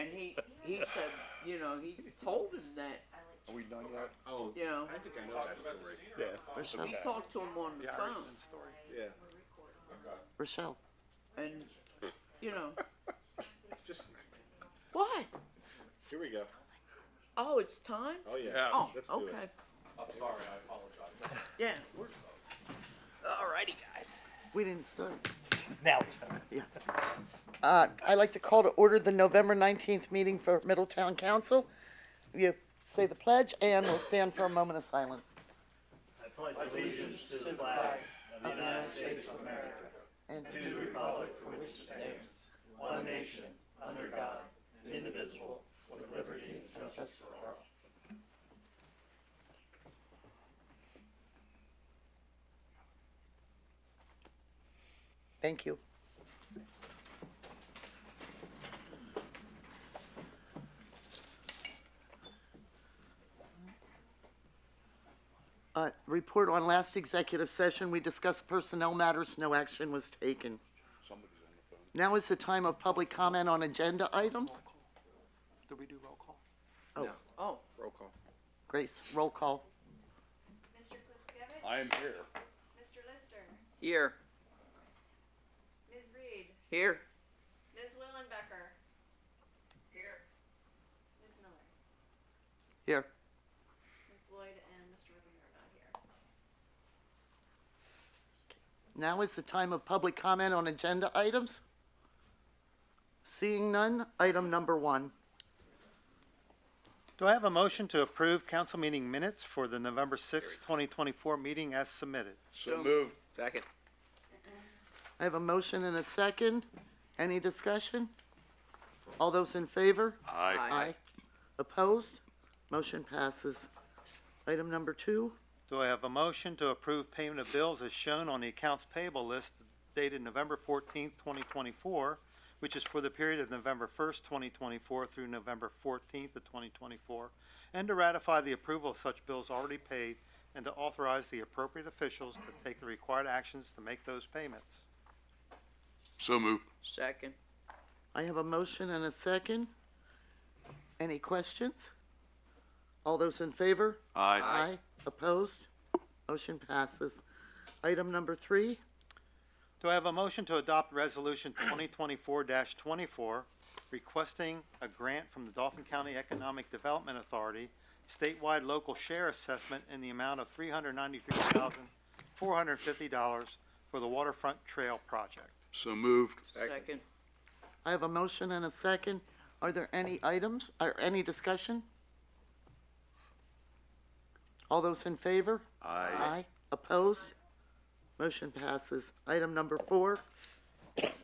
And he said, you know, he told him that, Are we done yet? Oh, you know, I think I know that story. Yeah. he talked to him on the phone, story. Yeah. Rochelle. and, you know, Just, what? here we go. Oh, it's time? Oh, yeah. Yeah. Oh, Let's do okay. it. I'm sorry, I apologize. Yeah, we're, alrighty, guys. We didn't start. Now we start. Yeah. I'd like to call to order the November 19th meeting for Middletown Council. You say the pledge, and we'll stand for a moment of silence. I pledge allegiance to the flag of the United States of America, And to the republic for which it stands, one nation, under God, indivisible, with liberty and justice for all. thank you. Report on last executive session. We discussed personnel matters. No action was taken. Somebody's on the phone. Now is the time of public comment on agenda items. Did we do roll call? Oh, Oh, Roll call. Grace, roll call. Mr. Kliskevich? I am here. Mr. Lister? here, Ms. Reed? here. Ms. Willenbecker? Here. Ms. Miller? Here. Ms. Lloyd and Mr. Rivera are not here. Now is the time of public comment on agenda items. Seeing none, item number 1. Do I have a motion to approve council meeting minutes for the November 6, 2024 meeting as submitted? So moved. Second. I have a motion and a second. Any discussion? All those in favor? Aye. Opposed? Motion passes. Item number 2. Do I have a motion to approve payment of bills as shown on the accounts payable list dated November 14, 2024, which is for the period of November 1st, 2024 through November 14th of 2024, and to ratify the approval of such bills already paid and to authorize the appropriate officials to take the required actions to make those payments? So moved. Second. I have a motion and a second. Any questions? All those in favor? Aye. Opposed? Motion passes. Item number 3. Do I have a motion to adopt Resolution 2024-24, requesting a grant from the Dauphin County Economic Development Authority, statewide local share assessment in the amount of $393,450 for the Waterfront Trail Project? So moved. Second. I have a motion and a second. Are there any items or any discussion? All those in favor? Aye. Opposed? Motion passes. Item number 4.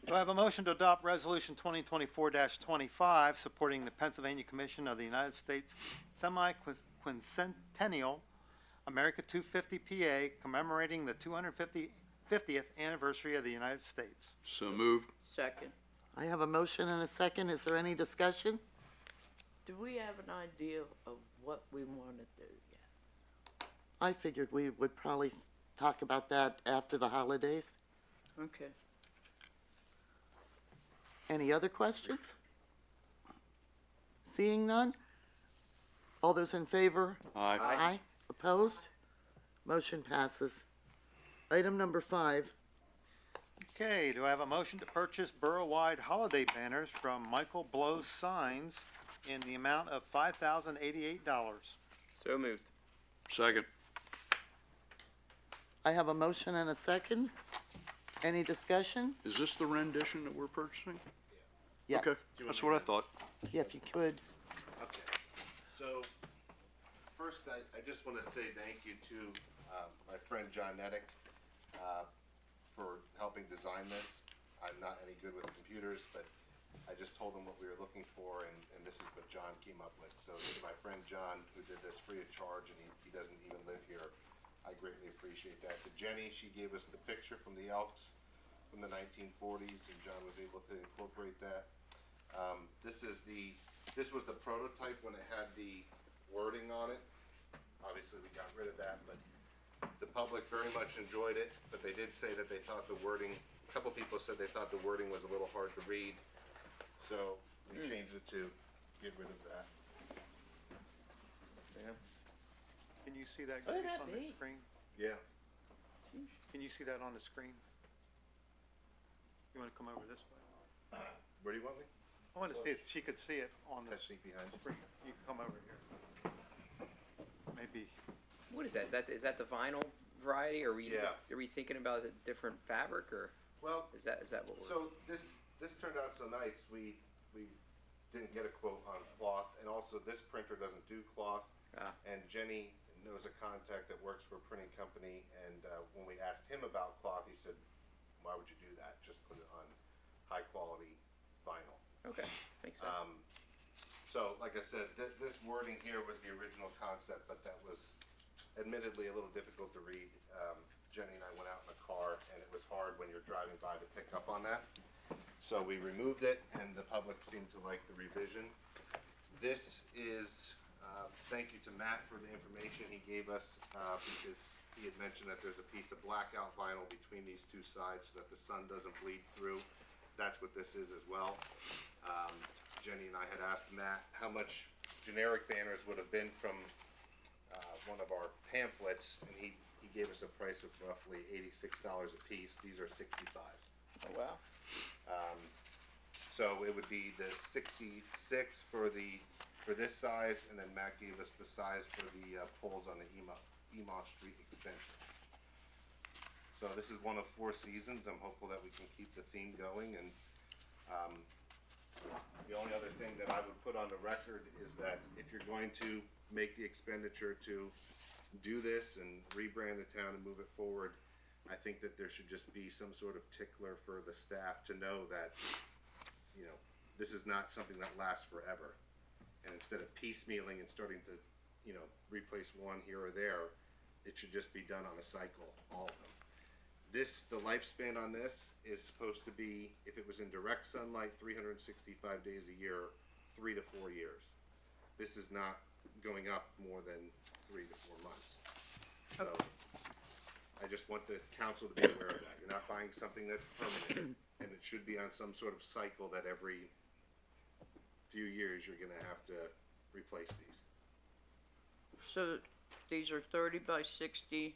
Do I have a motion to adopt Resolution 2024-25, supporting the Pennsylvania Commission of the United States Semi-Quincentennial America 250 PA, commemorating the 250th anniversary of the United States? So moved. Second. I have a motion and a second. Is there any discussion? Do we have an idea of what we want to do yet? I figured we would probably talk about that after the holidays. Okay. Any other questions? Seeing none? All those in favor? Aye. Opposed? Motion passes. Item number 5. Okay, do I have a motion to purchase borough-wide holiday banners from Michael Blow Signs in the amount of $5,088? So moved. Second. I have a motion and a second. Any discussion? Is this the rendition that we're purchasing? Yes. Okay, that's what I thought. Yeah, if you could. Okay. So, first, I just want to say thank you to my friend John Nedick for helping design this. I'm not any good with computers, but I just told him what we were looking for, and this is what John came up with. So, to my friend John, who did this free of charge, and he doesn't even live here, I greatly appreciate that. To Jenny, she gave us the picture from the Elks from the 1940s, and John was able to incorporate that. This was the prototype when it had the wording on it. Obviously, we got rid of that, but the public very much enjoyed it. But they did say that they thought the wording. A couple people said they thought the wording was a little hard to read, so we changed it to get rid of that. Can you see that Oh, Grace, that on the big. screen? Yeah. Can you see that on the screen? You wanna come over this way? Where do you want me? I wanted to see if she could see it on the That seat behind you. screen. You can come over here. Maybe, What is that? Is that the vinyl variety, or Yeah. are we thinking about a different fabric, or Well, is that what we're? so this turned out so nice, we didn't get a quote on cloth, and also this printer doesn't do cloth. Ah. And Jenny knows a contact that works for a printing company, and when we asked him about cloth, he said, why would you do that? Just put it on high quality vinyl. Okay, makes sense. So, like I said, this wording here was the original concept, but that was admittedly a little difficult to read. Jenny and I went out in the car, and it was hard when you're driving by to pick up on that. So we removed it, and the public seemed to like the revision. This is, thank you to Matt for the information he gave us, because he had mentioned that there's a piece of blackout vinyl between these two sides so that the sun doesn't bleed through. That's what this is as well. Jenny and I had asked Matt how much generic banners would have been from one of our pamphlets, and he gave us a price of roughly $86 a piece. These are 65. Oh, wow. So it would be the 66 for this size, and then Matt gave us the size for the poles on the Emos Street extension. So this is one of 4 seasons. I'm hopeful that we can keep the theme going, and the only other thing that I would put on the record is that if you're going to make the expenditure to do this and rebrand the town and move it forward, I think that there should just be some sort of tickler for the staff to know that, you know, this is not something that lasts forever. And instead of piecemealing and starting to, you know, replace one here or there, it should just be done on a cycle, all of them. The lifespan on this is supposed to be, if it was in direct sunlight, 365 days a year, 3 to 4 years. This is not going up more than 3 to 4 months. So, I just want the council to be aware of that. You're not buying something that's permanent, and it should be on some sort of cycle that every few years you're gonna have to replace these. So these are 30 by 60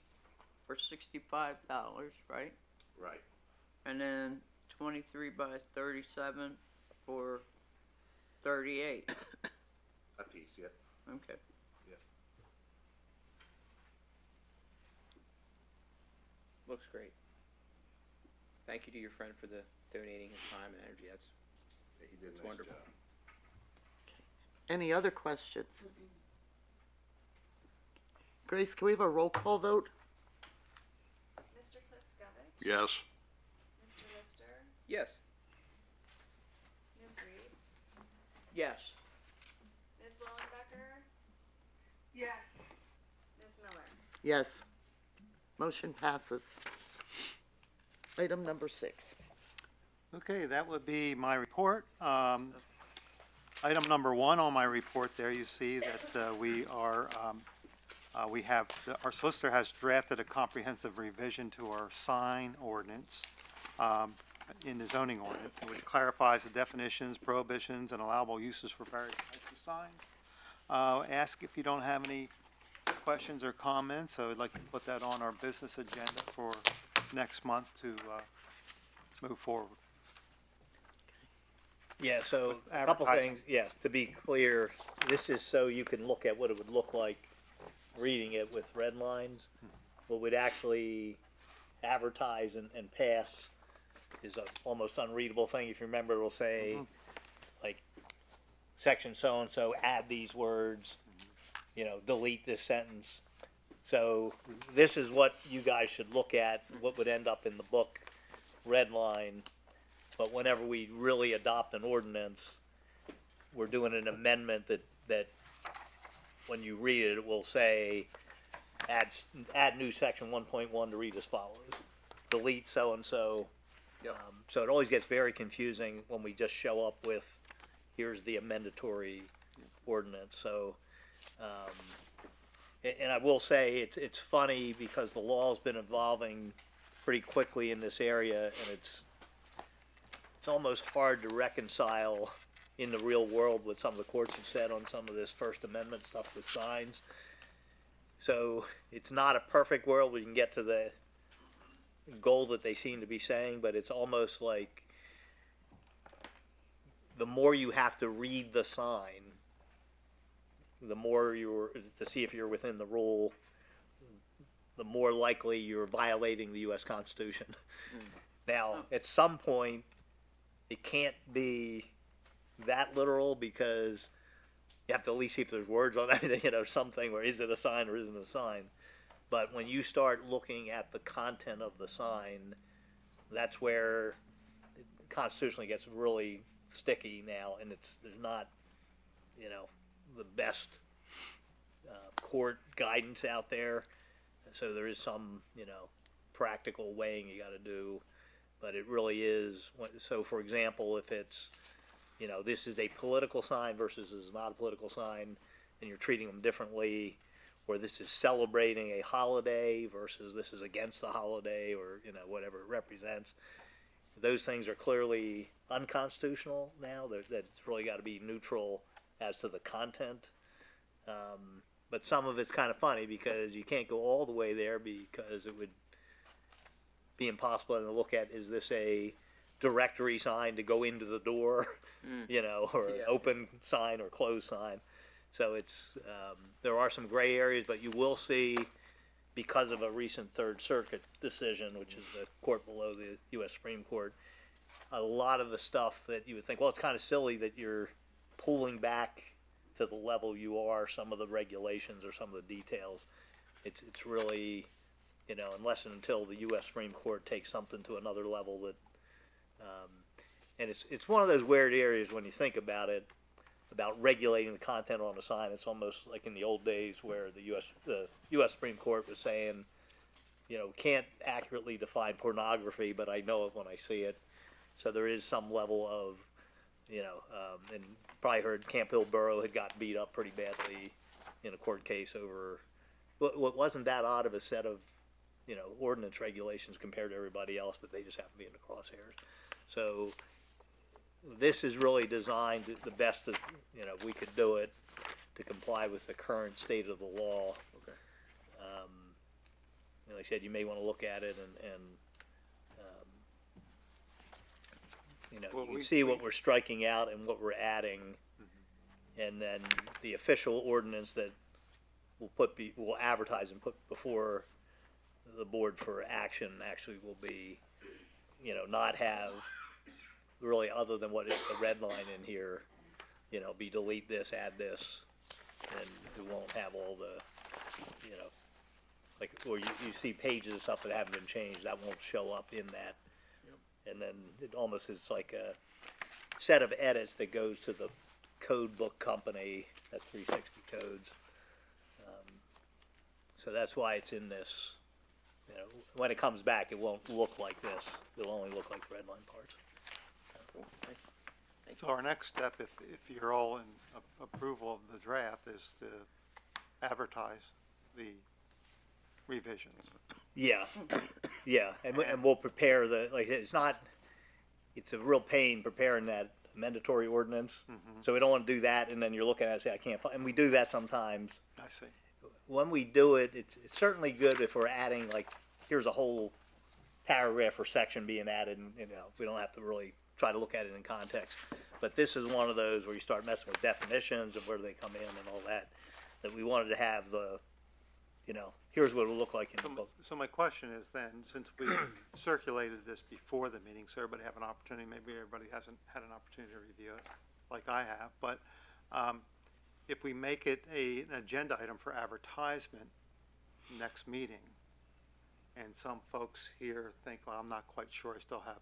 for $65, right? Right. And then 23 by 37 for 38. A piece, yep. Okay. Looks great. Thank you to your friend for donating his time and energy. That's Yeah, he did a It's nice wonderful. job. Any other questions? Grace, can we have a roll call vote? Mr. Kliskovic? Yes. Mr. Lister? yes. Ms. Reed? Yes. Ms. Wallenbecker? Yes. Ms. Miller? Yes. Motion passes. Item number 6. okay, that would be my report. Item number 1 on my report there, you see that our solicitor has drafted a comprehensive revision to our sign ordinance in the zoning ordinance, which clarifies the definitions, prohibitions, and allowable uses for various types of signs. Ask if you don't have any questions or comments. I would like to put that on our business agenda for next month to move forward. Yeah, so With a couple advertising. things, yeah, to be clear, this is so you can look at what it would look like reading it with red lines. What would actually advertise and pass is a almost unreadable thing. If you remember, it'll say, like, section so-and-so, add these words, you know, delete this sentence. So this is what you guys should look at, what would end up in the book, red line. But whenever we really adopt an ordinance, we're doing an amendment that when you read it, it will say, add new section 1.1 to read as follows. Delete so-and-so. Yep. So it always gets very confusing when we just show up with, here's the amendatory ordinance. So, and I will say, it's funny because the law's been evolving pretty quickly in this area, and it's almost hard to reconcile in the real world what some of the courts have said on some of this First Amendment stuff with signs. So it's not a perfect world where you can get to the goal that they seem to be saying, but it's almost like the more you have to read the sign, the more you're to see if you're within the rule, the more likely you're violating the U.S. Constitution. Now, at some point, it can't be that literal because you have to at least see if there's words on everything, something, or is it a sign or isn't it a sign. But when you start looking at the content of the sign, that's where it constitutionally gets really sticky now, and there's not, the best court guidance out there. So there is some, practical weighing you got to do, but it really is. So, for example, if it's, this is a political sign versus is not a political sign, and you're treating them differently, or this is celebrating a holiday versus this is against the holiday, or whatever it represents. Those things are clearly unconstitutional now. That's really got to be neutral as to the content. But some of it's kind of funny because you can't go all the way there because it would be impossible to look at, is this a directory sign to go into the door, or an open sign or closed sign. So it's, there are some gray areas, but you will see, because of a recent Third Circuit decision, which is the court below the U.S. Supreme Court, a lot of the stuff that you would think, well, it's kind of silly that you're pulling back to the level you are, some of the regulations or some of the details. It's really, unless and until the U.S. Supreme Court takes something to another level that, and it's one of those weird areas when you think about it, about regulating the content on a sign. It's almost like in the old days where the U.S. Supreme Court was saying, can't accurately define pornography, but I know it when I see it. So there is some level of, and probably heard Camp Hill Borough had got beat up pretty badly in a court case over what wasn't that odd of a set of, ordinance regulations compared to everybody else, but they just happen to be in the crosshairs. So this is really designed the best that we could do it to comply with the current state of the law. Okay. Like I said, you may want to look at it and Well, you can see what we're striking out and what we're adding, and then the official ordinance that we'll advertise and put before the board for action actually will be, not have really, other than what is the red line in here, be delete this, add this, and it won't have all the, like, or you see pages of stuff that haven't been changed, that won't show up in that. And then it almost is like a set of edits that goes to the code book company, that's 360 Codes. So that's why it's in this. When it comes back, it won't look like this. It'll only look like the red line parts. Cool. Thank you. So our next step, if you're all in approval of the draft, is to advertise the revisions. Yeah, yeah, and we'll prepare it's a real pain preparing that mandatory ordinance. So we don't want to do that, and then you're looking at it and say, I can't, and we do that sometimes. I see. When we do it, it's certainly good if we're adding, like, here's a whole paragraph or section being added, and, we don't have to really try to look at it in context. But this is one of those where you start messing with definitions and where do they come in and all that we wanted to have the, here's what it will look like in the book. So my question is then, since we circulated this before the meeting, so everybody have an opportunity, maybe everybody hasn't had an opportunity to review it like I have, but if we make it an agenda item for advertisement next meeting, and some folks here think, well, I'm not quite sure, I still have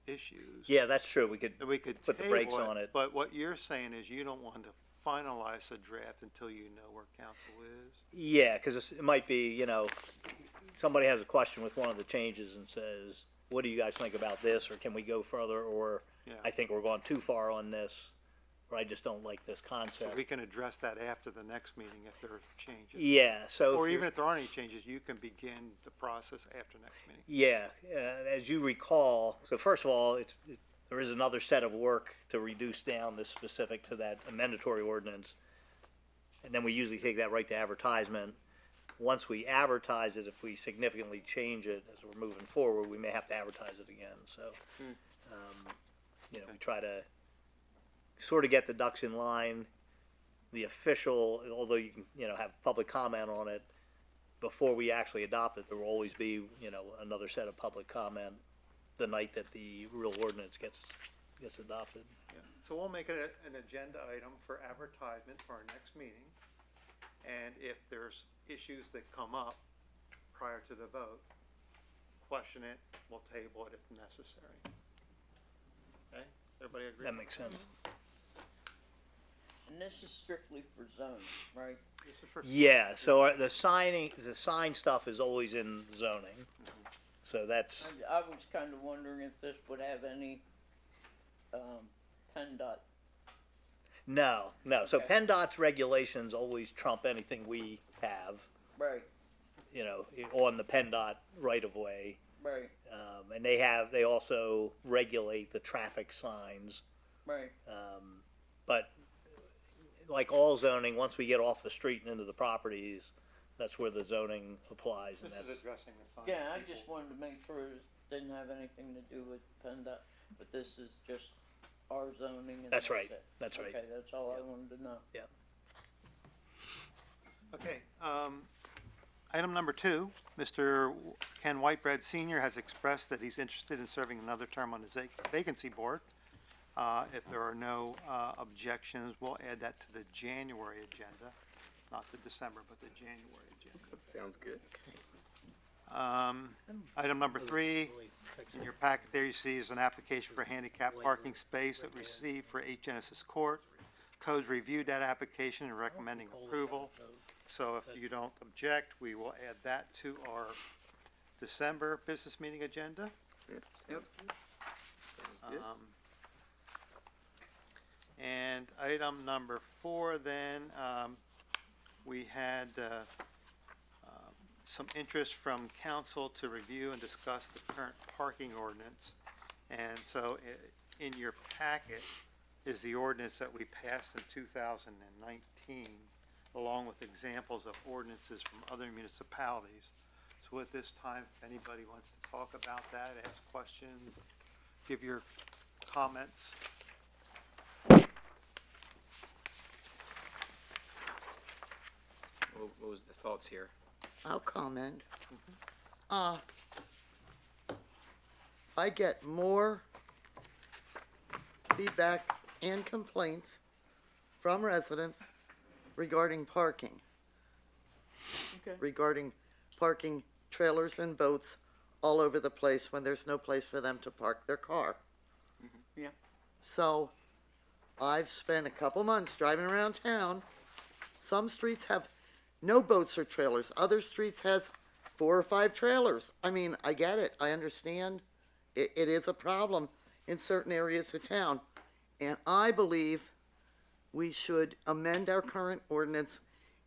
issues. Yeah, that's true. We could put the table brakes on it. But what you're saying is you don't want to finalize a draft until you know where council is. Yeah, because it might be, somebody has a question with one of the changes and says, what do you guys think about this, or can we go further, or I think we're going too far on this, or I just don't like this concept. So we can address that after the next meeting if there are changes. Yeah, so or even if there aren't any changes, you can begin the process after next meeting. Yeah, as you recall, so first of all, there is another set of work to reduce down this specific to that mandatory ordinance. And then we usually take that right to advertisement. Once we advertise it, if we significantly change it as we're moving forward, we may have to advertise it again, so. We try to sort of get the ducks in line. The official, although you can, have public comment on it, before we actually adopt it, there will always be, another set of public comment the night that the real ordinance gets adopted. So we'll make it an agenda item for advertisement for our next meeting. And if there's issues that come up prior to the vote, question it, we'll table it if necessary. Okay, everybody agree? That makes sense. And this is strictly for zoning, right? This is for- Yeah, so the sign stuff is always in zoning. So that's, I was kind of wondering if this would have any, PennDOT. no. So Okay. PennDOT's regulations always trump anything we have, Right, on the PennDOT right of way. right, And they also regulate the traffic signs. right. But like all zoning, once we get off the street and into the properties, that's where the zoning applies, This and that's, is addressing the sign. Yeah, I just wanted to make sure it didn't have anything to do with PennDOT, but this is just our zoning and That's right. it. That's right. Okay, that's all I wanted to know. Okay, item number 2, Mr. Ken Whitebread Sr. has expressed that he's interested in serving another term on the vacancy board. If there are no objections, we'll add that to the January agenda, not the December, but the January agenda. Sounds good. Item number 3, in your packet there you see is an application for handicap parking space that we received for 8 Genesis Court. Codes reviewed that application and recommending approval. So if you don't object, we will add that to our December business meeting agenda. Yep, sounds good. Sounds good. And item number 4 then, we had some interest from council to review and discuss the current parking ordinance. And so in your packet is the ordinance that we passed in 2019, along with examples of ordinances from other municipalities. So at this time, if anybody wants to talk about that, ask questions, give your comments. What was the thoughts here? I'll comment. I get more feedback and complaints from residents regarding parking. Okay. Regarding parking trailers and boats all over the place when there's no place for them to park their car. Yeah. So, I've spent a couple months driving around town. Some streets have no boats or trailers. Other streets has 4 or 5 trailers. I mean, I get it. I understand. It is a problem in certain areas of town. And I believe we should amend our current ordinance,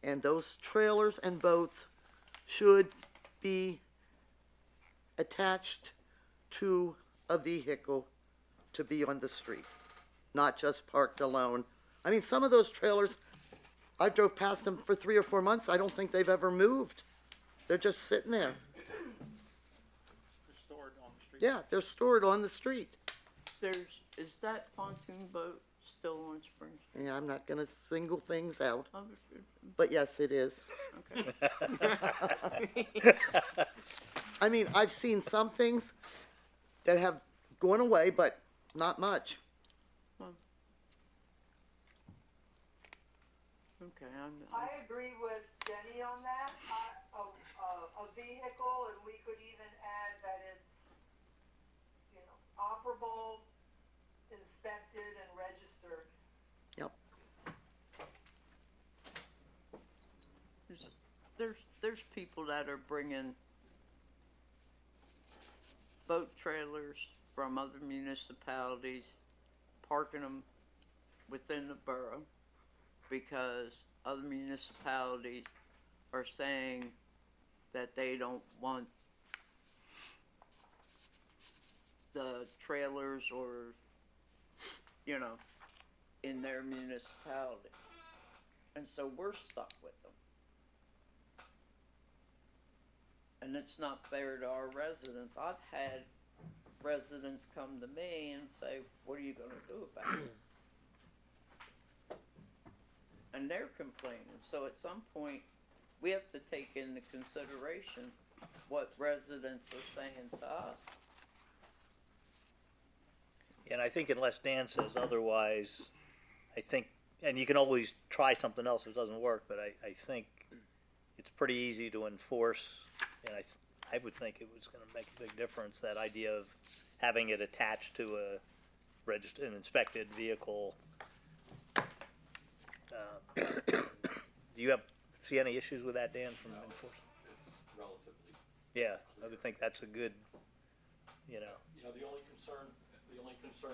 and those trailers and boats should be attached to a vehicle to be on the street, not just parked alone. I mean, some of those trailers, I drove past them for 3 or 4 months. I don't think they've ever moved. They're just sitting there. They're stored on the street. Yeah, they're stored on the street. Is that pontoon boat still on Springs? Yeah, I'm not gonna single things out, Understood. but yes, it is. Okay. I mean, I've seen some things that have gone away, but not much. Okay, I agree with Jenny on that, a vehicle, and we could even add that it's, operable, inspected, and registered. There's people that are bringing boat trailers from other municipalities, parking them within the borough, because other municipalities are saying that they don't want the trailers or you know, in their municipality. And so we're stuck with them. And it's not fair to our residents. I've had residents come to me and say, what are you gonna do about it? And they're complaining, so at some point, we have to take into consideration what residents are saying to us. And I think unless Dan says otherwise, I think, and you can always try something else if it doesn't work, but I think it's pretty easy to enforce, and I would think it was gonna make a big difference, that idea of having it attached to a an inspected vehicle. Do you see any issues with that, Dan, from enforcement? It's relatively. Yeah, I would think that's a good, you know. You know, the only concern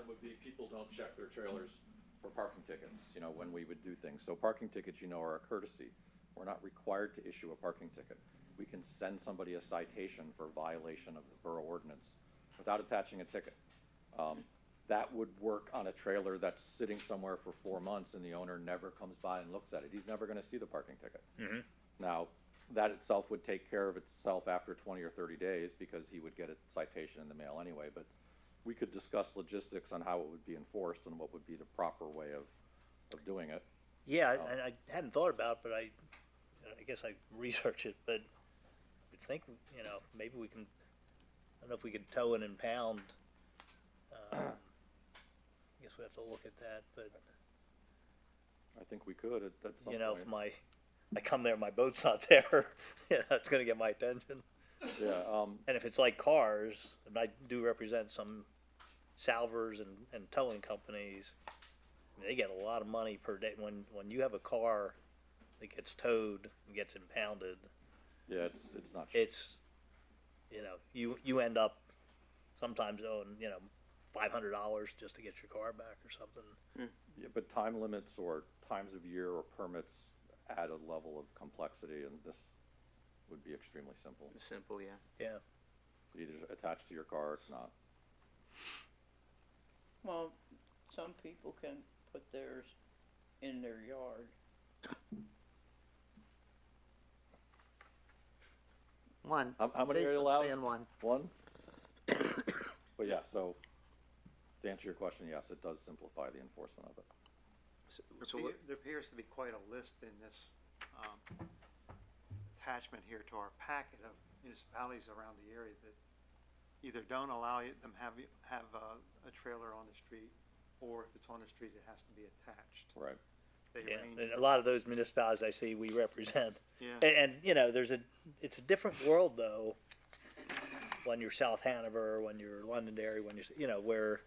would be people don't check their trailers for parking tickets, you know, when we would do things. So parking tickets, you know, are a courtesy. We're not required to issue a parking ticket. We can send somebody a citation for violation of the borough ordinance without attaching a ticket. That would work on a trailer that's sitting somewhere for 4 months and the owner never comes by and looks at it. He's never gonna see the parking ticket. Mm-hmm. Now, that itself would take care of itself after 20 or 30 days because he would get a citation in the mail anyway, but we could discuss logistics on how it would be enforced and what would be the proper way of doing it. Yeah, and I hadn't thought about it, but I guess I research it, but I think, you know, maybe we can, I don't know if we could tow and impound. I guess we have to look at that, but, I think we could at some point. you know, if I come there, my boat's not there, yeah, that's gonna get my attention. Yeah, And if it's like cars, and I do represent some salvers and towing companies, they get a lot of money per day. When you have a car that gets towed and gets impounded, yeah, it's not cheap. it's, you know, you end up sometimes owing, you know, $500 just to get your car back or something. Yeah, but time limits or times of year or permits add a level of complexity, and this would be extremely simple. Simple, yeah. Yeah. It's either attached to your car or it's not. Well, some people can put theirs in their yard. One. How many are Jason's you allowed? saying one. One? But yeah, so, to answer your question, yes, it does simplify the enforcement of it. There appears to be quite a list in this, attachment here to our packet of municipalities around the area that either don't allow them have a trailer on the street, or if it's on the street, it has to be attached. Right. They Yeah, range and a lot of those municipalities I see we represent. Yeah. And you know, it's a different world though, when you're South Hanover, when you're Londonderry, when you're, you know, where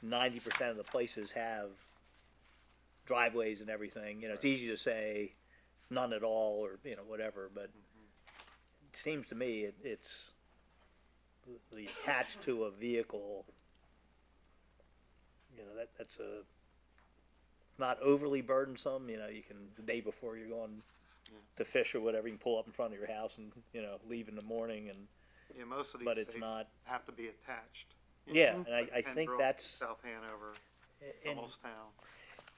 90% of the places have driveways and everything. You know, it's easy to say none at all, or, you know, whatever, but it seems to me it's the attached to a vehicle, you know, that's not overly burdensome. You know, you can, the day before you're going to fish or whatever, you can pull up in front of your house and, you know, leave in the morning, and Yeah, most of these but it's things not. have to be attached. Yeah, and I think Pembroke, that's South Hanover, and, Hummelstown.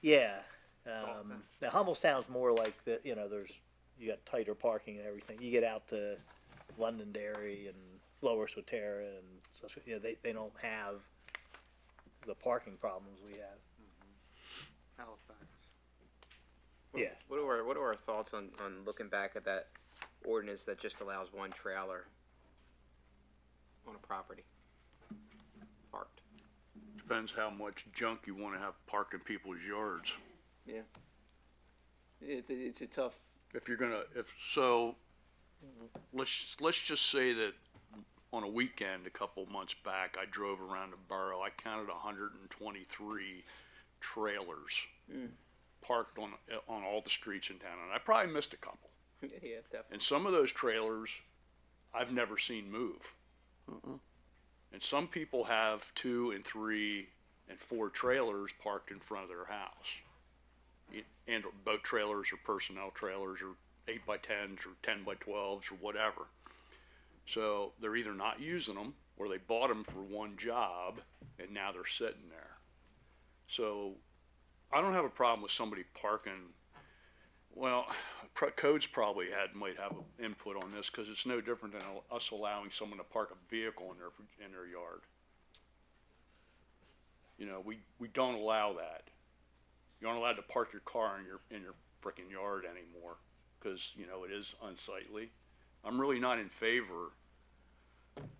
yeah. Dalton. Now Hummelstown's more like the, you know, you got tighter parking and everything. You get out to Londonderry and Lower Swatara and such, you know, they don't have the parking problems we have. Halifax. Yeah. What are our thoughts on looking back at that ordinance that just allows one trailer on a property parked? Depends how much junk you wanna have parked in people's yards. Yeah. It's a tough. If you're gonna, let's just say that on a weekend a couple months back, I drove around the borough, I counted 123 trailers parked on all the streets in town, and I probably missed a couple. Yeah, definitely. And some of those trailers I've never seen move. And some people have 2 and 3 and 4 trailers parked in front of their house. And boat trailers or personnel trailers or 8x10s or 10x12s or whatever. So they're either not using them or they bought them for one job and now they're sitting there. So, I don't have a problem with somebody parking, well, codes probably might have input on this, cause it's no different than us allowing someone to park a vehicle in their yard. You know, we don't allow that. You aren't allowed to park your car in your frickin' yard anymore, cause, you know, it is unsightly. I'm really not in favor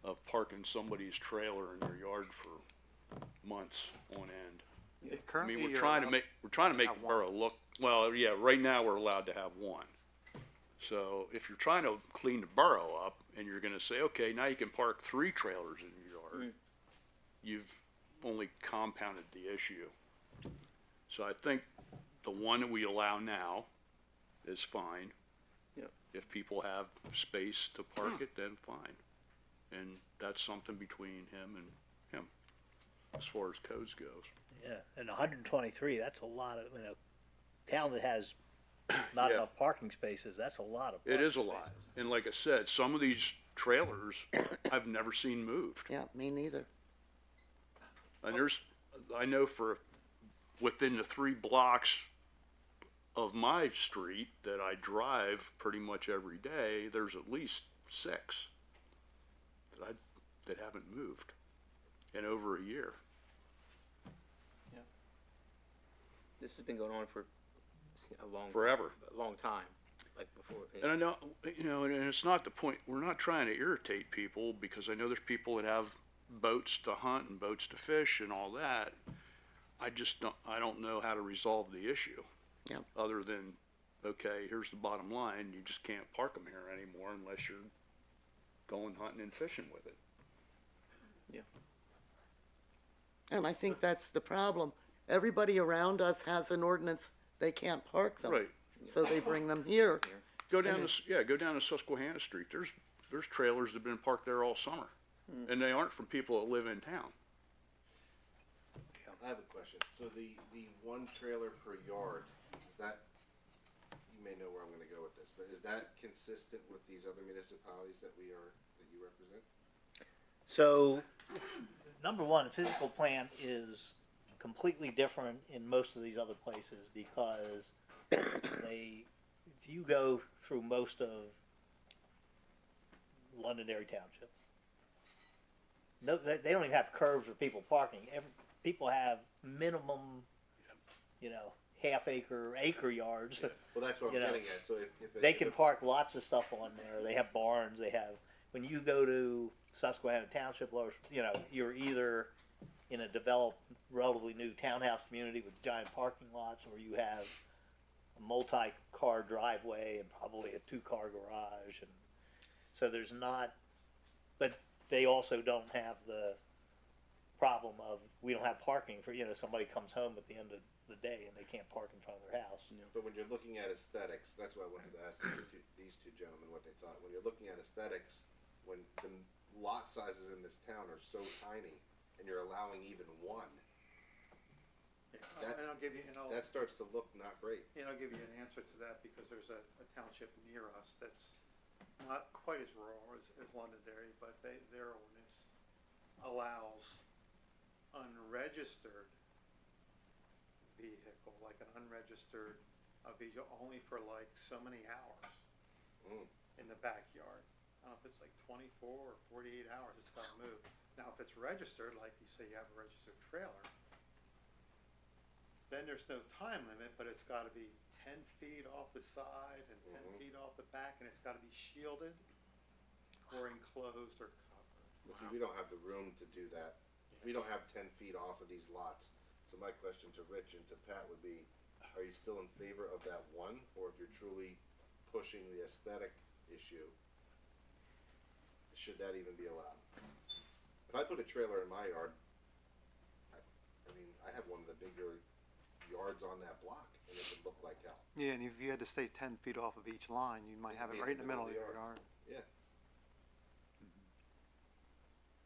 of parking somebody's trailer in their yard for months on end. I Currently, mean, we're you're trying to allowed- make have the borough look, well, yeah, right now we're allowed to have one. So if you're trying to clean the borough up and you're gonna say, okay, now you can park 3 trailers in your yard, you've only compounded the issue. So I think the one that we allow now is fine. Yep. If people have space to park it, then fine. And that's something between him and him, as far as codes goes. Yeah, and 123, that's a lot of, town that has not Yeah. enough parking spaces, that's a lot of It parking is a lot. spaces. And like I said, some of these trailers I've never seen moved. Yeah, me neither. And I know within the 3 blocks of my street that I drive pretty much every day, there's at least 6 that haven't moved in over a year. This has been going on for Forever. a long time, like before. And I know, and it's not the point, we're not trying to irritate people, because I know there's people that have boats to hunt and boats to fish and all that. I don't know how to resolve the issue. Yep. Other than, okay, here's the bottom line, you just can't park them here anymore unless you're going hunting and fishing with it. And I think that's the problem. Everybody around us has an ordinance, they can't park them. Right. So they bring them here. Go down to Susquehanna Street. There's trailers that have been parked there all summer. And they aren't from people that live in town. I have a question. So the 1 trailer per yard, is that, you may know where I'm gonna go with this, but is that consistent with these other municipalities that you represent? So, number one, physical plant is completely different in most of these other places because if you go through most of Londonderry Township, no, they don't even have curbs for people parking. People have minimum, acre yards. Yeah. Well, that's what I'm getting at. So if They can park lots of stuff on there. They have barns. When you go to Susquehanna Township, you're either in a developed, relatively new townhouse community with giant parking lots, or you have a multi-car driveway and probably a 2-car garage, and so there's not. But they also don't have the problem of we don't have parking for somebody comes home at the end of the day and they can't park in front of their house. But when you're looking at aesthetics, that's why I wanted to ask these two gentlemen what they thought. When you're looking at aesthetics, when the lot sizes in this town are so tiny, and you're allowing even 1, And I'll give you, that starts to look not great. and I'll give you an answer to that because there's a township near us that's not quite as rural as Londonderry, but their ordinance allows unregistered vehicle, like an unregistered vehicle, only for like so many hours in the backyard. I don't know if it's like 24 or 48 hours it's gotta move. Now, if it's registered, like you say you have a registered trailer, then there's no time limit, but it's gotta be 10 feet off the side and 10 feet off the back, and it's gotta be shielded or enclosed or covered. Well, see, we don't have the room to do that. We don't have 10 feet off of these lots. So my question to Rich and to Pat would be, are you still in favor of that 1? Or if you're truly pushing the aesthetic issue, should that even be allowed? If I put a trailer in my yard, I mean, I have one of the bigger yards on that block, and it would look like hell. Yeah, and if you had to stay 10 feet off of each line, you might have it right in the middle of your yard. Yeah.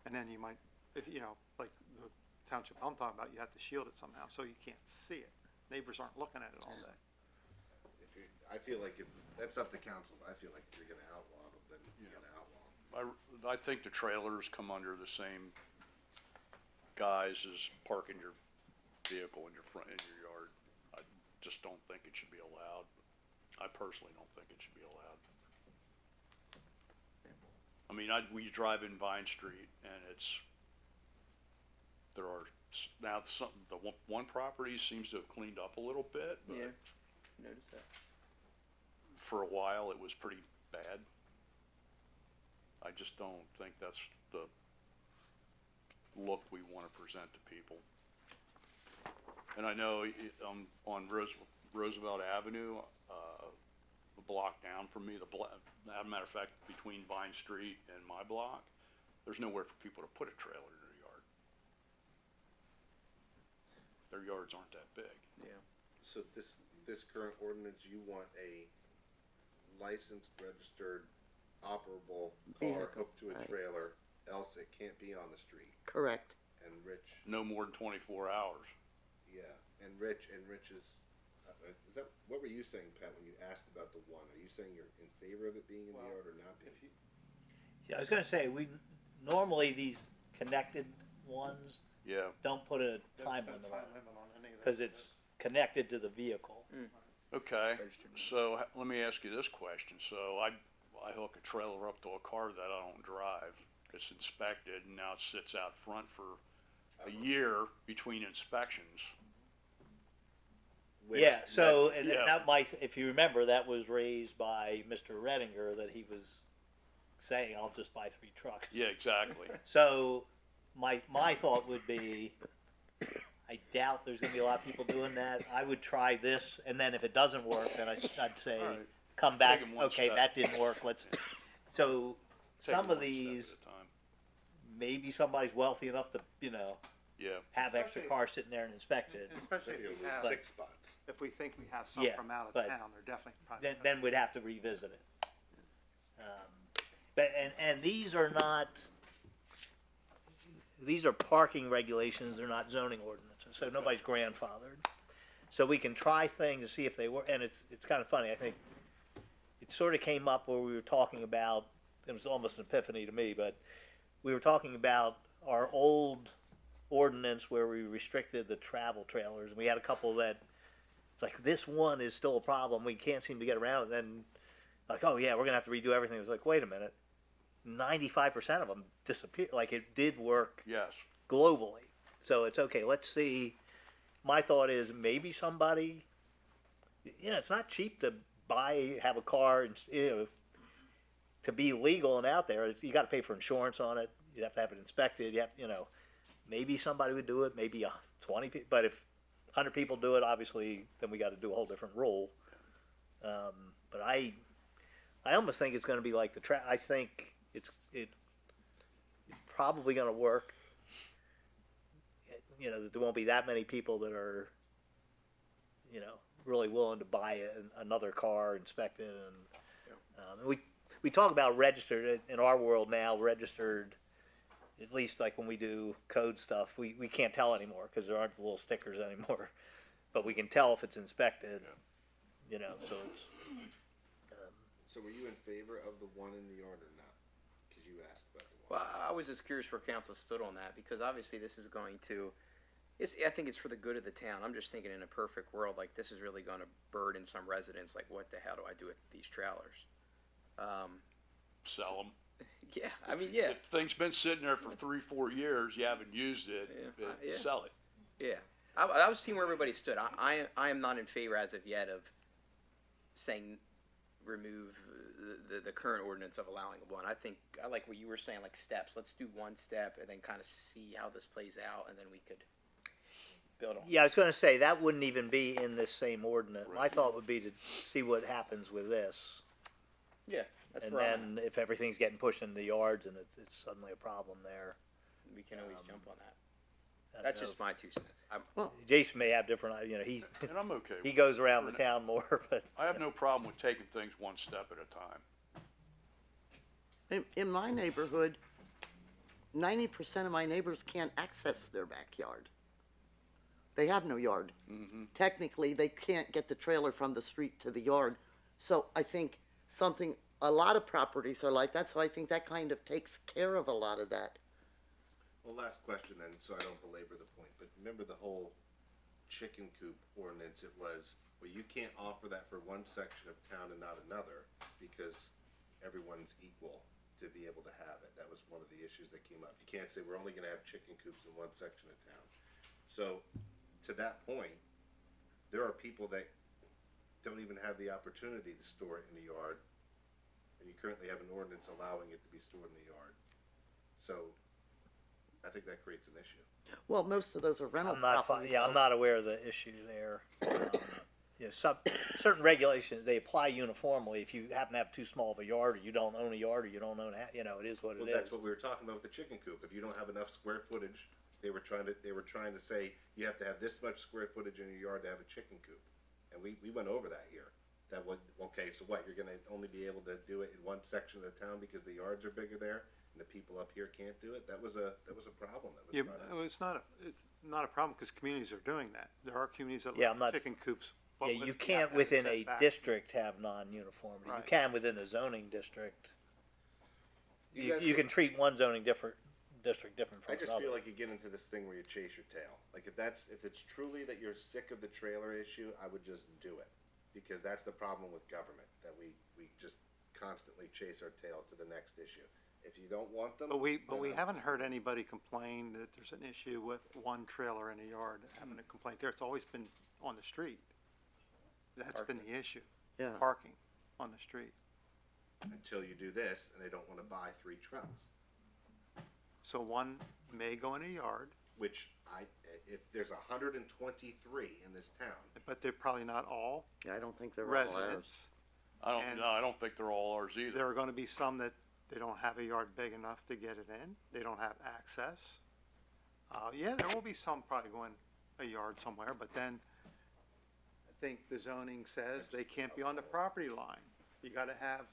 And then you might, if like the township I'm talking about, you have to shield it somehow so you can't see it. Neighbors aren't looking at it all day. I feel like that's up to council, but I feel like if you're gonna outlaw them, then you're gonna outlaw them. I think the trailers come under the same guise as parking your vehicle in your yard. I just don't think it should be allowed. I personally don't think it should be allowed. I mean, we drive in Vine Street and there are now one property seems to have cleaned up a little bit, but Yeah, notice that. for a while it was pretty bad. I just don't think that's the look we want to present to people. And I know on Roosevelt Avenue, a block down from me, as a matter of fact, between Vine Street and my block, there's nowhere for people to put a trailer in their yard. Their yards aren't that big. Yeah. So this current ordinance, you want a licensed, registered, operable car Vehicle, hooked to a right. trailer, else it can't be on the street. Correct. And Rich, No more than 24 hours. yeah, and Rich is that, what were you saying, Pat, when you asked about the one? Are you saying you're in favor of it being in the yard or not being? Yeah, I was gonna say, normally these connected ones Yeah. don't put a There's time no limit time on it, limit on any of cause that. it's connected to the vehicle. Okay. Registered. So let me ask you this question. So I hook a trailer up to a car that I don't drive. It's inspected and now it sits out front for a year between inspections. Which Yeah, so, and yeah. that might, if you remember, that was raised by Mr. Redinger, that he was saying, I'll just buy 3 trucks. Yeah, exactly. So, my thought would be, I doubt there's gonna be a lot of people doing that. I would try this, and then if it doesn't work, then I'd say, All right. come back, Take 'em one okay, step. that didn't work, so, Take some it of one step these, at a time. maybe somebody's wealthy enough to, Yeah. have extra Especially- cars sitting there and inspect it. Especially if we have, But- 6 spots. if we think we have some Yeah, from out of but town, they're definitely probably. Then we'd have to revisit it. But, and these are not, these are parking regulations, they're not zoning ordinances, so nobody's grandfathered. So we can try things to see if they work, and it's kind of funny, I think, it sort of came up where we were talking about, it was almost an epiphany to me, but we were talking about our old ordinance where we restricted the travel trailers, and we had a couple that, it's like, this one is still a problem, we can't seem to get around it, and then, like, oh yeah, we're gonna have to redo everything. It was like, wait a minute, 95% of them disappeared, like, it did work Yes. globally. So it's okay, let's see, my thought is, maybe somebody, it's not cheap to have a car, and, to be legal and out there, you gotta pay for insurance on it, you have to have it inspected, you have, maybe somebody would do it, maybe 20 people, but if 100 people do it, obviously, then we gotta do a whole different rule. But I almost think it's gonna be like I think it's probably gonna work. That there won't be that many people that are, really willing to buy another car, inspect it, and we talk about registered in our world now. Registered, at least like when we do code stuff, we can't tell anymore because there aren't the little stickers anymore. But we can tell if it's inspected. So it's. So were you in favor of the one in the yard or not? Because you asked about the one. Well, I was just curious where council stood on that, because obviously this is going to, I think it's for the good of the town. I'm just thinking in a perfect world, like, this is really gonna burden some residents, like, what the hell do I do with these trailers? Sell them. Yeah, I mean, yeah, If thing's been sitting there for 3-4 years, you haven't used it, Yeah. sell it. yeah. I was seeing where everybody stood. I am not in favor as of yet of saying remove the current ordinance of allowing one. I think, I like what you were saying, like steps. Let's do one step and then kind of see how this plays out, and then we could build on. Yeah, I was going to say that wouldn't even be in this same ordinance. My Right. thought would be to see what happens with this, Yeah, that's and where I'm then if everything's getting pushed into the yards and it's suddenly a problem there. at. We can always jump on that. I don't That's know. just my 2 cents. Jason may have different. He And I'm okay with he it. goes around the town more, but I have no problem with taking things one step at a time. In my neighborhood, 90% of my neighbors can't access their backyard. They have no yard. Mm-hmm. Technically, they can't get the trailer from the street to the yard. So I think a lot of properties are like that, so I think that kind of takes care of a lot of that. Well, last question then, so I don't belabor the point, but remember the whole chicken coop ordinance, it was, well, you can't offer that for one section of town and not another, because everyone's equal to be able to have it. That was one of the issues that came up. You can't say, we're only gonna have chicken coops in one section of town. So, to that point, there are people that don't even have the opportunity to store it in the yard, and you currently have an ordinance allowing it to be stored in the yard. So, I think that creates an issue. Well, most of those are rental I'm not, properties. I'm not aware of the issue there. Certain regulations, they apply uniformly. If you happen to have too small of a yard, or you don't own a yard, or you don't own it is what it Well, is. that's what we were talking about with the chicken coop. If you don't have enough square footage, they were trying to say, you have to have this much square footage in your yard to have a chicken coop. And we went over that here. That was, okay, so what, you're gonna only be able to do it in one section of the town because the yards are bigger there, and the people up here can't do it? That was a problem that was Yeah, brought up. well, it's not a problem, cause communities are doing that. There are communities that Yeah, I'm let not- chicken coops. but Yeah, you with- can't have within a setback. district have non-uniformity. You Right. can within a zoning district. You guys You can treat one zoning district different I from just another. feel like you get into this thing where you chase your tail. Like if it's truly that you're sick of the trailer issue, I would just do it. Because that's the problem with government, that we just constantly chase our tail to the next issue. If you don't want them. But we then haven't heard anybody complain that there's an issue with one trailer in a yard having a complaint there. It's always been on the street. That's been the issue, Yeah. parking on the street. Until you do this, and they don't wanna buy 3 trucks. So one may go in a yard, Which if there's 123 in this town, but they're probably not all Yeah, I don't think they're all ours. residents. And- I don't think they're all ours either. There are gonna be some that they don't have a yard big enough to get it in, they don't have access. Yeah, there will be some probably going a yard somewhere, but then I think the zoning says they can't be on the property line. You gotta have,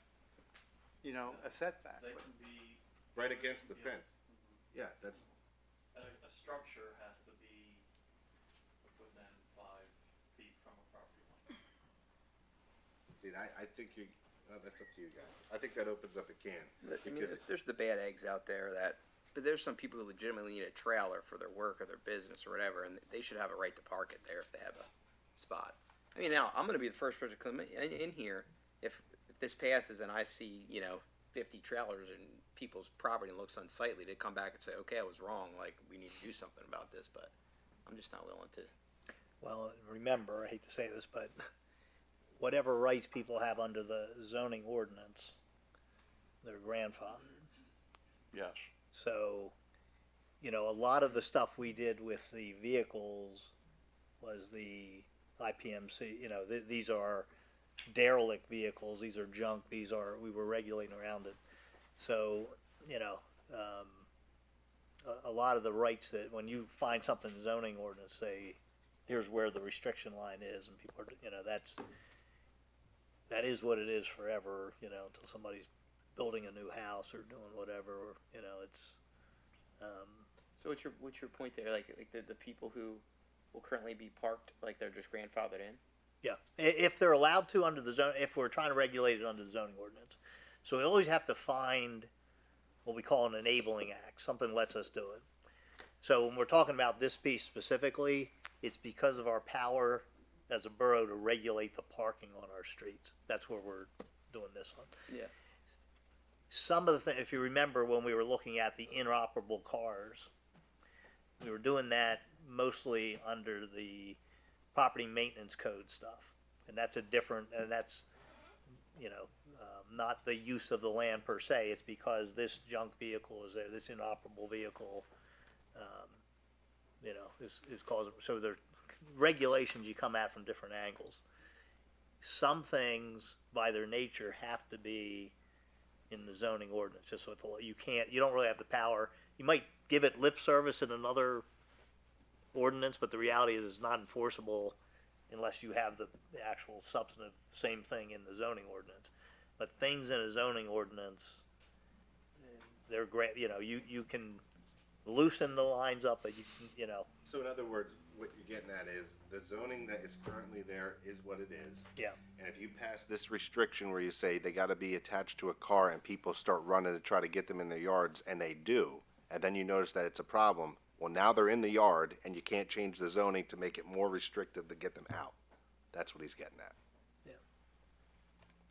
a setback. They can be, right against the fence. Yeah, that's, a structure has to be within 5 feet from a property line. see, I think that's up to you guys. I think that opens up a can. I mean, Because- there's the bad eggs out there but there's some people who legitimately need a trailer for their work or their business or whatever, and they should have a right to park it there if they have a spot. I mean, now, I'm gonna be the first person to come in here, if this passes and I see, 50 trailers in people's property and looks unsightly, to come back and say, okay, I was wrong, like, we need to do something about this, but I'm just not willing to. Well, remember, I hate to say this, but whatever rights people have under the zoning ordinance, they're grandfathered. Yes. So, a lot of the stuff we did with the vehicles was the IPMC, these are derelict vehicles, these are junk, we were regulating around it. So, a lot of the rights that, when you find something in zoning ordinance, say, here's where the restriction line is, and people are, that is what it is forever, until somebody's building a new house or doing whatever, or, it's, So what's your point there, like the people who will currently be parked, like they're just grandfathered in? yeah, if they're allowed to under the zone, if we're trying to regulate it under the zoning ordinance. So we always have to find what we call an enabling act, something lets us do it. So when we're talking about this piece specifically, it's because of our power as a borough to regulate the parking on our streets. That's where we're doing this one. Yeah. Some of the things, if you remember when we were looking at the inoperable cars, we were doing that mostly under the property maintenance code stuff. And that's not the use of the land per se, it's because this junk vehicle is there, this inoperable vehicle, is causing, so there are regulations you come at from different angles. Some things, by their nature, have to be in the zoning ordinance, just with the, you don't really have the power. You might give it lip service in another ordinance, but the reality is it's not enforceable unless you have the actual substantive same thing in the zoning ordinance. But things in a zoning ordinance, they're great, you can loosen the lines up, but you can. So in other words, what you're getting at is, the zoning that is currently there is what it is. Yeah. And if you pass this restriction where you say they gotta be attached to a car and people start running to try to get them in their yards, and they do, and then you notice that it's a problem, Well, now they're in the yard, and you can't change the zoning to make it more restrictive to get them out. That's what he's getting at. Yeah.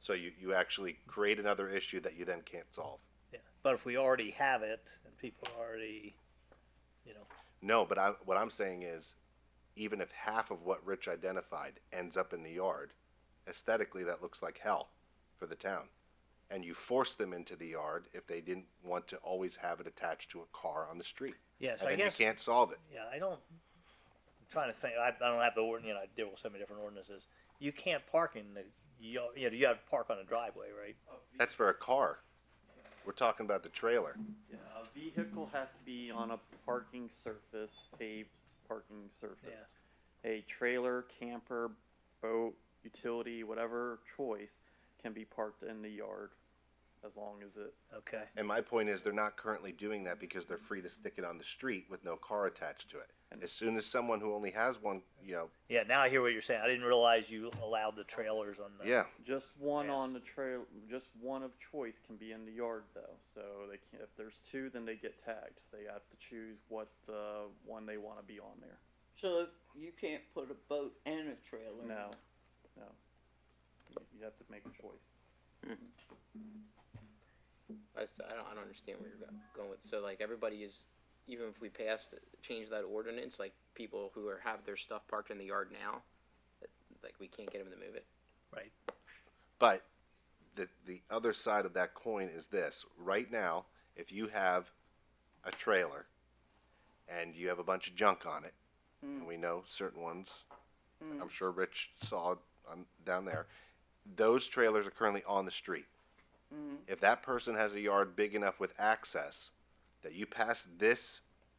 So you actually create another issue that you then can't solve. Yeah, but if we already have it, and people already, No, but what I'm saying is, even if half of what Rich identified ends up in the yard, aesthetically that looks like hell for the town. And you force them into the yard if they didn't want to always have it attached to a car on the street. yes, And I then guess, you can't solve it. yeah, I'm trying to think, I don't have the ordinance, I deal with so many different ordinances. You can't park in the, you have to park on a driveway, right? That's for a car. We're talking about the trailer. Yeah, a vehicle has to be on a parking surface, paved parking surface. Yeah. A trailer, camper, boat, utility, whatever choice can be parked in the yard as long as it. Okay. And my point is, they're not currently doing that because they're free to stick it on the street with no car attached to it. And- As soon as someone who only has one, Yeah, now I hear what you're saying. I didn't realize you allowed the trailers on the. yeah, Just one Yes. on the trail, just one of choice can be in the yard though. So they can, if there's two, then they get tagged. They have to choose what one they want to be on there. So if you can't put a boat and a trailer? No. You have to make a choice. I don't understand where you're going with, so like everybody is, even if we change that ordinance, like people who have their stuff parked in the yard now, like we can't get them to move it. Right. but the other side of that coin is this. Right now, if you have a trailer and you have a bunch of junk on it, and we know certain ones, I'm sure Rich saw down there, those trailers are currently on the street. If that person has a yard big enough with access that you pass this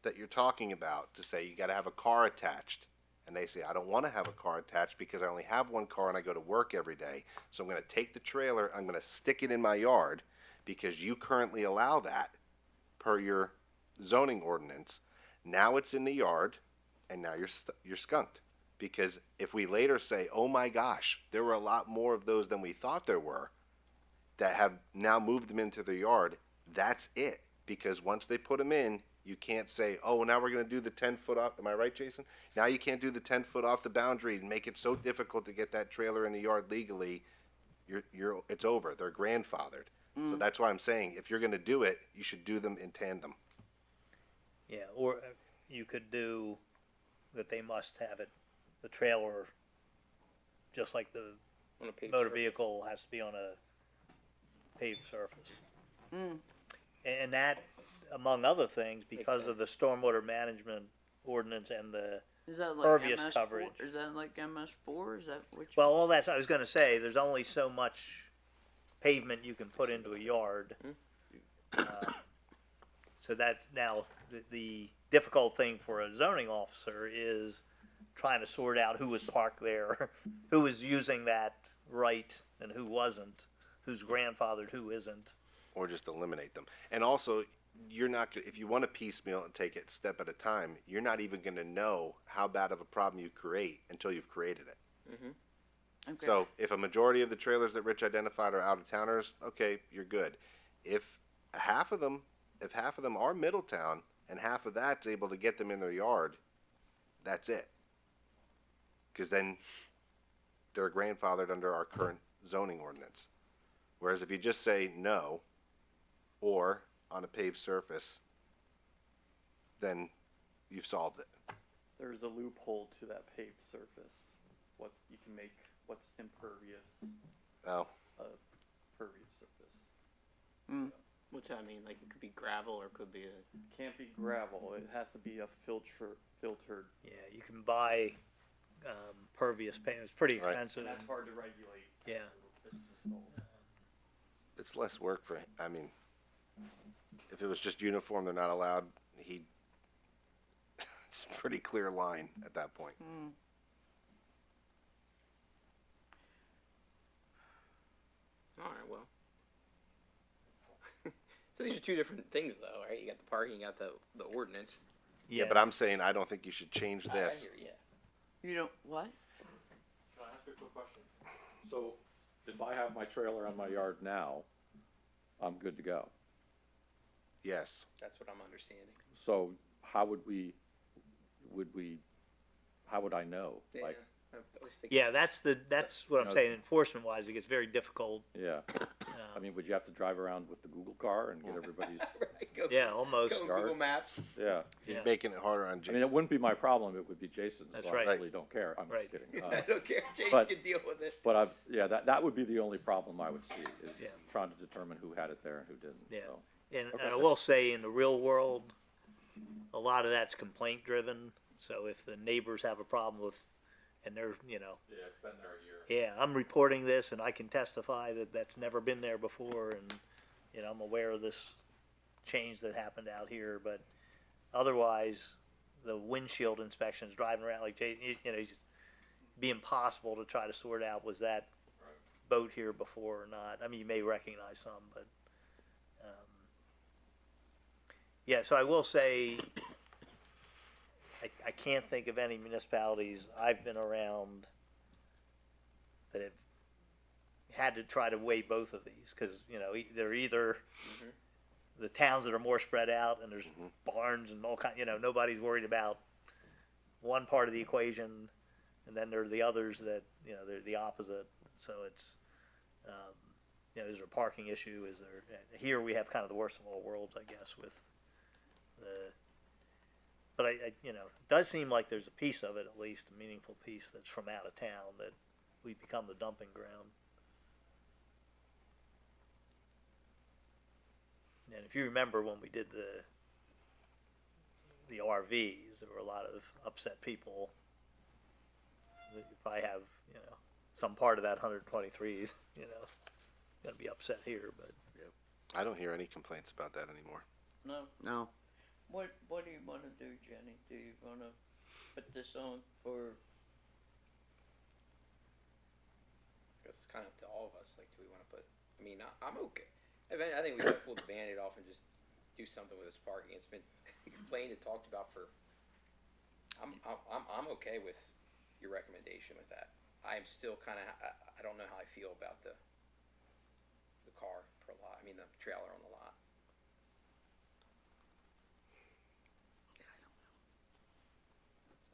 that you're talking about to say you got to have a car attached, and they say I don't want to have a car attached because I only have one car and I go to work every day, so I'm going to take the trailer, I'm going to stick it in my yard because you currently allow that per your zoning ordinance. Now it's in the yard, and now you're skunked. Because if we later say, oh my gosh, there were a lot more of those than we thought there were, that have now moved them into the yard, that's it. Because once they put them in, you can't say, oh, now we're going to do the 10-foot off. Am I right, Jason? Now you can't do the 10-foot off the boundary and make it so difficult to get that trailer in the yard legally. It's over. They're grandfathered. So that's why I'm saying, if you're going to do it, you should do them in tandem. Yeah, or you could do that they must have it, the trailer, just like the On a paved motor surface. vehicle has to be on a paved surface. Mm. And that, among other things, because sense. of the stormwater management ordinance and the, Is that like Pervious MS4? coverage. Is that like MS4? Is that which? well, all that's, I was gonna say, there's only so much pavement you can put into a yard. So that's now, the difficult thing for a zoning officer is trying to sort out who was parked there, who was using that right and who wasn't, who's grandfathered, who isn't. Or just eliminate them. And also, you're not, if you want to piecemeal and take it step at a time, you're not even going to know how bad of a problem you create until you've created it. Okay. So if a majority of the trailers that Rich identified are out of towners, okay, you're good. If half of them are Middletown and half of that's able to get them in their yard, that's it. Because then they're grandfathered under our current zoning ordinance. Whereas if you just say no, or on a paved surface, then you've solved it. There's a loophole to that paved surface. What you can make, what's impervious, Oh, pervious surface. What's that mean? Like it could be gravel or it could be a. Can't be gravel. It has to be a filtered. Yeah, you can buy, pervious pavement, it's pretty Right. expensive. And that's hard to regulate. Yeah. It's installed. it's less work for, I mean, if it was just uniform, they're not allowed, it's a pretty clear line at that point. Alright, well. So these are two different things though, right? You got the parking, you got the ordinance. Yeah, but I'm saying I don't think you should change I this. hear ya. You don't what? Can I ask a quick question? So, if I have my trailer on my yard now, I'm good to go. Yes. That's what I'm understanding. So, how would I know? Yeah, Like, I was thinking. Yeah, that's what I'm know- saying, enforcement wise, it gets very difficult. yeah, I mean, would you have to drive around with the Google car and get everybody's, Right, go, Yeah, almost. go Google Maps. yeah. Yeah. Making it harder on I mean, Jason. it wouldn't be my problem, it would be Jason's, That's so right. I really don't care, I'm Right. just kidding. I don't care, Jason but- can deal with it. But that would be the only problem I would see, is Yeah. trying to determine who had it there and who didn't, Yeah. so. And Okay. I will say, in the real world, a lot of that's complaint driven, so if the neighbors have a problem with, and they're, you know, Yeah, it's been there a year. yeah, I'm reporting this and I can testify that that's never been there before and, you know, I'm aware of this change that happened out here, but otherwise, the windshield inspections, driving around like Jason, you know, it's just be impossible to try to sort out, was that boat here before or not? I mean, you may recognize some, but, yeah, so I will say, I can't think of any municipalities I've been around that have had to try to weigh both of these, cause, you know, they're either the towns that are more spread out and there's barns and all you know, nobody's worried about one part of the equation, and then there are the others that, you know, they're the opposite, so it's, you know, is there a parking issue, is there, here we have kind of the worst of all worlds, I guess, with the, but I you know, it does seem like there's a piece of it, at least, a meaningful piece that's from out of town, that we've become the dumping ground. And if you remember when we did the RVs, there were a lot of upset people. If I have, you know, some part of that 123, you know, gonna be upset here, but. I don't hear any complaints about that anymore. No? No. What do you wanna do, Jenny? Do you wanna put this on for, Cause it's kind of up to all of us, like, do we wanna put, I mean, I'm okay. I think we gotta pull the Band-Aid off and just do something with this parking. It's been complained and talked about for, I'm okay with your recommendation with that. I am still kinda, I don't know how I feel about the car per lot, I mean, the trailer on the lot.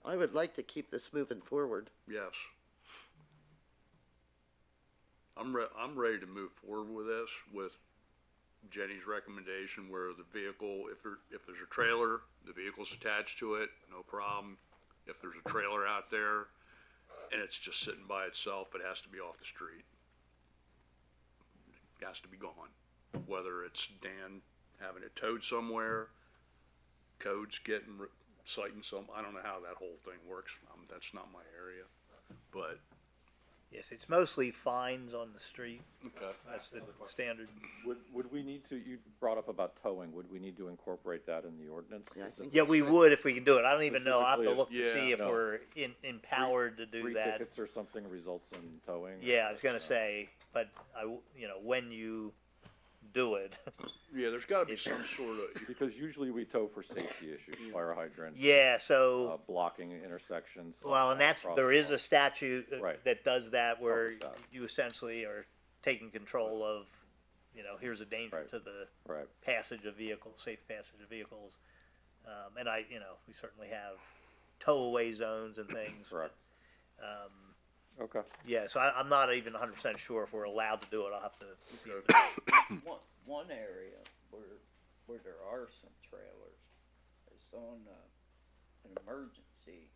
I would like to keep this moving forward. Yes. I'm ready to move forward with this, with Jenny's recommendation, where the vehicle, if there's a trailer, the vehicle's attached to it, no problem. If there's a trailer out there and it's just sitting by itself, it has to be off the street. It has to be gone. Whether it's Dan having it towed somewhere, codes getting, citing some, I don't know how that whole thing works. That's not my area, but. Yes, it's mostly fines on the street, Okay. that's the standard. Would we need to, you brought up about towing, would we need to incorporate that in the ordinance? Yeah, I think Yeah, we would if we could do it, I don't even know, I have to Specifically look to if- see yeah, if no. we're empowered to do Free that. tickets or something results in towing? Yeah, I was gonna So- say, but you know, when you do it, Yeah, there's gotta be It's- some sort of, Because usually we tow for safety issues, fire hydrants, yeah, so, blocking intersections. well, and there is a crosswalks. statute Right. that does that, where Covers that. you essentially are taking control of, you know, here's a danger Right. to the Right, passage of vehicles, safe passage of vehicles. And you know, we certainly have tow-away zones and things. correct, Um, okay. yeah, so I'm not even 100% sure if we're allowed to do it, I'll have to see. one area where there are some trailers is on, an emergency.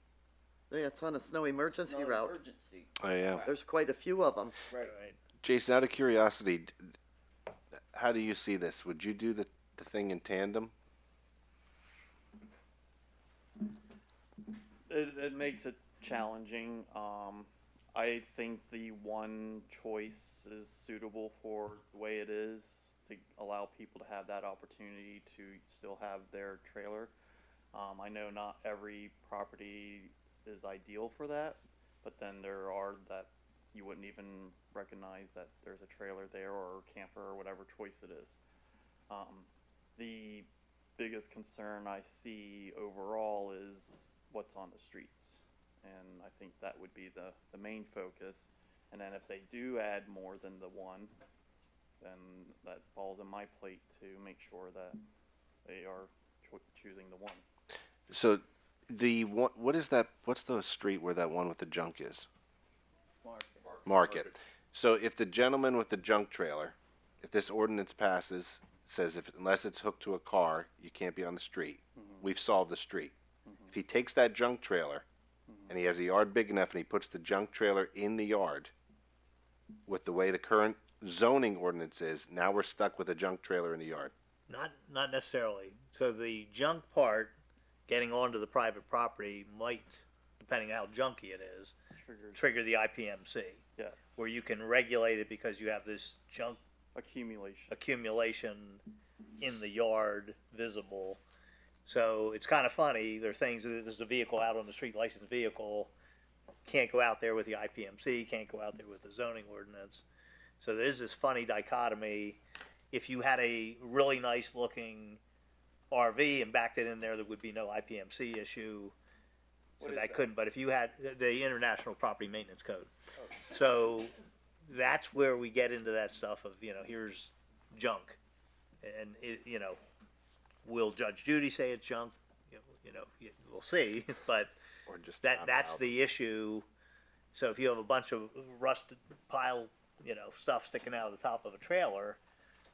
Yeah, it's on a snow emergency not route. emergency. Oh, yeah. There's quite a few of them. Right. Jason, out of curiosity, how do you see this? Would you do the thing in tandem? It makes it challenging. I think the one choice is suitable for the way it is, to allow people to have that opportunity to still have their trailer. I know not every property is ideal for that, but then there are that you wouldn't even recognize that there's a trailer there, or camper, or whatever choice it is. The biggest concern I see overall is what's on the streets, and I think that would be the main focus. And then if they do add more than the one, then that falls on my plate to make sure that they are choosing the one. So what is that, what's the street where that one with the junk is? Market. So if the gentleman with the junk trailer, if this ordinance passes, says unless it's hooked to a car, you can't be on the street, we've solved the street. If he takes that junk trailer and he has a yard big enough and he puts the junk trailer in the yard, with the way the current zoning ordinance is, now we're stuck with a junk trailer in the yard. Not necessarily. So the junk part, getting onto the private property might, depending how junky it is, trigger the IPMC. Yes. Where you can regulate it because you have this junk Accumulation. in the yard visible. So it's kind of funny. There are things, there's a vehicle out on the street, licensed vehicle, can't go out there with the IPMC, can't go out there with the zoning ordinance. So there's this funny dichotomy. If you had a really nice looking RV and backed it in there would be no IPMC issue. So that couldn't, but if you had the International Property Maintenance Code. So that's where we get into that stuff of, here's junk. And, will Judge Judy say it's junk? We'll see, but Or just that's the issue. So if you have a bunch of rusted pile, stuff sticking out of the top of a trailer,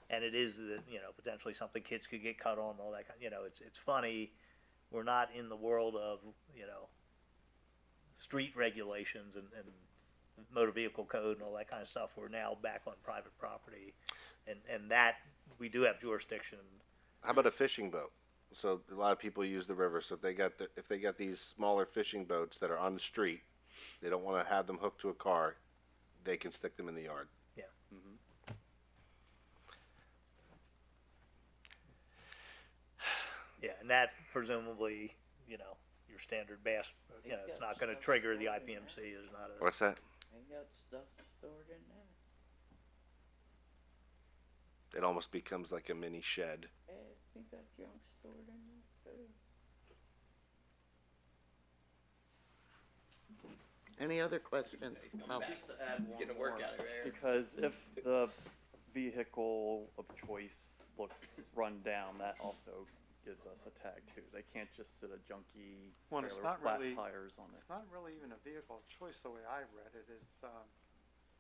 and it is potentially something kids could get cut on, all that kind, it's funny. We're not in the world of, street regulations and motor vehicle code and all that kind of stuff. We're now back on private property, and that we do have jurisdiction. How about a fishing boat? So a lot of people use the river, so if they got these smaller fishing boats that are on the street, they don't want to have them hooked to a car, they can stick them in the yard. Yeah. Yeah, and that presumably, your standard bass, it's not going to trigger the IPMC. There's not a. What's that? They got stuff stored in there. It almost becomes like a mini shed. Hey, they got junk stored in there too. Any other questions? Oh, Just to add one Getting a more, workout over there. because if the vehicle of choice looks run down, that also gives us a tag too. They can't just sit a junky Well, it's trailer not with flat really- tires on it. It's not really even a vehicle of choice, the way I read it, is,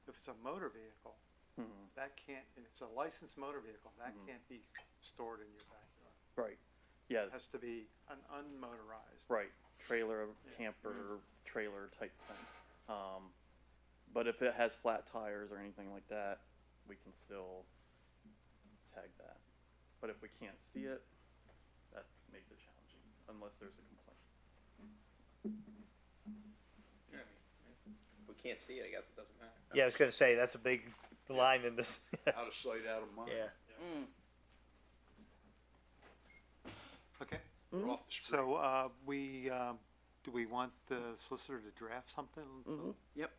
if it's a motor vehicle, Mhm. that can't, if it's a licensed motor vehicle, that Mhm. can't be stored in your backyard. Right. Yeah. It has to be an unmotorized. Right, trailer, Yeah. camper, trailer type thing. But if it has flat tires or anything like that, we can still tag that. But if we can't see it, that makes it challenging, unless there's a complaint. If we can't see it, I guess it doesn't matter. Yeah, I was going to say that's a big line in this. Out of sight, out of mind. Yeah. Mm. Okay. We're off the street. So, do we want the solicitor to draft something Yes,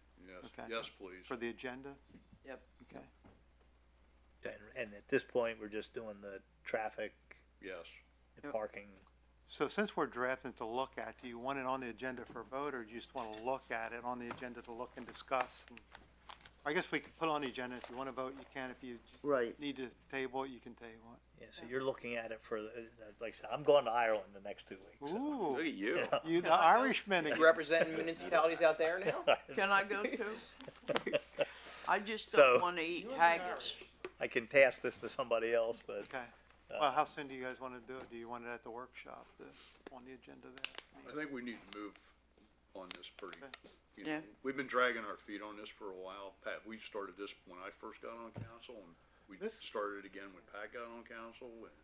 Okay. yes, please. for the agenda? Yep. Okay. And at this point, we're just doing the traffic Yes. and parking. So since we're drafting to look at, do you want it on the agenda for a vote, or do you just want to look at it on the agenda to look and discuss? And I guess we could put it on the agenda. If you want to vote, you can. If you right. need to table it, you can table it. Yeah, so you're looking at it for, like I said, I'm going to Ireland the next 2 weeks. so, Ooh, Look at you. you the Can I go? Irishman You again. representing municipalities out there now? Can I go too? I just So- don't wanna eat haggis. I can pass this to somebody else, but Okay. Well, how soon do you guys want to do it? Do you want it at the workshop, on the agenda there? I think we need to move on this pretty, Okay. Yeah. We've been dragging our feet on this for a while. Pat, we started this when I first got on council, and we This- started again when Pat got on council, and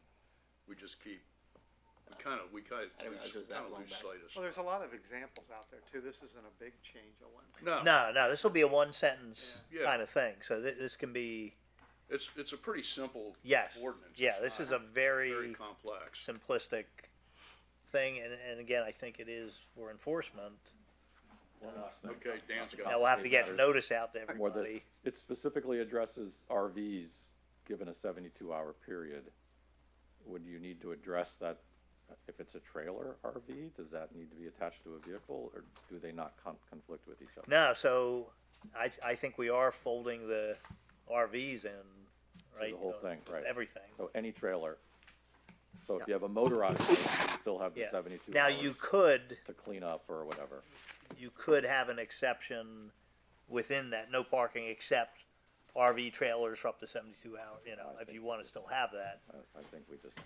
we just keep, we I didn't realize it was that long lose back. sight of Well, stuff. there's a lot of examples out there too. This isn't a big change, I want. No, no, this will be a one sentence Yeah. kind of thing. So this can be, it's a pretty simple yes, ordinance. yeah, It's this is not a very very complex. simplistic thing, and again, I think it is for enforcement. One last thing. Okay, Dan's got Now we'll have to get Matters. notice out to More than- everybody. It specifically addresses RVs, given a 72-hour period. Would you need to address that if it's a trailer RV? Does that need to be attached to a vehicle, or do they not conflict with each other? No, so I think we are folding the RVs in, right? The whole thing, right. Everything. So any trailer, So if you have a motorized boat, you still have the Yeah. 72 Now, hours you could, to clean up or whatever. you could have an exception within that, no parking except RV trailers for up to 72 hours, you know, I if think- you wanna still have that, I think we just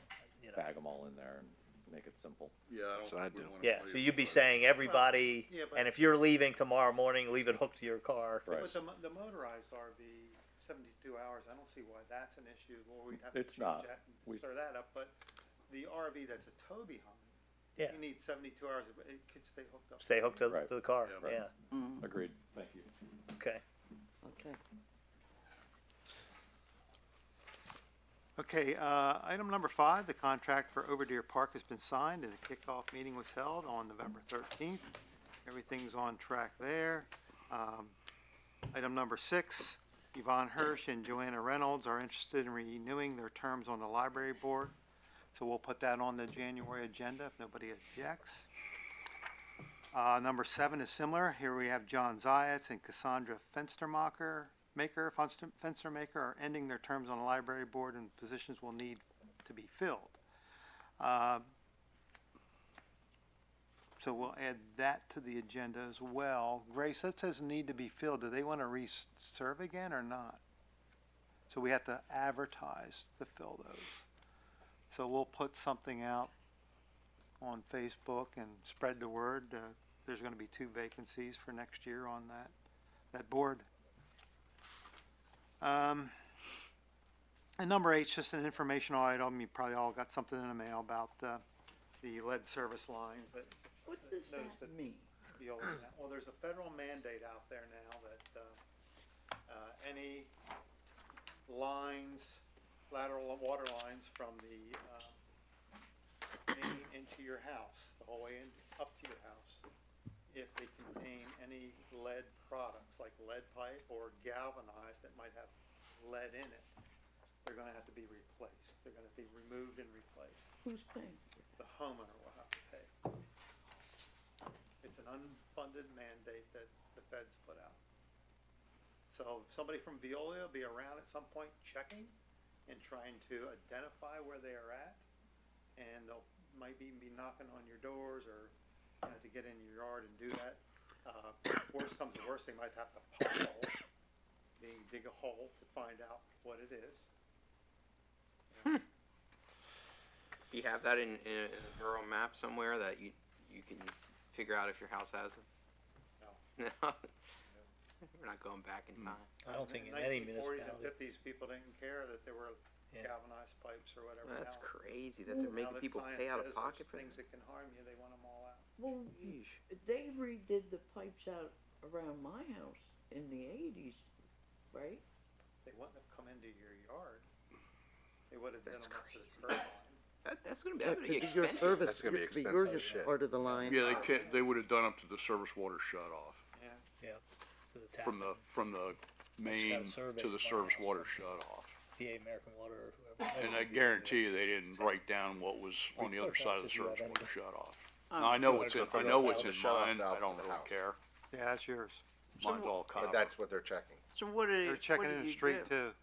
you know. bag them all in there and make it simple. Yeah, I don't So I think we do. wanna Yeah, play so it you'd be with it. saying everybody, Yeah, but- and if you're leaving tomorrow morning, leave it hooked to your car. Right. But the motorized RV, 72 hours, I don't see why that's an issue, or we'd have to It's change not. that We- and stir that up, but the RV that's a tow behind, Yeah. you need 72 hours, but it could stay hooked up. Stay hooked to, Right. to the car, Yeah, right. yeah, Mm. Agreed. Thank you. okay. Okay. Okay, item number 5, the contract for Overdeer Park has been signed and a kickoff meeting was held on November 13th. Everything's on track there. Item number 6, Yvonne Hirsch and Joanna Reynolds are interested in renewing their terms on the library board. So we'll put that on the January agenda if nobody objects. Number 7 is similar. Here we have John Zayats and Cassandra Fenstermacher are ending their terms on the library board and positions will need to be filled. So we'll add that to the agenda as well. Grace, that says need to be filled. Do they want to re-serve again or not? So we have to advertise to fill those. So we'll put something out on Facebook and spread the word. There's going to be 2 vacancies for next year on that board. And number 8 is just an informational item. You probably all got something in the mail about the lead service lines that What does notice that that mean? well, there's a federal mandate out there now that any lines, lateral water lines from the main into your house, the whole way in, up to your house, if they contain any lead products like lead pipe or galvanized that might have lead in it, they're gonna have to be replaced. They're gonna be removed and replaced. Who's paying? The homeowner will have to pay. It's an unfunded mandate that the feds put out. So somebody from Veolia will be around at some point checking and trying to identify where they are at. And they'll might even be knocking on your doors or, you know, to get in your yard and do that. Worst comes to worst, they might have to pile, dig a hole to find out what it is. Do you have that in a rural map somewhere that you can figure out if your house has it? No. No? We're not going back in time. I don't think in any the 1940s and municipality. 50s, people didn't care that there were Yeah. galvanized pipes or whatever. That's Now- crazy that they're now making that people science pay out of says pocket there's for things that. that can harm you, they want them all out. Well, they redid the pipes out around my house in the 80s, right? They wouldn't have come into your yard. They would have done That's them up to the crazy. curb line. That's gonna That be could be your expensive. service, That's gonna be it could be your expensive shit. part of the line. Yeah, they would have done up to the service water shut off, Yeah. To the tap, from the main survey to the tomorrow. service water shut off. PA American Water or whoever. And I guarantee you, they didn't write down what was on the other side of the service Should do that water shut off. Um, Now, I know what's in, I know what's The in shut-off mine, valve I don't to the really house. care, Yeah, that's yours. mine's all But copper. that's what they're checking. So what do They're checking what do in the you street do? too,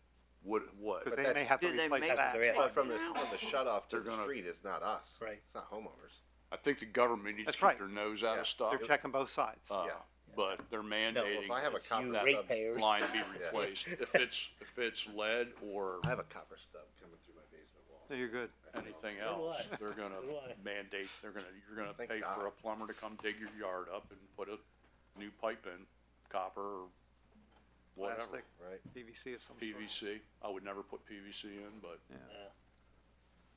What? because But they that's- may have to Do they replace make that. they're- But from the now? shut off to They're the gonna- street is not us. Right. It's not homeowners. I think the government needs to That's keep right. their nose out Yeah. of stuff, They're checking both sides. Yeah. but they're mandating Well, if I have a that copper You that rate payers. line be Yeah. replaced. If it's lead or I have a copper stub coming through my basement wall. So you're good. anything So do else, I. they're gonna So do I. mandate, you're gonna Thank pay for God. a plumber to come dig your yard up and put a new pipe in, copper or whatever. Plastic, Right? PVC of some sort. PVC, I would never put PVC in, but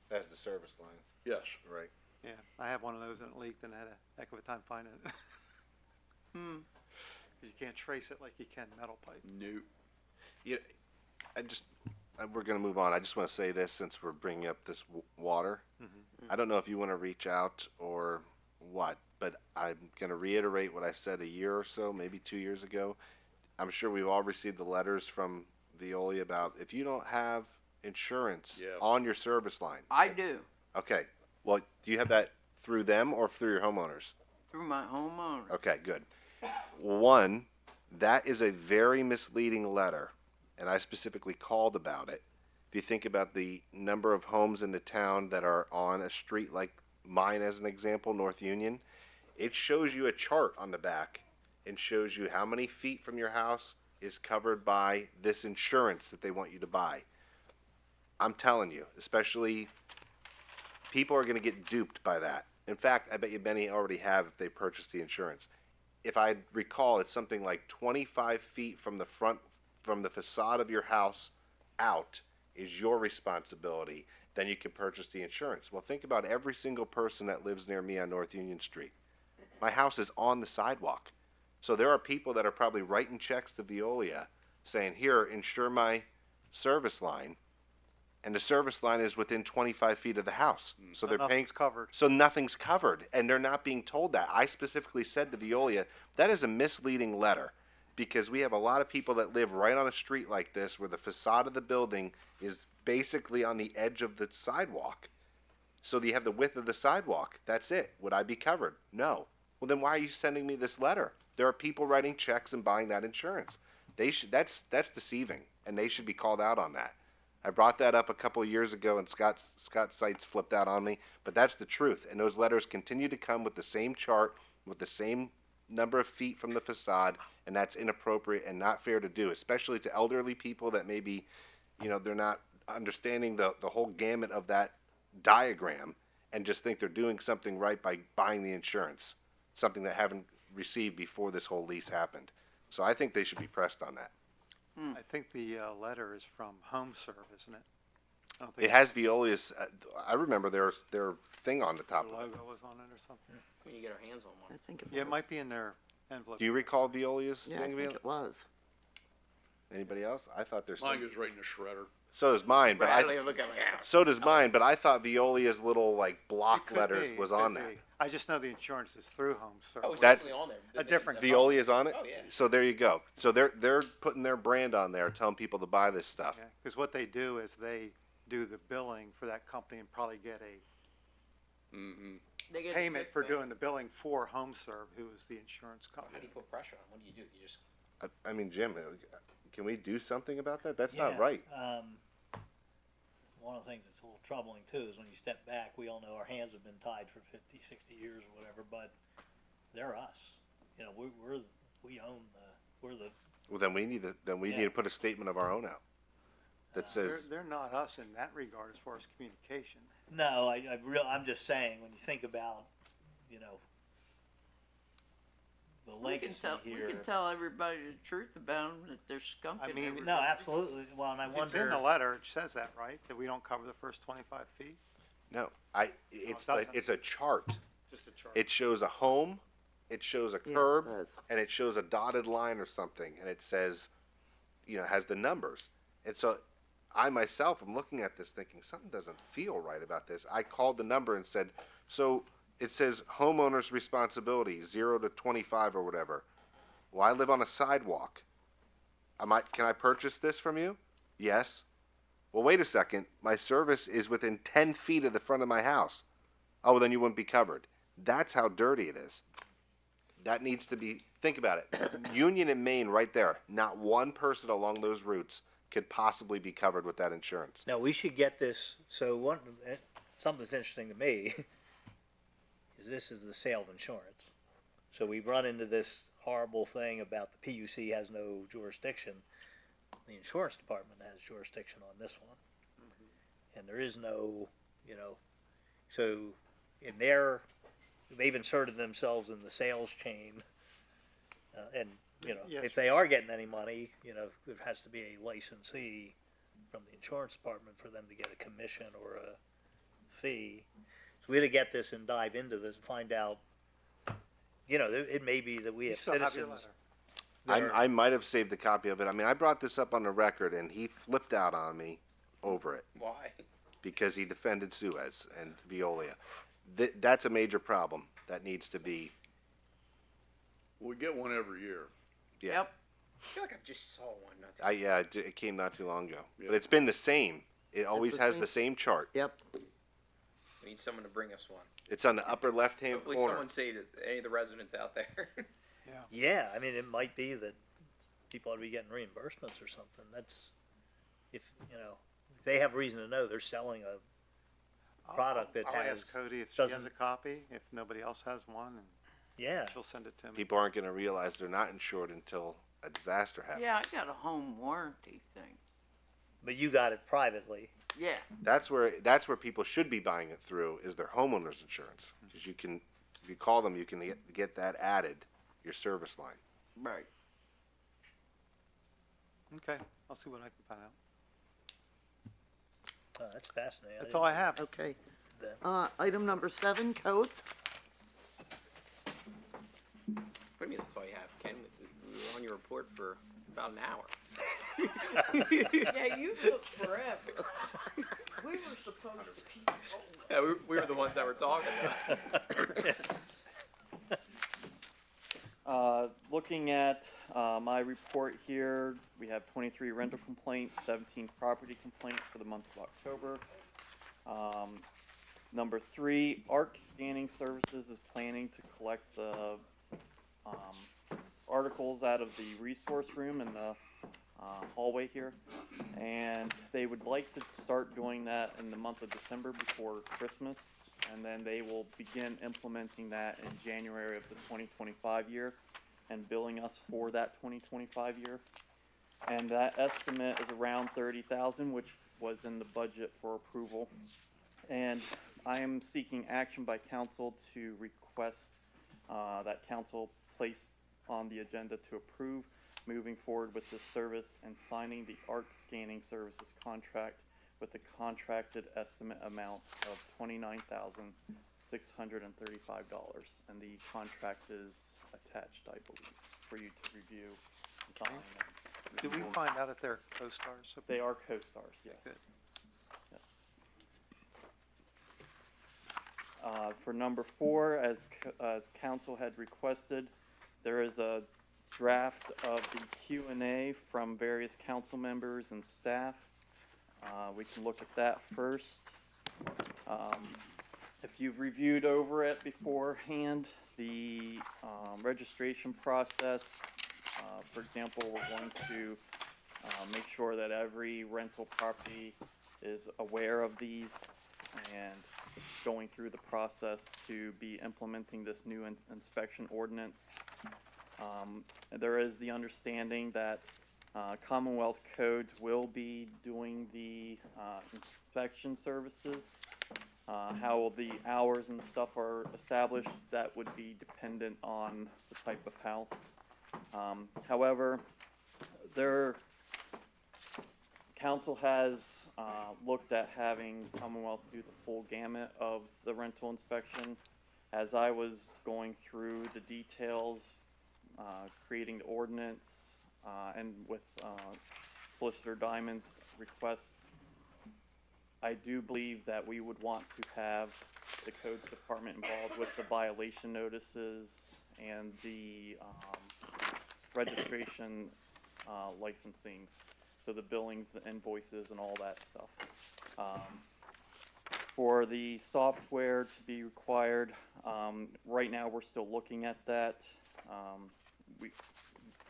That's the service line. yes. Right. Yeah, I have one of those and it leaked and I had a heck of a time finding it. Hmm. 'Cause you can't trace it like you can metal pipe. New. Yeah, we're gonna move on. I just wanna say this since we're bringing up this water. Mhm. I don't know if you wanna reach out or what, but I'm gonna reiterate what I said a year or so, maybe 2 years ago. I'm sure we've all received the letters from Veolia about if you don't have insurance Yeah. on your service line. I do, Okay, well, do you have that through them or through your homeowners? through my homeowner. Okay, good. One, that is a very misleading letter, and I specifically called about it, if you think about the number of homes in the town that are on a street like mine as an example, North Union, it shows you a chart on the back and shows you how many feet from your house is covered by this insurance that they want you to buy. I'm telling you, especially people are going to get duped by that. In fact, I bet you many already have if they purchased the insurance. If I recall, it's something like 25 feet from the front, from the facade of your house out is your responsibility. Then you can purchase the insurance. Well, think about every single person that lives near me on North Union Street. My house is on the sidewalk. So there are people that are probably writing checks to Veolia saying, here, insure my service line. And the service line is within 25 feet of the house. So they're paying. Nothing's covered. So nothing's covered. And they're not being told that. I specifically said to Veolia, that is a misleading letter. Because we have a lot of people that live right on a street like this where the facade of the building is basically on the edge of the sidewalk. So you have the width of the sidewalk. That's it. Would I be covered? No. Well, then why are you sending me this letter? There are people writing checks and buying that insurance. They should. That's deceiving, and they should be called out on that. I brought that up a couple of years ago, and Scott Seitz flipped out on me. But that's the truth. And those letters continue to come with the same chart, with the same number of feet from the facade, and that's inappropriate and not fair to do, especially to elderly people that maybe, they're not understanding the whole gamut of that diagram and just think they're doing something right by buying the insurance, something they haven't received before this whole lease happened. So I think they should be pressed on that. I think the letter is from HomeServe, isn't it? I don't think It has Veolia's, I remember their thing on the top the of it. logo was on it or something. When you get our hands on I one. think it Yeah, it was. might be in their envelope. Do you recall Veolia's Yeah, I thing? think it was. Anybody else? I thought there's Mine goes right in the shredder. So does mine, but I don't even look at my house. so does mine, but I thought Veolia's little block It could letters be, was it on could that. be. I just know the insurance is through HomeServe. Oh, it's That's- definitely on there. a different Veolia's on it? Oh, yeah. So there you go. So they're putting their brand on there, telling people to buy this stuff. Because what they do is they do the billing for that company and probably get a Mm-hmm. They get payment a for kickback. doing the billing for HomeServe, who is the insurance How company. do you put pressure on? What do? You just I mean, Jim, can we do something about that? That's not right. One of the things that's a little troubling too is when you step back, we all know our hands have been tied for 50, 60 years or whatever, but they're us. We own we're the, Well, then we need to put a statement of our own out that says They're not us in that regard as far as communication. no, I'm just saying, when you think about, the legacy here. We can tell everybody the truth about them, that they're skunking I mean, everybody. No, absolutely, well, and I It's in wonder. the letter, it says that, right? That we don't cover the first 25 feet? no. It's doesn't. it's a chart. Just a chart. It shows a home, it shows a Yeah, curb, it does. and it shows a dotted line or something, and it says, has the numbers. And so I myself am looking at this thinking, something doesn't feel right about this. I called the number and said, so it says homeowner's responsibility, 0 to 25 or whatever. Well, I live on a sidewalk. Can I purchase this from you? Yes. Well, wait a second. My service is within 10 feet of the front of my house. Oh, well, then you wouldn't be covered. That's how dirty it is. That needs to be, think about it. Union and Maine right there. Not one person along those routes could possibly be covered with that insurance. No, we should get this, so something that's interesting to me is this is the sale of insurance. So we've run into this horrible thing about the PUC has no jurisdiction. The insurance department has jurisdiction on this one. And there is no, so they've inserted themselves in the sales chain. And, Yes. if they are getting any money, there has to be a licensee from the insurance department for them to get a commission or a fee. So we had to get this and dive into this and find out, it may be that we You have still have your citizens. letter. I might have saved a copy of it. I mean, I brought this up on the record, and he flipped out on me over it why? because he defended Suez and Veolia. That's a major problem that needs to be. We get one every year. Yeah. Yep. I feel like I just saw one. Not too It came not too long ago, Yeah. but it's been the same. It always the has same. the same chart. Yep. We need someone to bring us one. It's on the upper left-hand Hopefully corner. someone saved it. Any of the residents out there. Yeah, I mean, it might be that people ought to be getting reimbursements or something. That's, if, they have reason to know they're selling a product that I'll has, ask Cody if she has doesn't- a copy, if nobody else has one, and yeah. she'll send it to me. People aren't gonna realize they're not insured until a disaster happens. Yeah, I got a home warranty thing. But you got it privately. Yeah, That's where people should be buying it through, is their homeowner's insurance. Because you can, if you call them, you can get that added, your service line. right. Okay, I'll see what I can find out. Oh, that's fascinating. That's all I have. Okay. That- Item number 7, codes. What do you mean that's all you have, Ken? We were on your report for about an hour. Yeah, you took forever. We were supposed to keep going. Yeah, we were the ones that were talking about it. Looking at my report here, we have 23 rental complaints, 17 property complaints for the month of October. Number 3, ARC Scanning Services is planning to collect the articles out of the resource room in the hallway here, and they would like to start doing that in the month of December before Christmas, and then they will begin implementing that in January of the 2025 year and billing us for that 2025 year. And that estimate is around $30,000, which was in the budget for approval. And I am seeking action by council to request that council place on the agenda to approve moving forward with this service and signing the ARC Scanning Services contract with a contracted estimate amount of $29,635. And the contract is attached, I believe, for you to review and sign. Did we find out if they're co-stars? They are co-stars, yes. Good. For number 4, as council had requested, there is a draft of the Q&A from various council members and staff. We can look at that first. If you've reviewed over it beforehand, the registration process, for example, we're going to make sure that every rental property is aware of these and going through the process to be implementing this new inspection ordinance. There is the understanding that Commonwealth codes will be doing the inspection services. How the hours and stuff are established, that would be dependent on the type of house. However, council has looked at having Commonwealth do the full gamut of the rental inspection. As I was going through the details, creating the ordinance, and with Solicitor Diamond's requests, I do believe that we would want to have the codes department involved with the violation notices and the registration licensings, so the billings, the invoices, and all that stuff. For the software to be required, right now we're still looking at that.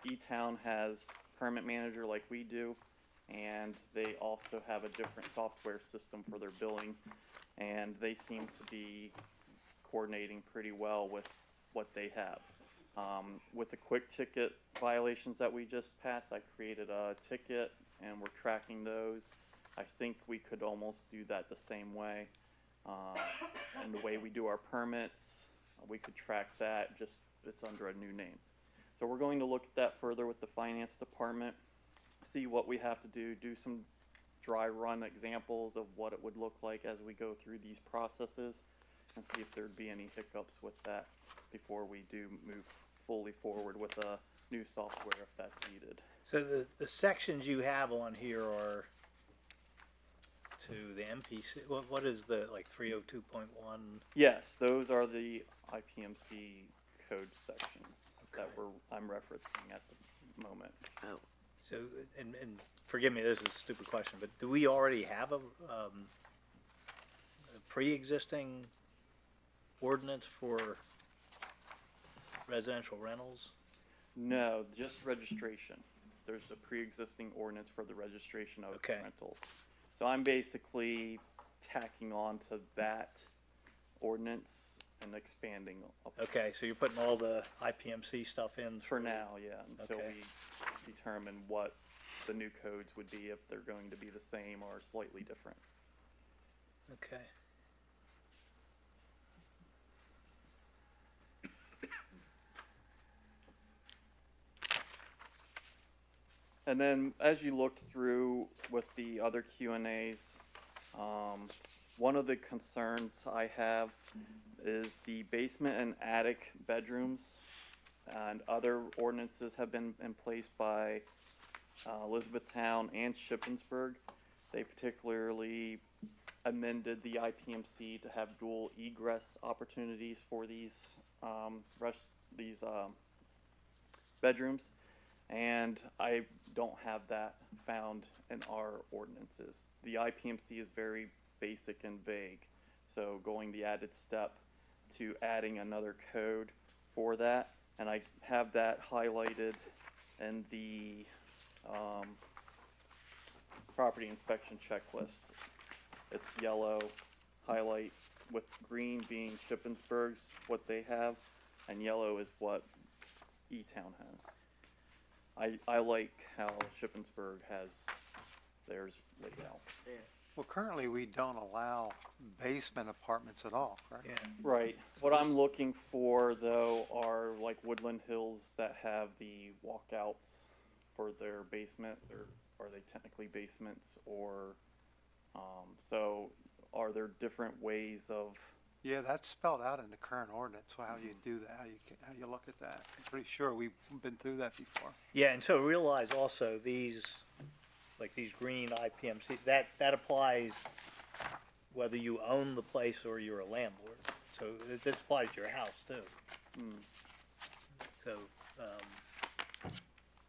E-Town has Permit Manager like we do, and they also have a different software system for their billing, and they seem to be coordinating pretty well with what they have. With the quick ticket violations that we just passed, I created a ticket, and we're tracking those. I think we could almost do that the same way. And the way we do our permits, we could track that, just it's under a new name. So we're going to look at that further with the finance department, see what we have to do some dry run examples of what it would look like as we go through these processes, and see if there'd be any hiccups with that before we do move fully forward with a new software if that's needed. So the sections you have on here are to the MPC, what is the, like 302.1? Yes, those are the IPMC code sections that I'm referencing at the moment. So, and forgive me, this is a stupid question, but do we already have a pre-existing ordinance for residential rentals? No, just registration. There's a pre-existing ordinance for the registration of Okay. rentals. So I'm basically tacking on to that ordinance and expanding Okay, so you're putting all the IPMC stuff in for now, yeah, until Okay. we determine what the new codes would be, if they're going to be the same or slightly different. Okay. And then as you looked through with the other Q&As, one of the concerns I have is the basement and attic bedrooms, and other ordinances have been in place by Elizabethtown and Shippensburg. They particularly amended the IPMC to have dual egress opportunities for these bedrooms, and I don't have that found in our ordinances. The IPMC is very basic and vague, so going the added step to adding another code for that, and I have that highlighted in the property inspection checklist. It's yellow highlight with green being Shippensburg's, what they have, and yellow is what E-Town has. I like how Shippensburg has theirs laid out. Well, currently, we don't allow basement apartments at all, correct? Yeah. Right. What I'm looking for, though, are like Woodland Hills that have the walkouts for their basement, or are they technically basements, or, so are there different ways of, Yeah, that's spelled out in the current ordinance, so how you do that, how you look at that. I'm pretty sure we've been through that before. Yeah, and so realize also these, like these green IPMC, that applies whether you own the place or you're a landlord. So this applies to your house too. So,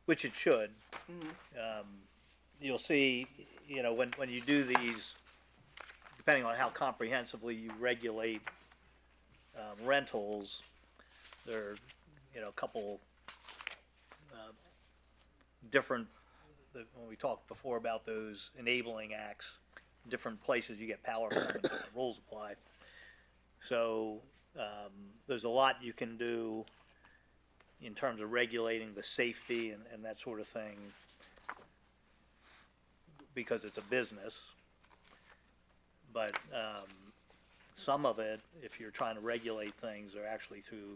which it should. You'll see, you know, when you do these, depending on how comprehensively you regulate rentals, there are, you know, a couple different, when we talked before about those enabling acts, different places you get power from and different rules apply. So there's a lot you can do in terms of regulating the safety and that sort of thing, because it's a business. But some of it, if you're trying to regulate things, are actually through,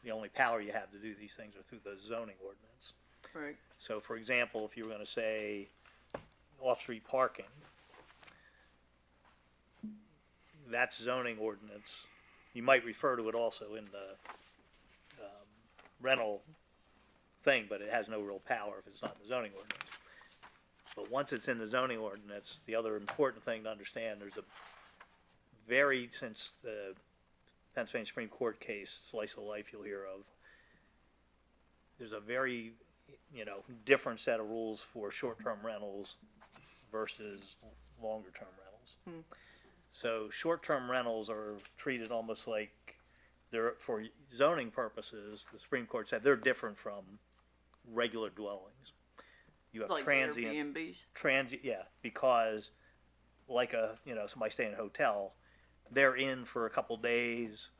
the only power you have to do these things are through the zoning ordinance. Right. So for example, if you were gonna say off-street parking, that's zoning ordinance. You might refer to it also in the rental thing, but it has no real power if it's not in the zoning ordinance. But once it's in the zoning ordinance, the other important thing to understand, there's a since the Pennsylvania Supreme Court case, Slice of Life you'll hear of, there's a very, you know, different set of rules for short-term rentals versus longer-term rentals. So short-term rentals are treated almost like they're, for zoning purposes, the Supreme Court said they're different from regular dwellings. You have Like transient, Airbnbs? yeah, because like somebody staying in a hotel, they're in for a couple days,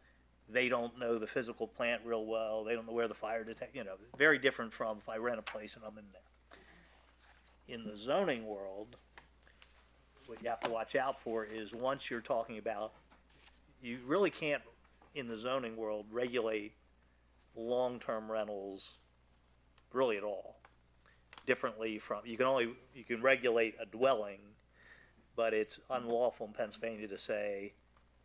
they don't know the physical plant real well, they don't know where the fire very different from if I rent a place and I'm in there. In the zoning world, what you have to watch out for is once you're talking about, you really can't, in the zoning world, regulate long-term rentals really at all. Differently from, you can regulate a dwelling, but it's unlawful in Pennsylvania to say,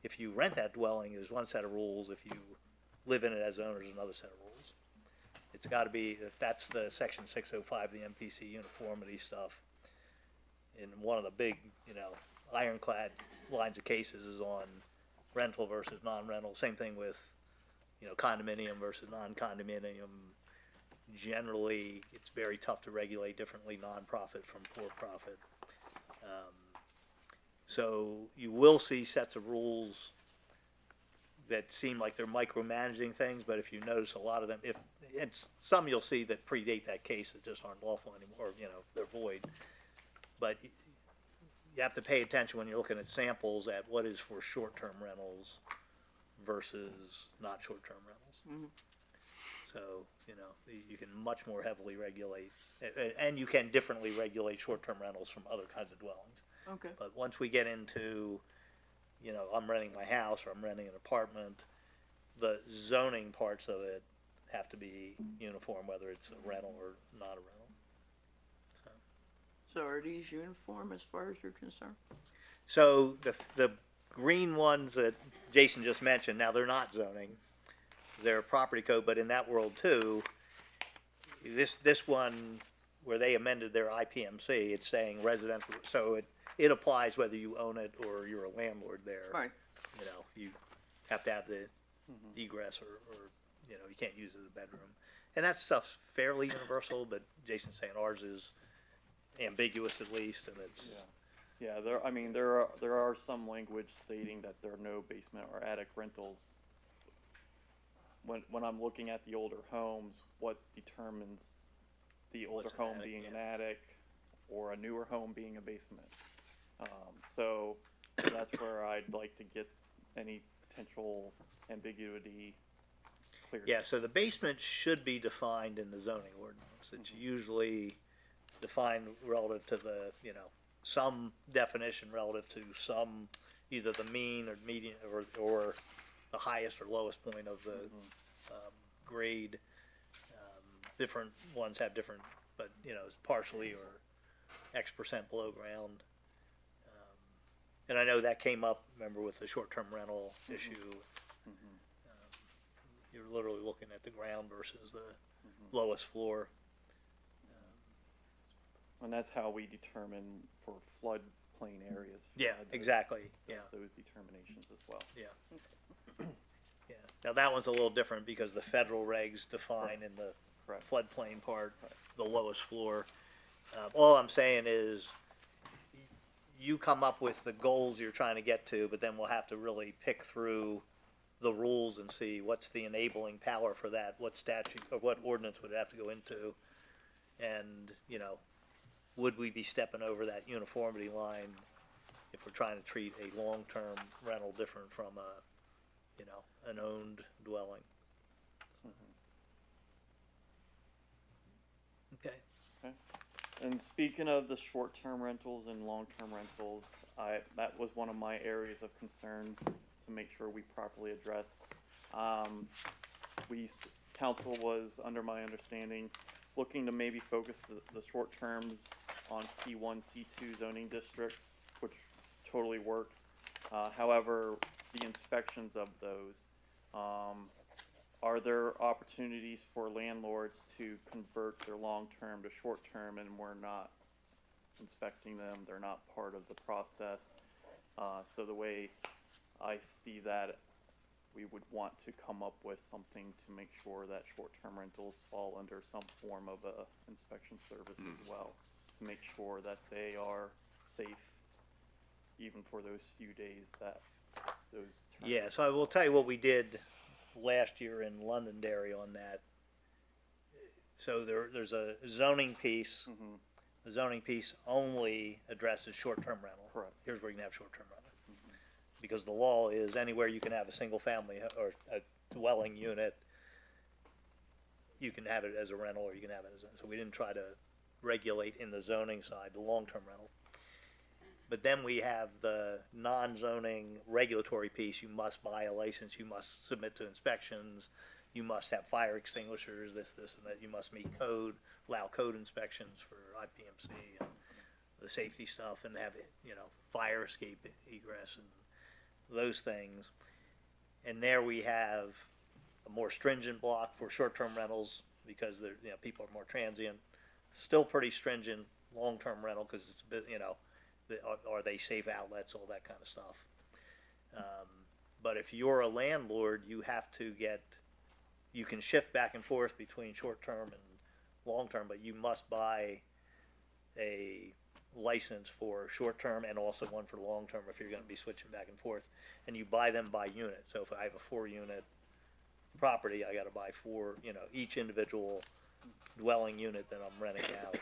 if you rent that dwelling, there's one set of rules, if you live in it as owner, there's another set of rules. It's gotta be, if that's the section 605, the MPC uniformity stuff, and one of the big, ironclad lines of cases is on rental versus non-rental. Same thing with, condominium versus non-condominium. Generally, it's very tough to regulate differently non-profit from for-profit. So you will see sets of rules that seem like they're micromanaging things, but if you notice a lot of them, if it's some you'll see that predate that case that just aren't lawful anymore, they're void. But you have to pay attention when you're looking at samples at what is for short-term rentals versus not short-term rentals. Mhm. So, you can much more heavily regulate, and you can differently regulate short-term rentals from other kinds of dwellings. Okay. But once we get into, I'm renting my house or I'm renting an apartment, the zoning parts of it have to be uniform, whether it's a rental or not a rental. So are these uniform as far as you're concerned? So the green ones that Jason just mentioned, now they're not zoning, they're property code, but in that world too, this one where they amended their IPMC, it's saying residential, so it applies whether you own it or you're a landlord there. Right. You have to have the egress or you can't use it as a bedroom. And that stuff's fairly universal, but Jason's saying ours is ambiguous at least, and it's. Yeah, there are some language stating that there are no basement or attic rentals. When I'm looking at the older homes, what determines the older What's an home attic, being an yeah. attic or a newer home being a basement? So that's where I'd like to get any potential ambiguity cleared. Yeah, so the basement should be defined in the zoning ordinance. It's usually defined relative to the, some definition relative to some, either the mean or median or the highest or lowest point of the grade. Different ones have different, but it's partially or X% below ground. And I know that came up, remember, with the short-term rental issue. You're literally looking at the ground versus the lowest floor. And that's how we determine for floodplain areas. Yeah, exactly. Yeah. Those determinations as well. Yeah. Yeah. Now that one's a little different because the federal regs define in the Correct. floodplain part the lowest floor. All I'm saying is you come up with the goals you're trying to get to, but then we'll have to really pick through the rules and see what's the enabling power for that, what statute or what ordinance would it have to go into, and would we be stepping over that uniformity line if we're trying to treat a long-term rental different from an owned dwelling? Okay. And speaking of the short-term rentals and long-term rentals, that was one of my areas of concern to make sure we properly addressed. Council was, under my understanding, looking to maybe focus the short terms on C1, C2 zoning districts, which totally works. However, the inspections of those, are there opportunities for landlords to convert their long-term to short-term and we're not inspecting them, they're not part of the process? So the way I see that, we would want to come up with something to make sure that short-term rentals fall under some form of a inspection service as well, to make sure that they are safe even for those few days that those terms. Yeah, so I will tell you what we did last year in Londonderry on that. So there's a zoning piece. The zoning piece only addresses short-term rental. Correct. Here's where you can have short-term rental. Because the law is anywhere you can have a single family or a dwelling unit, you can have it as a rental or you can have it as so we didn't try to regulate in the zoning side, the long-term rental. But then we have the non-zoning regulatory piece. You must buy a license, you must submit to inspections, you must have fire extinguishers, this, and that. You must meet code, allow code inspections for IPMC and the safety stuff, and have, fire escape egress and those things. And there we have a more stringent block for short-term rentals because people are more transient. Still pretty stringent long-term rental because it's a bit, are they safe outlets, all that kind of stuff. But if you're a landlord, you can shift back and forth between short-term and long-term, but you must buy a license for short-term and also one for long-term if you're going to be switching back and forth. And you buy them by unit. So if I have a 4-unit property, I got to buy 4, each individual dwelling unit that I'm renting out.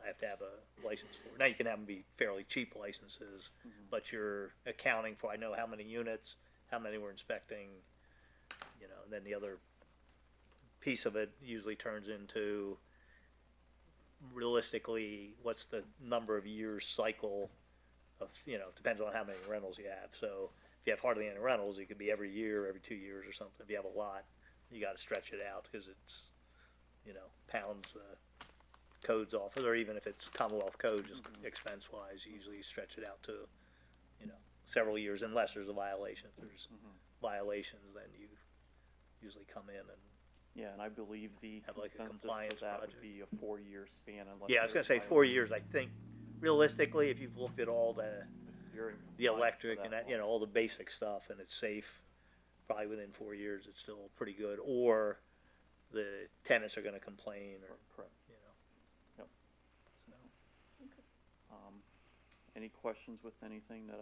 I have to have a license for. Now you can have them be fairly cheap licenses, but you're accounting for, I know how many units, how many we're inspecting, you know, and then the other piece of it usually turns into realistically, what's the number of years cycle of, you know, depends on how many rentals you have. So if you have hardly any rentals, it could be every year, every 2 years or something. If you have a lot, you gotta stretch it out, cause it's, you know, pounds the codes off, or even if it's Commonwealth code, just expense wise, you usually stretch it out to, you know, several years unless there's a violation. If there's violations, then you usually come in and Yeah, and I believe the have like a consensus compliance for that project. would be a 4-year span unless. Yeah, I was gonna there's say 4 violations. years, I think, realistically, if you've looked at all the You're in compliance for electric and that, long. you know, all the basic stuff and it's safe, probably within 4 years, it's still pretty good, or the tenants are gonna complain or, Correct. you know. Yep. Any questions with anything that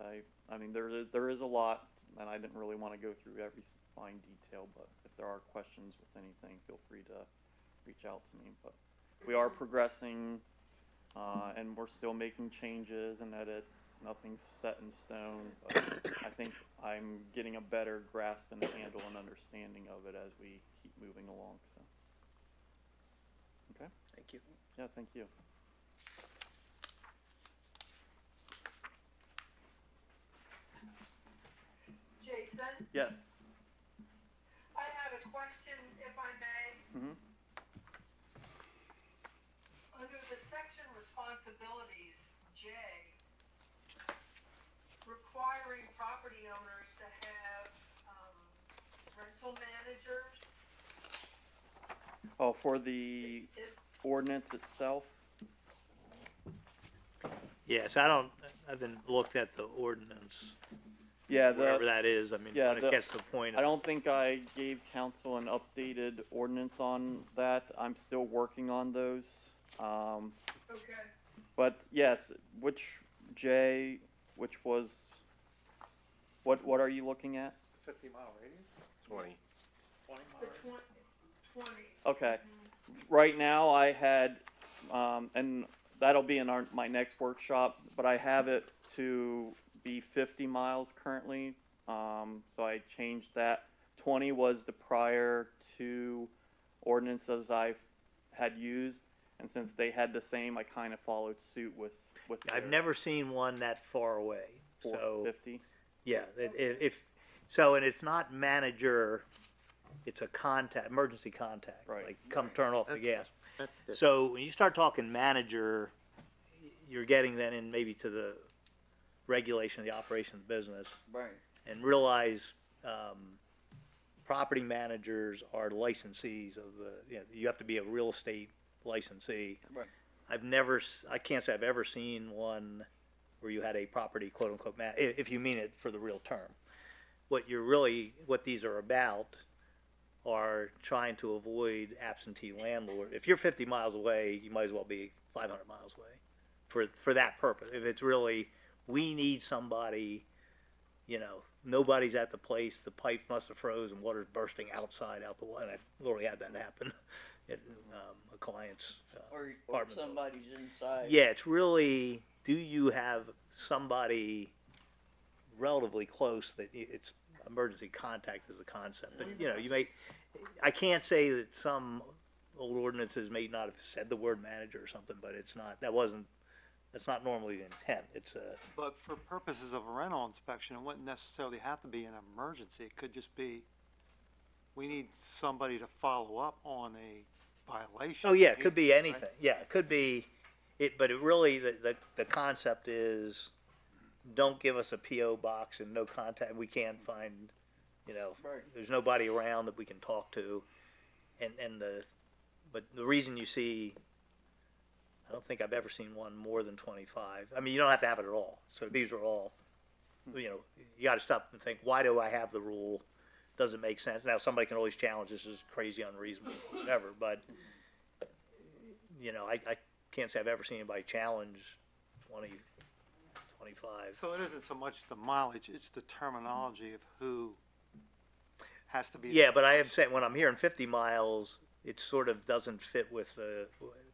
I mean, there is a lot, and I didn't really wanna go through every fine detail, but if there are questions with anything, feel free to reach out to me, but we are progressing, and we're still making changes and edits, nothing's set in stone, but I think I'm getting a better grasp and handle and understanding of it as we keep moving along, so. Okay? Thank you. Yeah, thank you. Jason, Yes. I have a question, if I may. Mm-hmm. Under the section responsibilities, J, requiring property owners to have, rental managers, Oh, for the is, ordinance itself? Yes, I haven't looked at the ordinance, Yeah, whatever that is, I mean, yeah, when it gets to the point I of, don't think I gave council an updated ordinance on that. I'm still working on those. okay. But yes, which which was, what are you looking at? 50-mile radius? 20. The 20. Okay. Right now I had, and that'll be in my next workshop, but I have it to be 50 miles currently. So I changed that. 20 was the prior two ordinances I had used, and since they had the same, I kind of followed suit with I've their never seen one that far away, so, 450. yeah, if, so, and it's not manager, it's a contact, emergency contact. Right. Like, come turn off the Okay. gas. That's different. So, when you start talking manager, you're getting then in maybe to the regulation of the operation of the business, Right. and realize, property managers are licensees of the, you know, you have to be a real estate licensee. Right. I can't say I've ever seen one where you had a property quote unquote if you mean it for the real term. What these are about are trying to avoid absentee landlord. If you're 50 miles away, you might as well be 500 miles away for that purpose. If it's really, we need somebody, you know, nobody's at the place, the pipe must have froze and water's bursting outside out the wall, and I've already had that happen at a client's Or apartment building. somebody's inside. Yeah, it's really, do you have somebody relatively close that it's emergency contact is a concept, but you know, I can't say that some old ordinances may not have said the word manager or something, but that's not normally the intent, it's a, But for purposes of a rental inspection, it wouldn't necessarily have to be an emergency. It could just be, we need somebody to follow up on a violation. oh yeah, it could be Right? anything, yeah, it could be, but it really, the concept is, don't give us a P.O. box and no contact, we can't find, you know, Right. there's nobody around that we can talk to, but the reason you see, I don't think I've ever seen one more than 25, I mean, you don't have to have it at all, so these are all, you know, you gotta stop and think, why do I have the rule? Does it make sense? Now, somebody can always challenge this is crazy, unreasonable, whatever, but, you know, I can't say I've ever seen anybody challenge 20, 25. So it isn't so much the mileage, it's the terminology of who has to be. Yeah, but I am saying, when I'm hearing 50 miles, it sort of doesn't fit with the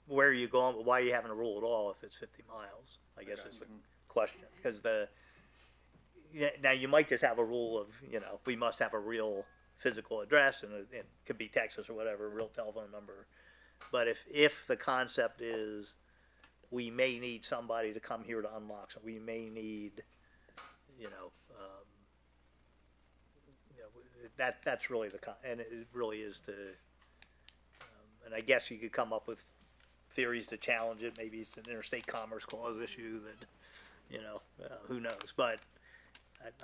where are you going, why are you having a rule at all if it's 50 miles, I guess is the question. Because now you might just have a rule of, we must have a real physical address, and it could be Texas or whatever, a real telephone number. But if the concept is, we may need somebody to come here to unlock, so we may need, that's really and it really is to, and I guess you could come up with theories to challenge it. Maybe it's an interstate commerce clause issue that, who knows? But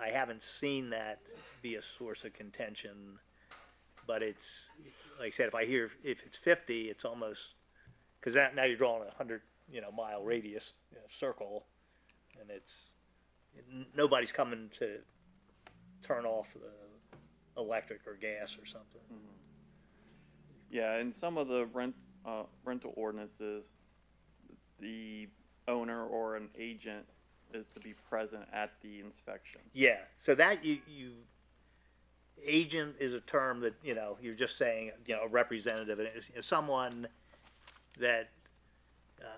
I haven't seen that be a source of contention. But it's, like I said, if it's 50, it's almost, because now you're drawing a 100, mile radius circle, and nobody's coming to turn off the electric or gas or something. Yeah, in some of the rental ordinances, the owner or an agent is to be present at the inspection. Yeah, so that agent is a term that, you're just saying, a representative, and it's someone that,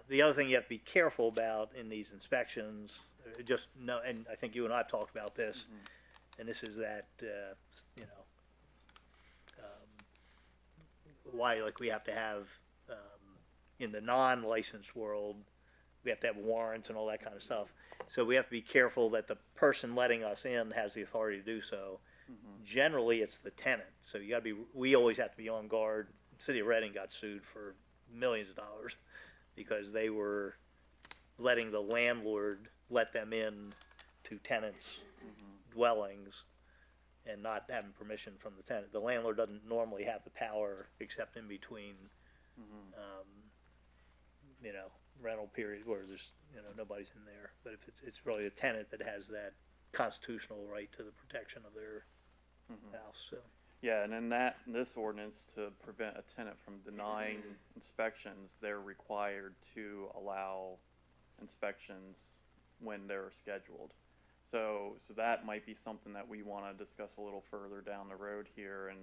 the other thing you have to be careful about in these inspections, and I think you and I have talked about this, and this is that, why, like, we have to have, in the non-licensed world, we have to have warrants and all that kind of stuff. So we have to be careful that the person letting us in has the authority to do so. Generally, it's the tenant. So we always have to be on guard. The city of Reading got sued for millions of dollars because they were letting the landlord let them in to tenants' dwellings and not having permission from the tenant. The landlord doesn't normally have the power except in between, rental period where there's, nobody's in there. But if it's really a tenant that has that constitutional right to the protection of their house. So. Yeah, and in this ordinance, to prevent a tenant from denying inspections, they're required to allow inspections when they're scheduled. So that might be something that we want to discuss a little further down the road here, and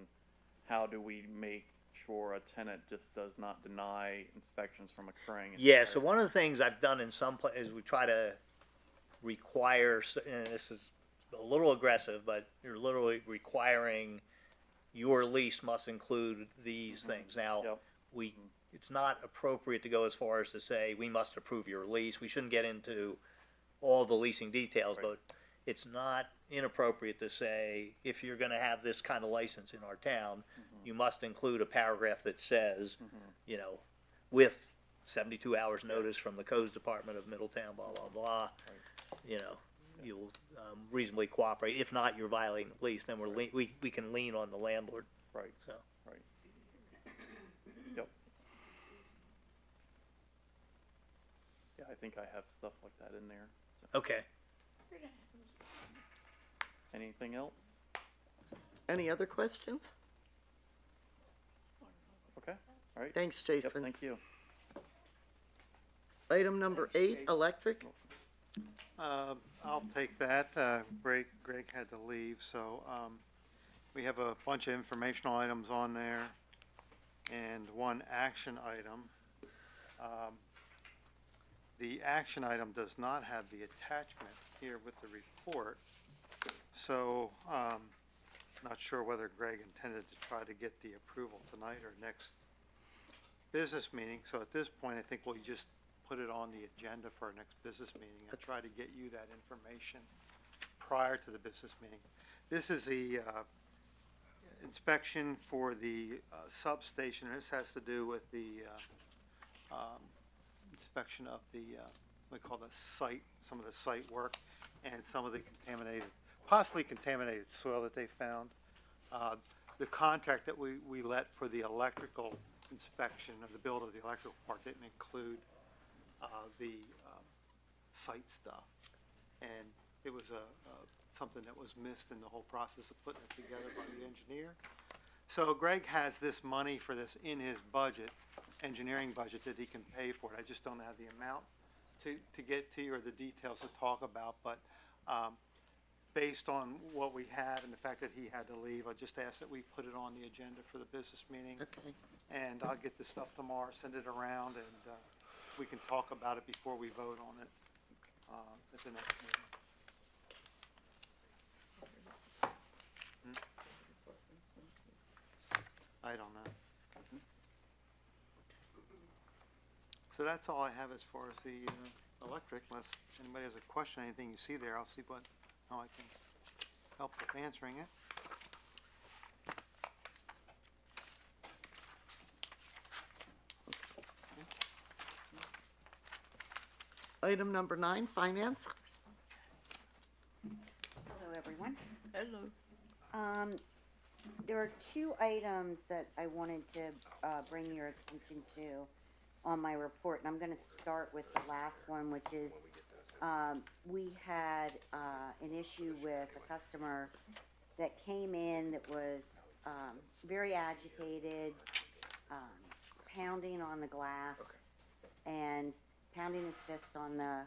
how do we make sure a tenant just does not deny inspections from occurring? Yeah, so one of the things I've done in some places is we try to require, and this is a little aggressive, but you're literally requiring your lease must include these things. Now, it's not appropriate to go as far as to say we must approve your lease. We shouldn't get into all the leasing details, but it's not inappropriate to say, if you're going to have this kind of license in our town, you must include a paragraph that says, with 72 hours notice from the codes department of Middletown, blah, blah, blah, you'll reasonably cooperate. If not, you're violating the lease, then we can lean on the landlord. Right. So. Right. Yep. Yeah, I think I have stuff like that in there. So. Okay. Anything else? Any other questions? Okay. All right. Thanks, Jason. Yep, thank you. Item number 8, electric. I'll take that. Greg had to leave, so we have a bunch of informational items on there and one action item. The action item does not have the attachment here with the report, so not sure whether Greg intended to try to get the approval tonight or next business meeting. So at this point, I think we'll just put it on the agenda for our next business meeting and try to get you that information prior to the business meeting. This is the inspection for the substation. This has to do with the inspection of the we call the site, some of the site work, and some of the possibly contaminated soil that they found. The contract that we let for the electrical inspection of the build of the electrical part didn't include the site stuff, and it was something that was missed in the whole process of putting it together by the engineer. So Greg has this money for this in his budget, engineering budget, that he can pay for it. I just don't have the amount to get to you or the details to talk about, but based on what we had and the fact that he had to leave, I just asked that we put it on the agenda for the business meeting. Okay. And I'll get this stuff tomorrow, send it around, and, we can talk about it before we vote on it, at the next meeting. I don't know. So that's all I have as far as the, electric, unless anybody has a question, anything you see there, I'll see how I can help with answering it. Item number 9, finance. Hello, everyone. Hello. There are 2 items that I wanted to bring your attention to on my report, and I'm going to start with the last one, which is we had an issue with a customer that came in that was very agitated, pounding on the glass and pounding his fist on the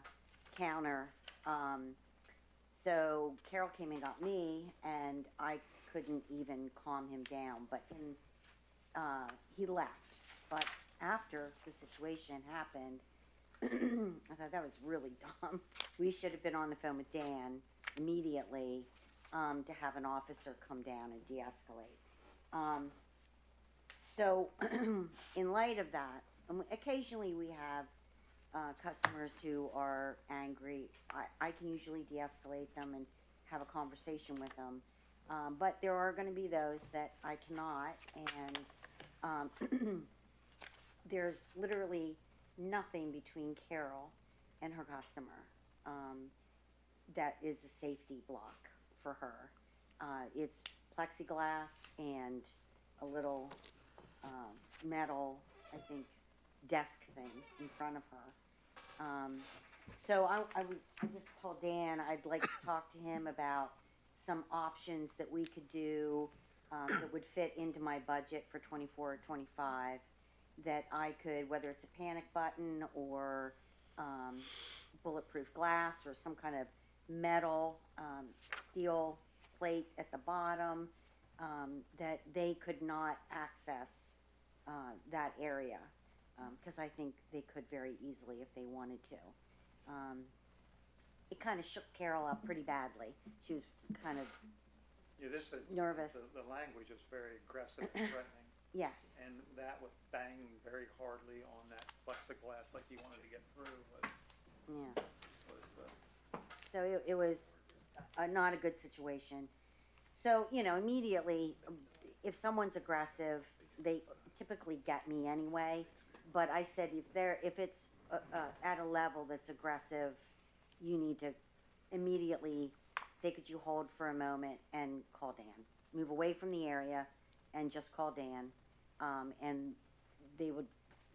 counter. So Carol came and got me, and I couldn't even calm him down, but he left. But after the situation happened, I thought that was really dumb. We should have been on the phone with Dan immediately to have an officer come down and de-escalate. So in light of that, occasionally we have customers who are angry. I can usually de-escalate them and have a conversation with them. But there are going to be those that I cannot, and there's literally nothing between Carol and her customer that is a safety block for her. It's plexiglass and a little metal, I think, desk thing in front of her. So I just told Dan I'd like to talk to him about some options that we could do that would fit into my budget for 24 or 25, that I could, whether it's a panic button or bulletproof glass or some kind of metal steel plate at the bottom, that they could not access that area, because I think they could very easily if they wanted to. It kind of shook Carol up pretty badly. She was kind of nervous. The language is very aggressive and threatening. Yes. And that with banging very hardly on that plexiglass like you wanted to get through was So it was not a good situation. So, immediately, if someone's aggressive, they typically get me anyway. But I said, if it's at a level that's aggressive, you need to immediately say, could you hold for a moment and call Dan. Move away from the area and just call Dan. And they would,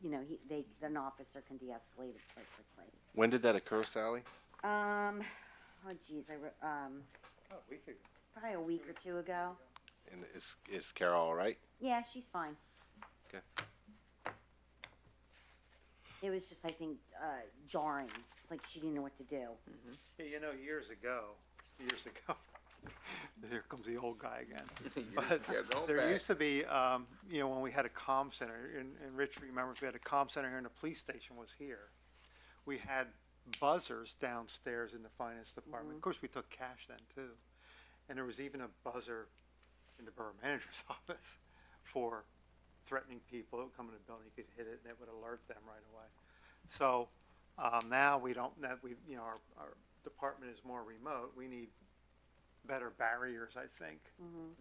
an officer can de-escalate it quite quickly. When did that occur, Sally? Oh geez, a week ago. Probably a week or 2 ago. And is Carol all right? Yeah, she's fine. Okay. It was just, I think, jarring. Like she didn't know what to do. Mm-hmm. Yeah, years ago, here comes the old guy again. But there used to be, when we had a comm center, and Rich remembers we had a comm center here, and the police station was here. We had buzzers downstairs in the finance department. Of course, we took cash then too. And there was even a buzzer in the borough manager's office for threatening people who would come in the building. You could hit it and it would alert them right away. So now we don't. Our department is more remote. We need better barriers, I think,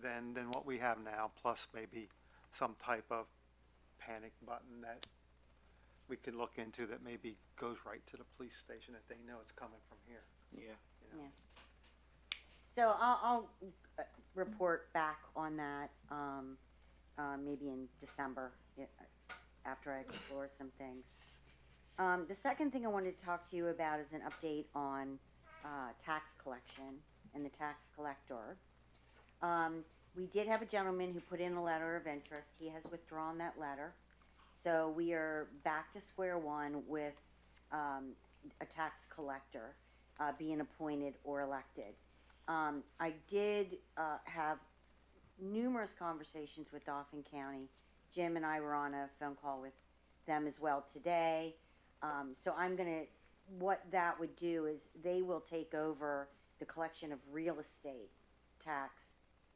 than what we have now. Plus, maybe some type of panic button that we could look into that maybe goes right to the police station that they know it's coming from here. Yeah. Yeah. So I'll report back on that maybe in December after I explore some things. The second thing I wanted to talk to you about is an update on tax collection and the tax collector. We did have a gentleman who put in a letter of interest. He has withdrawn that letter. So we are back to square one with a tax collector being appointed or elected. I did, have numerous conversations with Dauphin County. Jim and I were on a phone call with them as well today. So what that would do is they will take over the collection of real estate tax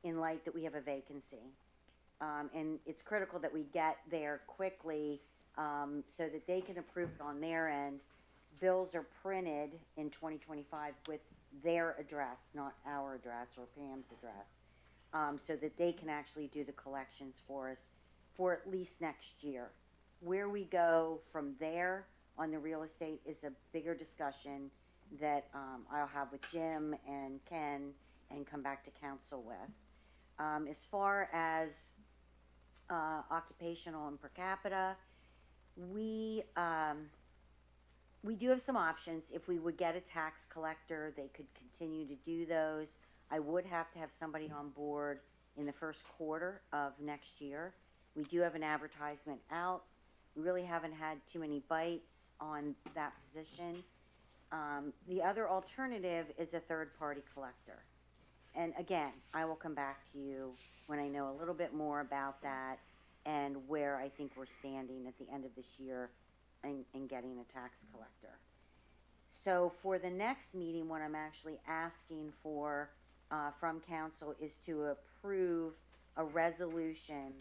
in light that we have a vacancy. And it's critical that we get there quickly, so that they can approve it on their end. Bills are printed in 2025 with their address, not our address or Pam's address, so that they can actually do the collections for us for at least next year. Where we go from there on the real estate is a bigger discussion that I'll have with Jim and Ken and come back to council with. As far as occupational and per capita, we do have some options. If we would get a tax collector, they could continue to do those. I would have to have somebody on board in the first quarter of next year. We do have an advertisement out. We really haven't had too many bites on that position. The other alternative is a third-party collector. And again, I will come back to you when I know a little bit more about that and where I think we're standing at the end of this year in getting a tax collector. So for the next meeting, what I'm actually asking for from council is to approve a resolution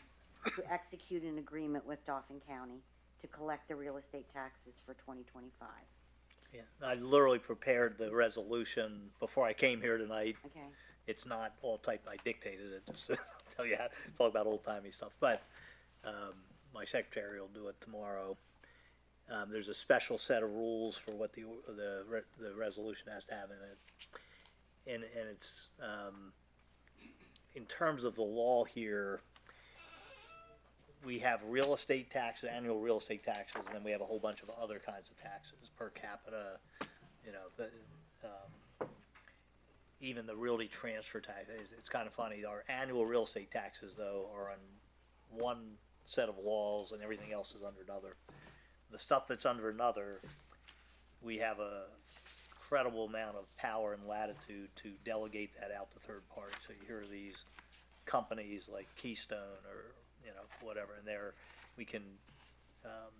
to execute an agreement with Dauphin County to collect the real estate taxes for 2025. Yeah, I literally prepared the resolution before I came here tonight. Okay. It's not all typed, I dictated it, just to tell you how, talk about old-timey stuff, but, my secretary will do it tomorrow. There's a special set of rules for what the resolution has to have in it. And it's, in terms of the law here, we have real estate taxes, annual real estate taxes, and then we have a whole bunch of other kinds of taxes, per capita, you know, even the realty transfer tax. It's kind of funny. Our annual real estate taxes, though, are on one set of laws, and everything else is under another. The stuff that's under another, we have a incredible amount of power and latitude to delegate that out to third parties. So you hear these companies like Keystone or, you know, whatever, and we can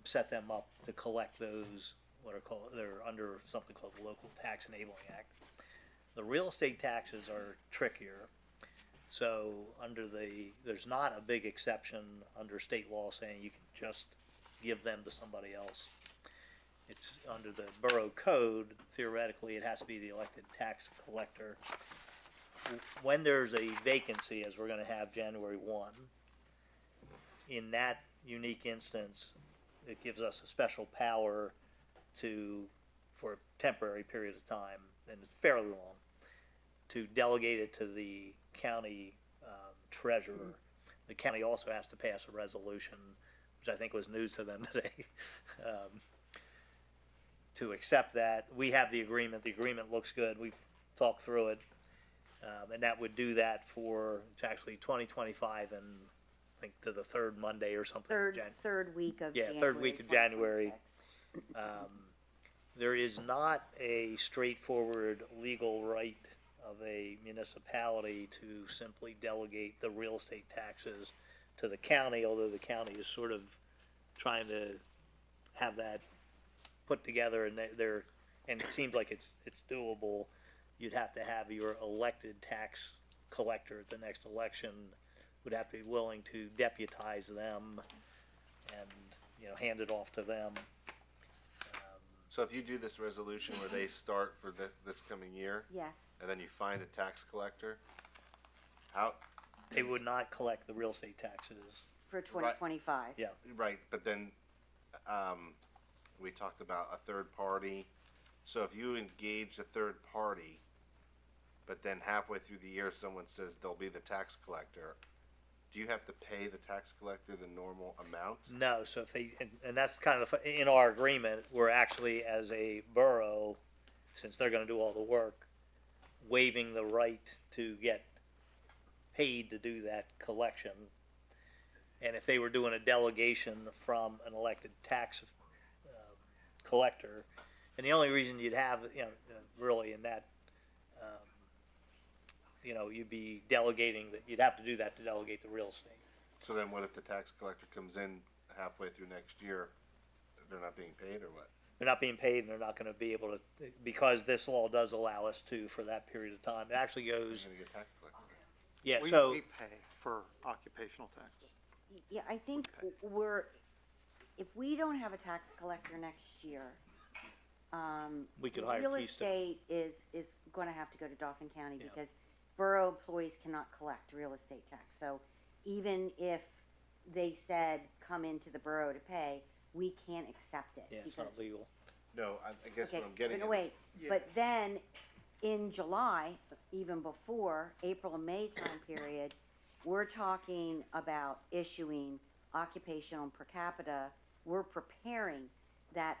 set them up to collect those, they're under something called the Local Tax Enabling Act. The real estate taxes are trickier. So there's not a big exception under state law saying you can just give them to somebody else. It's under the borough code, theoretically it has to be the elected tax collector. When there's a vacancy, as we're gonna have January 1, in that unique instance, it gives us a special power for a temporary period of time, and it's fairly long, to delegate it to the county treasurer. The county also has to pass a resolution, which I think was news to them today, to accept that. We have the agreement. The agreement looks good. We've talked through it, and that would do that it's actually 2025 and I think to the third Monday or something. Third week of January. Yeah, third week of January. There is not a straightforward legal right of a municipality to simply delegate the real estate taxes to the county, although the county is sort of trying to have that put together, and and it seems like it's doable. You'd have to have your elected tax collector at the next election would have to be willing to deputize them and, you know, hand it off to them. So if you do this resolution where they start for this coming year, Yes. and then you find a tax collector, They would not collect the real estate taxes. For 2025. Yeah. right, but then, we talked about a third party. So if you engage a third party, but then halfway through the year someone says they'll be the tax collector, do you have to pay the tax collector the normal amount? No, so if and that's kind of, in our agreement, we're actually, as a borough, since they're gonna do all the work, waiving the right to get paid to do that collection. And if they were doing a delegation from an elected tax collector, and the only reason you'd have, you know, really in that you know, you'd be delegating that, you'd have to do that to delegate the real estate. So then what if the tax collector comes in halfway through next year, they're not being paid or what? They're not being paid and they're not gonna be able to, because this law does allow us to, for that period of time. It actually Who's goes, gonna get tax collector? yeah, We so, pay for occupational taxes. Yeah, I think we're, if we don't have a tax collector next year, we could hire real Keystone. estate is gonna have to go to Dauphin County Yeah. because borough employees cannot collect real estate tax. So even if they said, come into the borough to pay, we can't accept it. Yeah, it's because not legal. No, I guess Okay, what I'm getting but at. wait, Yeah. but then in July, even before April and May time period, we're talking about issuing occupational and per capita. We're preparing that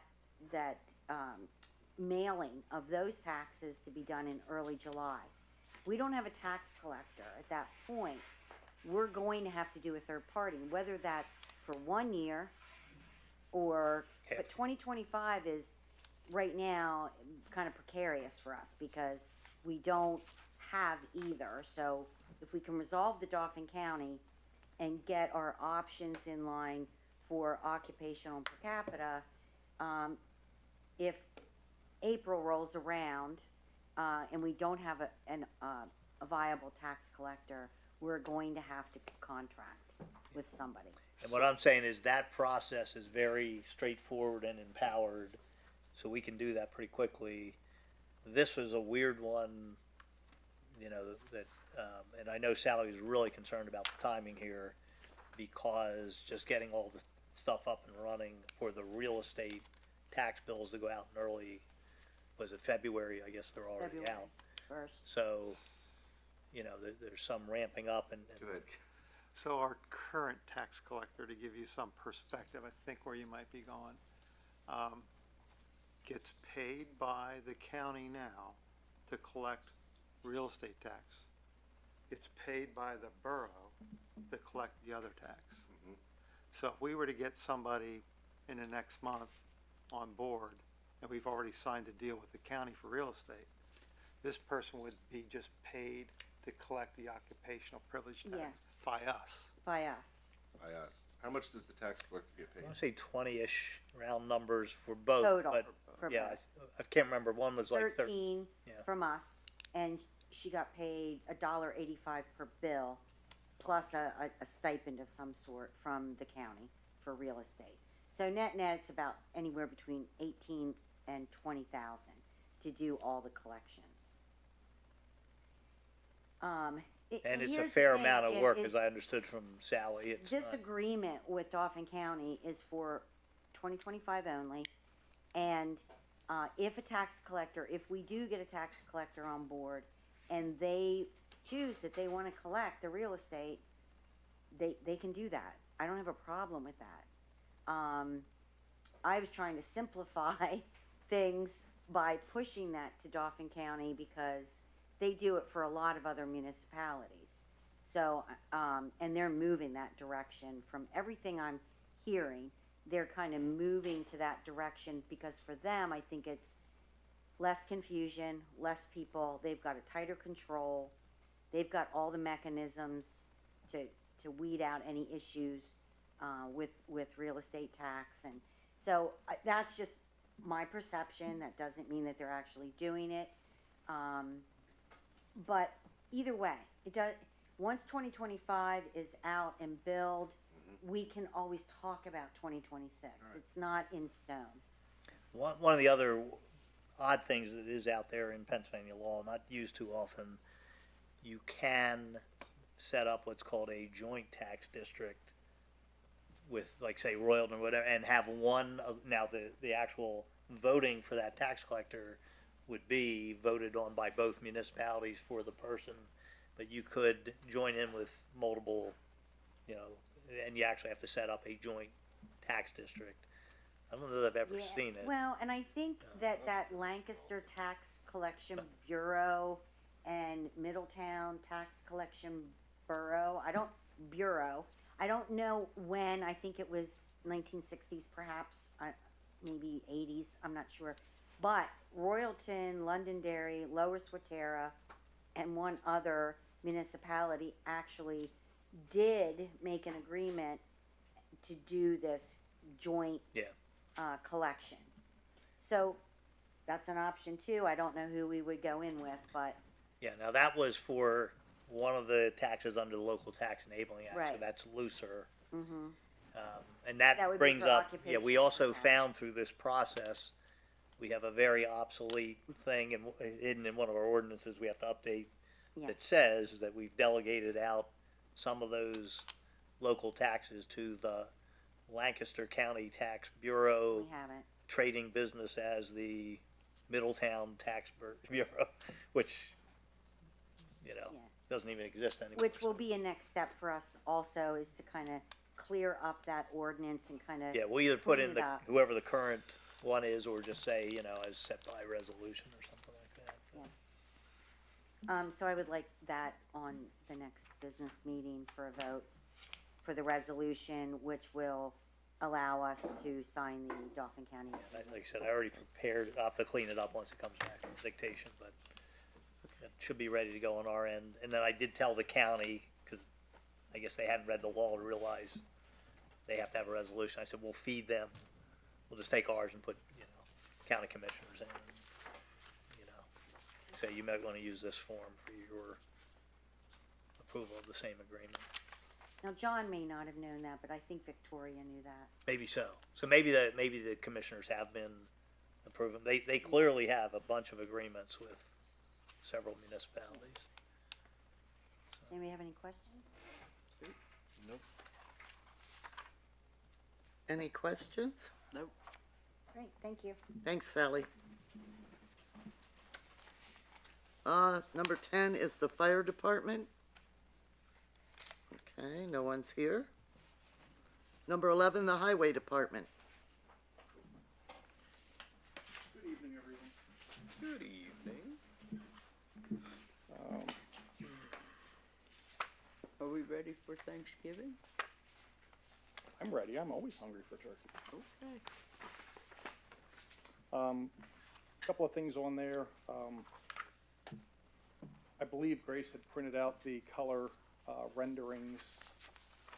mailing of those taxes to be done in early July. We don't have a tax collector at that point. We're going to have to do a third party, whether that's for 1 year or, Okay. but 2025 is right now kind of precarious for us because we don't have either. So if we can resolve the Dauphin County and get our options in line for occupational and per capita, if April rolls around, and we don't have a viable tax collector, we're going to have to contract with somebody. And what I'm saying is that process is very straightforward and empowered, so we can do that pretty quickly. This was a weird one, you know, that, and I know Sally was really concerned about the timing here, because just getting all the stuff up and running for the real estate tax bills to go out in early, was it February? I guess they're already February out. 1st. So, you know, there's some ramping up and Go ahead. So our current tax collector, to give you some perspective, I think where you might be going, gets paid by the county now to collect real estate tax. It's paid by the borough to collect the other tax. Mhm. So if we were to get somebody in the next month on board, and we've already signed a deal with the county for real estate, this person would be just paid to collect the occupational privilege tax Yeah. by us. By us. By us. How much does the tax collector get I paid? wanna say 20-ish round numbers for both, Total, but, for yeah, both. I can't remember, one was like 13 yeah. from us, and she got paid $1.85 per bill, plus a stipend of some sort from the county for real estate. So net, it's about anywhere between 18 and 20,000 to do all the collections. And it's a here's the fair thing, amount of Jim, work, is as I understood from Sally, it's this not, agreement with Dauphin County is for 2025 only, and if a tax collector, if we do get a tax collector on board, and they choose that they want to collect the real estate, they can do that. I don't have a problem with that. I was trying to simplify things by pushing that to Dauphin County because they do it for a lot of other municipalities. So, and they're moving that direction. From everything I'm hearing, they're kind of moving to that direction because for them, I think it's less confusion, less people, they've got a tighter control, they've got all the mechanisms to weed out any issues with real estate tax. And so that's just my perception. That doesn't mean that they're actually doing it. But either way, it does. Once 2025 is out and billed, we can always talk about 2026. Right. It's not in stone. one of the other odd things that is out there in Pennsylvania law, not used too often, you can set up what's called a joint tax district with, like, say, Royalton or whatever, and have one of, now the actual voting for that tax collector would be voted on by both municipalities for the person, but you could join in with multiple, you know, and you actually have to set up a joint tax district. I don't know that I've ever Yeah, seen it. Well, and I think that Lancaster Tax Collection Bureau and Middletown Tax Collection Bureau, I don't know when, I think it was 1960s perhaps, maybe 80s, I'm not sure. But Royalton, Londonderry, Lower Swatara, and one other municipality actually did make an agreement to do this joint Yeah. collection. So that's an option too. I don't know who we would go in with, but Yeah, now that was for one of the taxes under the Local Tax Enabling Act, so Right. that's looser. mhm. And that That would be brings for up, yeah, we occupational also hazard. found through this process, we have a very obsolete thing hidden in one of our ordinances we have to update Yeah. that says that we've delegated out some of those local taxes to the Lancaster County Tax Bureau, We haven't. trading business as the Middletown Tax Bureau, which, you know, Yeah. doesn't even exist anymore. Which will be a next step for us also, is to kind of clear up that ordinance and kind of Yeah, we'll either put clean in it the, up. whoever the current one is, or just say, you know, as set by resolution or something like that. So I would like that on the next business meeting for a vote for the resolution, which will allow us to sign the Dauphin County. Yeah, like I said, I already prepared, I'll have to clean it up once it comes back from dictation, but it should be ready to go on our end. And then I did tell the county, cause I guess they hadn't read the law to realize they have to have a resolution. I said, we'll feed them, we'll just take ours and put, you know, county commissioners in, you know. Say you might wanna use this form for your approval of the same agreement. Now, John may not have known that, but I think Victoria knew that. Maybe so. So maybe the commissioners have been approving. They clearly have a bunch of agreements with several municipalities. Anybody have any questions? Any questions? Great, thank you. Thanks, Sally. Number 10 is the fire department. Okay, no one's here. Number 11, the highway department. Good evening, everyone. Good evening. Are we ready for Thanksgiving? I'm ready. I'm always hungry for turkey. Okay. Couple of things on there. I believe Grace had printed out the color renderings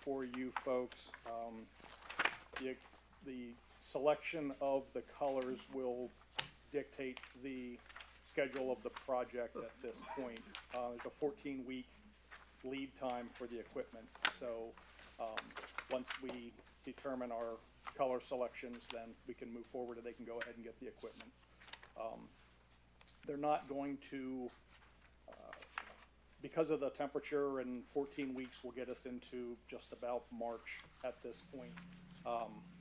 for you folks. The selection of the colors will dictate the schedule of the project at this point. There's a 14-week lead time for the equipment, so once we determine our color selections, then we can move forward and they can go ahead and get the equipment. They're not going to, because of the temperature, and 14 weeks will get us into just about March at this point.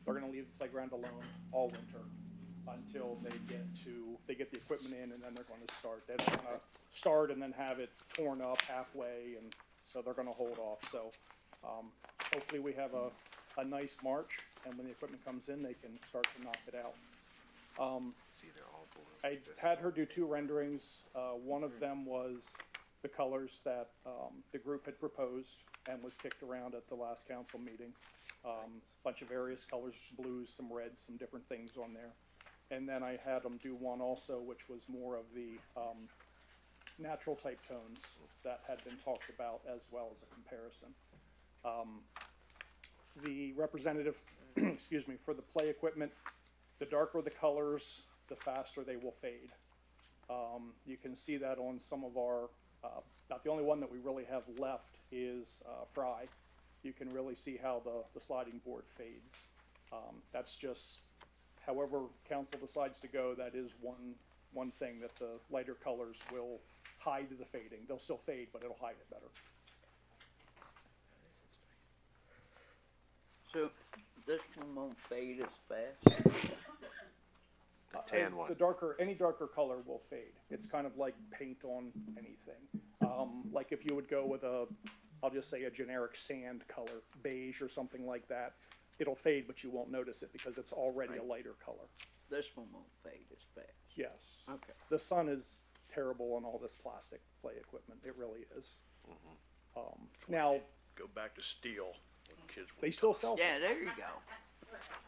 They're gonna leave the playground alone all winter until they get the equipment in, and then they're gonna start. They don't wanna start and then have it torn up halfway, and so they're gonna hold off. So, hopefully we have a nice March, and when the equipment comes in, they can start to knock it out. I had her do 2 renderings. One of them was the colors that the group had proposed and was kicked around at the last council meeting. Bunch of various colors, blues, some reds, some different things on there. And then I had them do one also, which was more of the natural type tones that had been talked about, as well as a comparison. The representative, excuse me, for the play equipment, the darker the colors, the faster they will fade. You can see that on some of our, about the only one that we really have left is Fry. You can really see how the sliding board fades. That's just, however council decides to go, that is one thing that the lighter colors will hide the fading. They'll still fade, but it'll hide it better. So this one won't fade as fast? The darker, any darker color will fade. It's kind of like paint on anything. Like if you would go with I'll just say a generic sand color, beige or something like that, it'll fade, but you won't notice it because it's already a lighter color. This one won't fade as fast? Yes. Okay. The sun is terrible on all this plastic play equipment. It really is. Now, go back to steel. Kids They still sell. Yeah, there you go.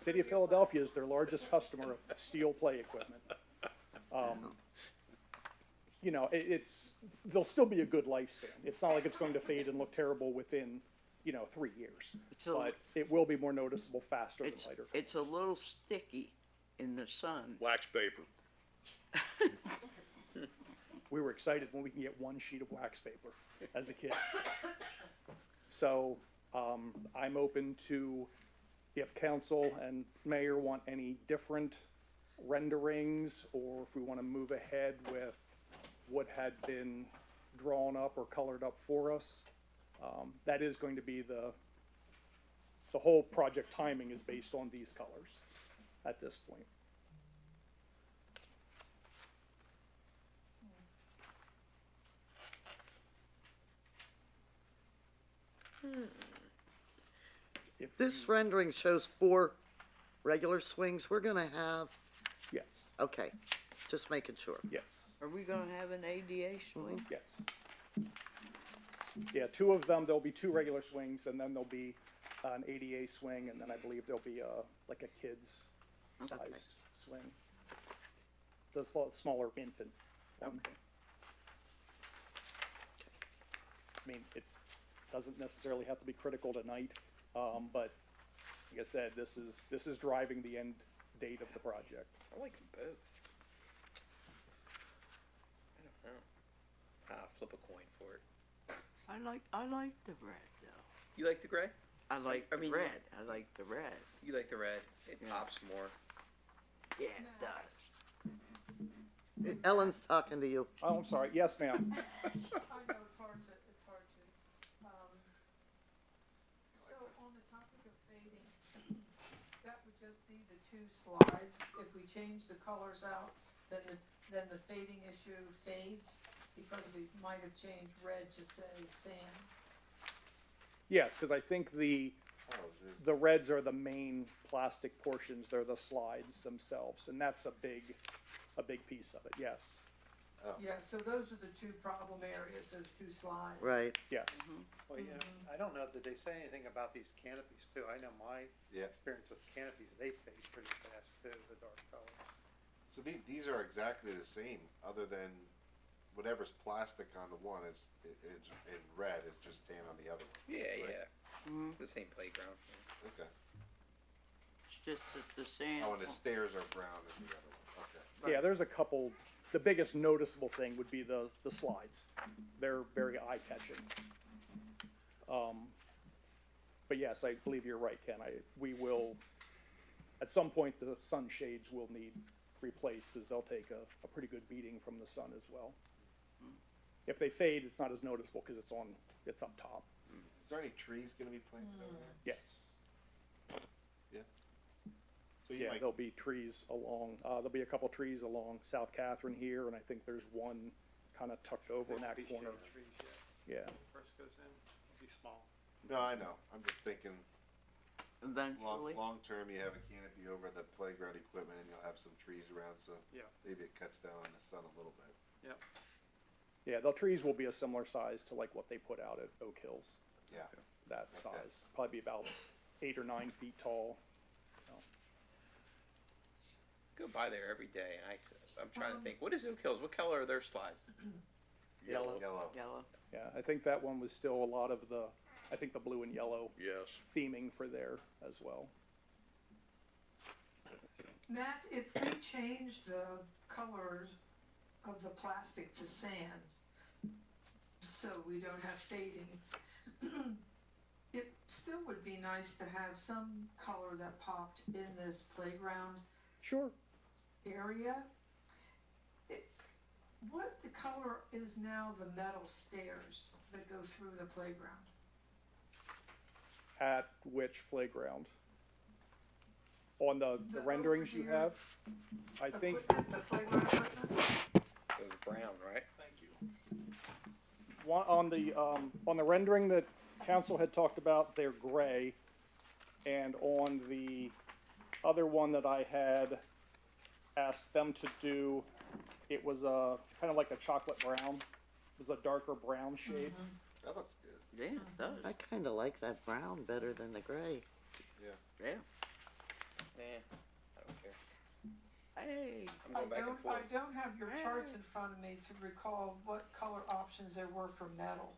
City of Philadelphia is their largest customer of steel play equipment. You know, it's they'll still be a good lifespan. It's not like it's going to fade and look terrible within, 3 years. But it will be more noticeable faster than lighter colors. It's a little sticky in the sun. Wax paper. We were excited when we can get one sheet of wax paper as a kid. So, I'm open to, if council and mayor want any different renderings, or if we wanna move ahead with what had been drawn up or colored up for us. That is going to be the whole project timing is based on these colors at this point. If This you- rendering shows 4 regular swings, we're gonna have, Yes, okay, just making sure. yes. Are we gonna have an ADA swing? Yes. Yeah, 2 of them, there'll be 2 regular swings, and then there'll be an ADA swing, and then I believe there'll be like a kid's Okay. sized swing. The smaller infant one. Okay. I mean, it doesn't necessarily have to be critical tonight, but like I said, this is driving the end date of the project. I like them both. I don't know. Flip a coin for it. I like the red though. You like the gray? I like I mean, red. I like the red. You like the red. It Yeah. pops more. Yeah, it does. Ellen's talking to you. Oh, I'm sorry, yes, ma'am. I know it's hard to, so on the topic of fading, that would just be the 2 slides. If we change the colors out, then the fading issue fades, because we might have changed red to say sand. Yes, because I think the reds are the main plastic portions, they're the slides themselves, and that's a big piece of it, yes, Yeah, so those are the 2 problem areas, those 2 slides. Right. yes. Well, yeah, I don't know, did they say anything about these canopies too? I know my Yeah. experience with canopies, they fade pretty fast too, the dark colors. So these are exactly the same, other than whatever's plastic on the one is in red, it's just tan on the other one. Yeah, Right. yeah. Mm-hmm. The same playground. Okay. It's just that the sand. Oh, and the stairs are brown in the other one, okay. Yeah, there's a couple, the biggest noticeable thing would be the slides. They're very eye-catching. But yes, I believe you're right, Ken, we will, at some point, the sunshades will need replaced, because they'll take a pretty good beating from the sun as well. If they fade, it's not as noticeable, because it's up top, Is there any trees gonna be planted over there? yes. So you Yeah, might, there'll be trees along, there'll be a couple trees along South Catherine here, and I think there's one kind of tucked over in that Be corner. shade trees yet. Yeah, When it first goes in, it'll be small. no, I know, I'm just thinking, Eventually. long term, you have a canopy over the playground equipment and you'll have some trees around, so Yeah. maybe it cuts down on the sun a little bit. yeah, the trees will be a similar size to like what they put out at Oak Hills, Yeah. that Okay. size, probably be about 8 or 9 feet tall. Go by there every day, and I'm trying to think, what is Oak Hills? What color are their slides? Yellow. Yellow. Yeah, I think that one was still a lot of the blue and yellow Yes. theming for there as well. Matt, if we change the colors of the plastic to sand, so we don't have fading, it still would be nice to have some color that popped in this playground Sure. area. What the color is now the metal stairs that go through the playground? At which playground? On the The renderings you overview. have? I think, Equipment, the playground equipment? It was brown, right? thank you. On the rendering that council had talked about, they're gray. And on the other one that I had asked them to do, it was kind of like a chocolate brown. It was a darker brown shade. That looks good. Yeah, it does. I kinda like that brown better than the gray. Yeah. Yeah, I don't care. Hey. I'm going back and forth. I don't have your charts in front of me to recall what color options there were for metal.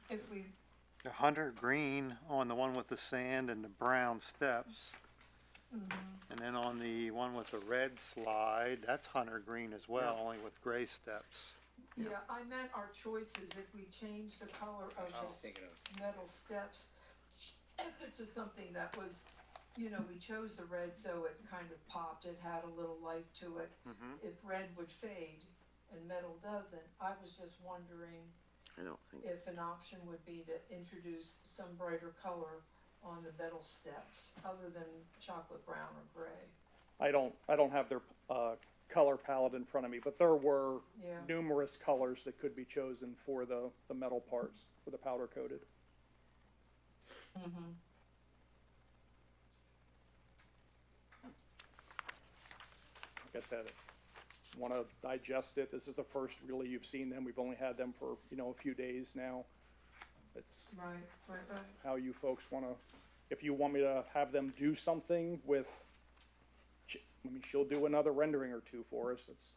If we, The hunter green on the one with the sand and the brown steps. And then on the one with the red slide, that's hunter green as well, only with gray steps. yeah, I meant our choices, if we change the color of I was the thinking of, metal steps, to something that was, you know, we chose the red so it kind of popped, it had a little life to it. If red would fade and metal doesn't, I was just wondering I don't think, if an option would be to introduce some brighter color on the metal steps, other than chocolate brown or gray. I don't have their, color palette in front of me, but there were Yeah. numerous colors that could be chosen for the metal parts, for the powder coated. Mm-hmm. Like I said, want to digest it. This is the first really you've seen them. We've only had them for, you know, a few days now. It's Right. how you folks want to, if you want me to have them do something with, I mean, she'll do another rendering or two for us. It's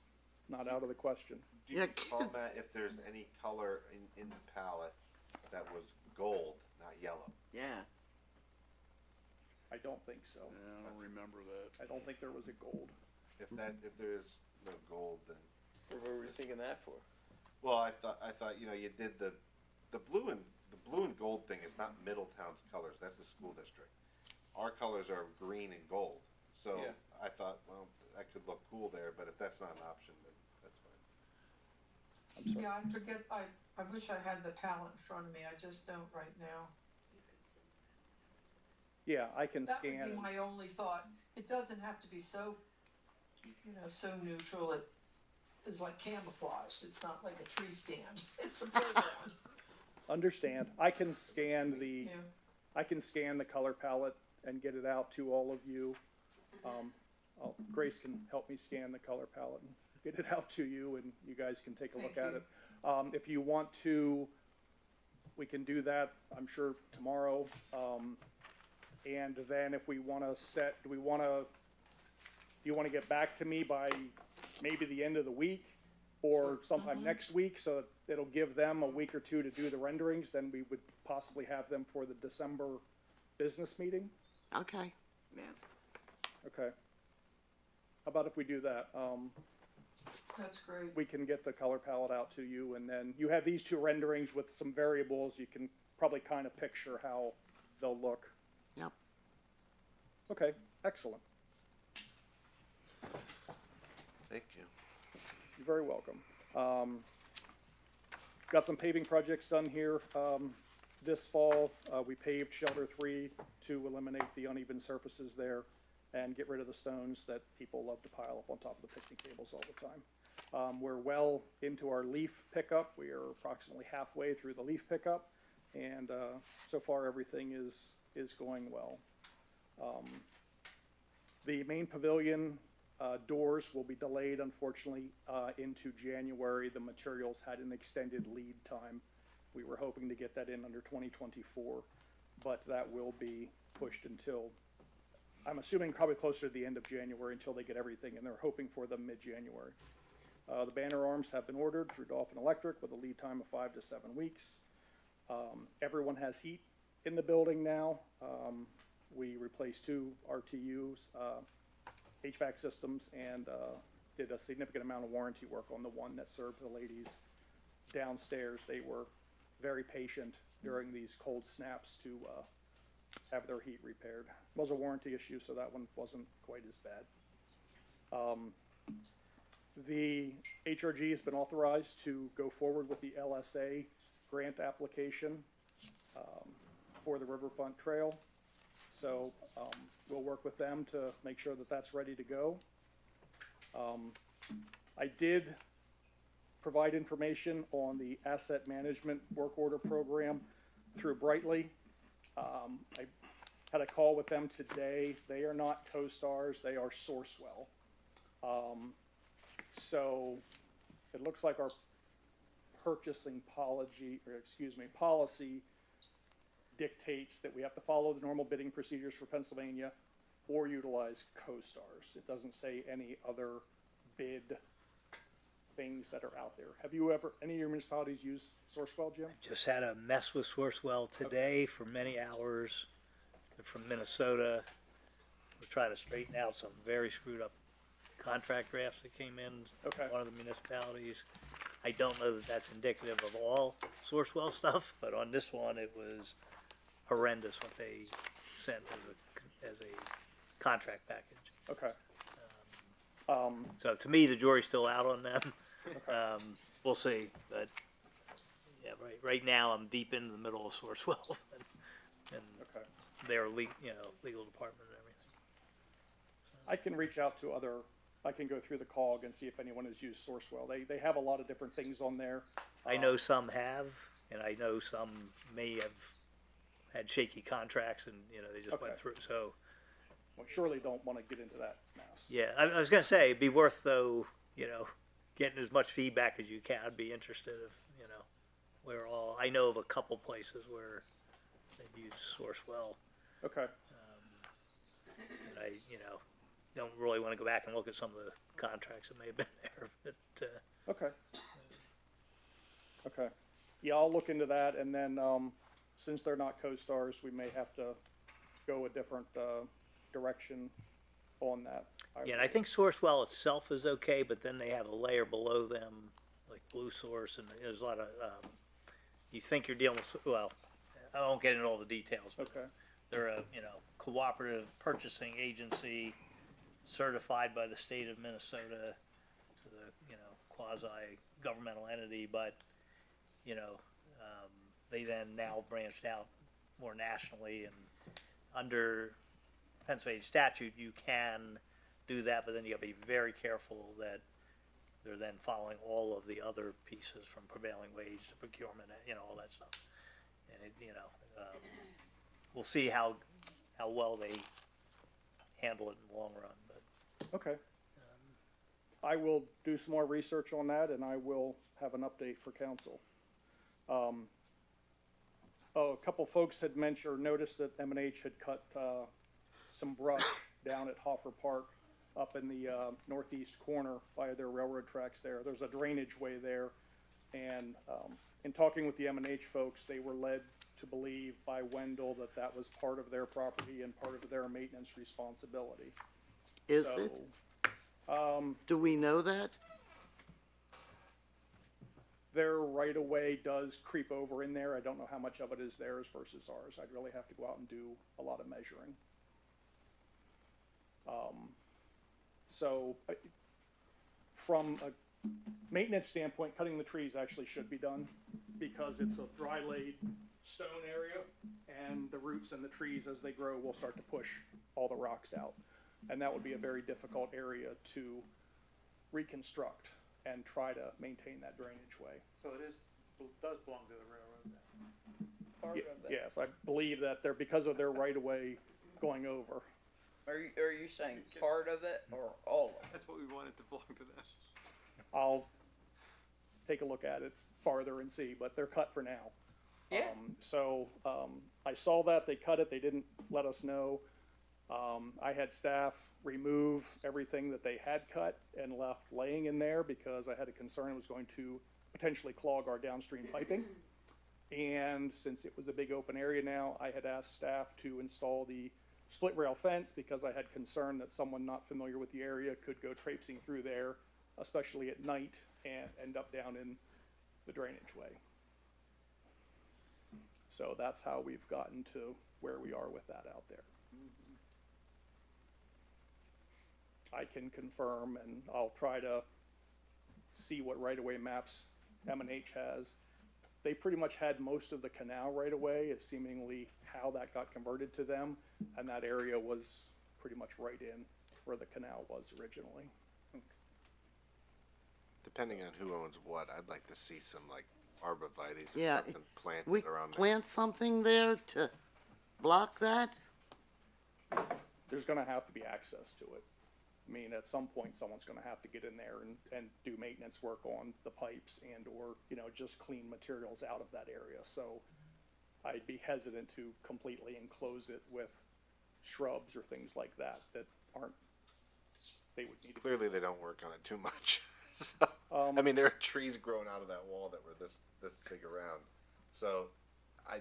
not out of the question. Do you recall, Matt, if there's any color in the palette that was gold, not yellow? Yeah. I don't think so. Yeah, I don't remember that. I don't think there was a gold. If there is no gold, then. what were we thinking that for? Well, I thought, you know, you did the blue and gold thing is not Middletown's colors, that's the school district. Our colors are green and gold, so Yeah. I thought, well, that could look cool there, but if that's not an option, then that's fine. I'm sorry. Yeah, I forget, I wish I had the palette in front of me, I just don't right now. Yeah, I can That scan would be it. my only thought. It doesn't have to be so, you know, so neutral, it is like camouflaged, it's not like a tree stand, it's a playground. Understand. I can scan the, Yeah. I can scan the color palette and get it out to all of you. Grace can help me scan the color palette and get it out to you, and you guys can take a look Thank at you. it. If you want to, we can do that, I'm sure, tomorrow. And then if we want to set, do you want to get back to me by maybe the end of the week or sometime next week, so it'll give them a week or two to do the renderings? Then we would possibly have them for the December business meeting. okay. Yeah. Okay. How about if we do that? That's great. We can get the color palette out to you, and then you have these two renderings with some variables. You can probably kind of picture how they'll look. Yep. Okay, excellent. Thank you. You're very welcome. Got some paving projects done here this fall. We paved Shelter 3 to eliminate the uneven surfaces there and get rid of the stones that people love to pile up on top of the picnic tables all the time. We're well into our leaf pickup. We are approximately halfway through the leaf pickup, and so far everything is going well. The main pavilion doors will be delayed, unfortunately, into January. The materials had an extended lead time. We were hoping to get that in under 2024, but that will be pushed until, I'm assuming probably closer to the end of January until they get everything, and they're hoping for the mid-January. The banner arms have been ordered through Dolphin Electric with a lead time of 5 to 7 weeks. Everyone has heat in the building now. We replaced 2 RTUs, HVAC systems, and did a significant amount of warranty work on the one that served the ladies downstairs. They were very patient during these cold snaps to have their heat repaired. It was a warranty issue, so that one wasn't quite as bad. The HRG has been authorized to go forward with the LSA grant application for the Riverfront Trail. So we'll work with them to make sure that that's ready to go. I did provide information on the asset management work order program through Brightly. I had a call with them today. They are not CoStars, they are Sourcewell. So it looks like our purchasing policy dictates that we have to follow the normal bidding procedures for Pennsylvania. or utilize CoStars. It doesn't say any other bid things that are out there. Have you ever, any of your municipalities use Sourcewell, Jim? Just had a mess with Sourcewell today for many hours. They're from Minnesota. We're trying to straighten out some very screwed up contract drafts that came in. Okay. One of the municipalities. I don't know that that's indicative of all Sourcewell stuff, but on this one, it was horrendous what they sent as a contract package. Okay. So to me, the jury's still out on them. Okay. We'll see, but yeah, right now I'm deep into the middle of Sourcewell and Okay. their legal department and everything. I can reach out to I can go through the COG and see if anyone has used Sourcewell. They have a lot of different things on there. I know some have, and I know some may have had shaky contracts and, they just went Okay. through, so. We surely don't want to get into that mess. Yeah, I was gonna say, it'd be worth though, getting as much feedback as you can. I'd be interested if, I know of a couple places where they've used Sourcewell. Okay. And I, don't really wanna go back and look at some of the contracts that may have been there, but, Okay. Okay. Yeah, I'll look into that, and then, since they're not co-stars, we may have to go a different, direction on that. yeah, and I think Sourcewell itself is okay, but then they have a layer below them, like Blue Source, and there's a lot of, you think you're dealing with, well, I won't get into all the details, but Okay. they're a, cooperative purchasing agency certified by the state of Minnesota to the, quasi-governmental entity, but, they then now branched out more nationally, and under Pennsylvania statute, you can do that, but then you gotta be very careful that they're then following all of the other pieces from prevailing wage to procurement, all that stuff. And it, we'll see how well they handle it in the long run, but. Okay. I will do some more research on that, and I will have an update for council. A couple folks had mentioned or noticed that M&H had cut some brush down at Hoffer Park up in the northeast corner by their railroad tracks there. There's a drainage way there, and in talking with the M&H folks, they were led to believe by Wendell that that was part of their property and part of their maintenance responsibility. Is So, it? Do we know that? Their right-of-way does creep over in there. I don't know how much of it is theirs versus ours. I'd really have to go out and do a lot of measuring. From a maintenance standpoint, cutting the trees actually should be done because it's a dry laid stone area, and the roots and the trees as they grow will start to push all the rocks out. And that would be a very difficult area to reconstruct and try to maintain that drainage way. So does belong to the railroad then? Part of it. Yes, I believe that they're, because of their right-of-way going over. Are you saying part of it or all of it? That's what we wanted to belong to them. I'll take a look at it farther and see, but they're cut for now. Yeah. I saw that, they cut it, they didn't let us know. I had staff remove everything that they had cut and left laying in there because I had a concern it was going to potentially clog our downstream piping. And since it was a big open area now, I had asked staff to install the split rail fence because I had concern that someone not familiar with the area could go traipsing through there, especially at night, and end up down in the drainage way. So that's how we've gotten to where we are with that out there. I can confirm, and I'll try to see what right-of-way maps M&H has. They pretty much had most of the canal right-of-way, is seemingly how that got converted to them, and that area was pretty much right in where the canal was originally. Depending on who owns what, I'd like to see some like arborvitae or Yeah, something planted We around there. plant something there to block that? There's gonna have to be access to it. I mean, at some point, someone's gonna have to get in there and do maintenance work on the pipes and or, just clean materials out of that area. So I'd be hesitant to completely enclose it with shrubs or things like that that aren't, they would need to. Clearly, they don't work on it too much. So, I mean, there are trees growing out of that wall that were this big around. So, I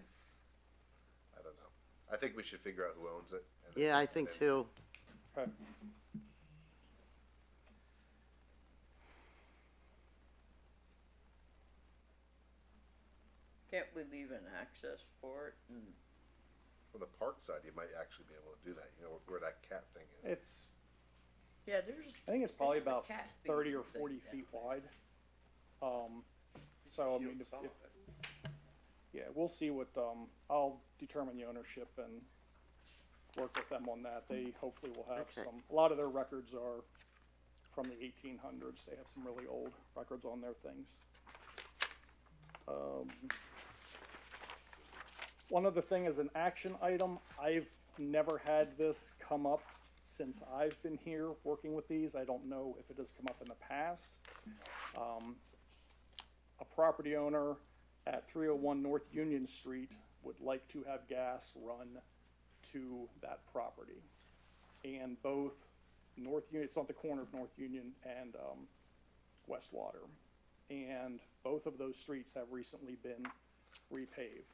don't know. I think we should figure out who owns it. And then- Yeah, I think and then- too. Okay. Can't we leave an access for it and From the park side, you might actually be able to do that. You know where that cat thing is. It's, yeah, there's. I think it's probably the about cat 30 or feeding 40 thing feet down wide. So I mean, if, yeah, we'll see what, I'll determine the ownership and work with them on that. They hopefully will have Okay. a lot of their records are from the 1800s. They have some really old records on their things. One other thing is an action item. I've never had this come up since I've been here working with these. I don't know if it has come up in the past. A property owner at 301 North Union Street would like to have gas run to that property. And both North Union, it's on the corner of North Union and Westwater. And both of those streets have recently been repaved.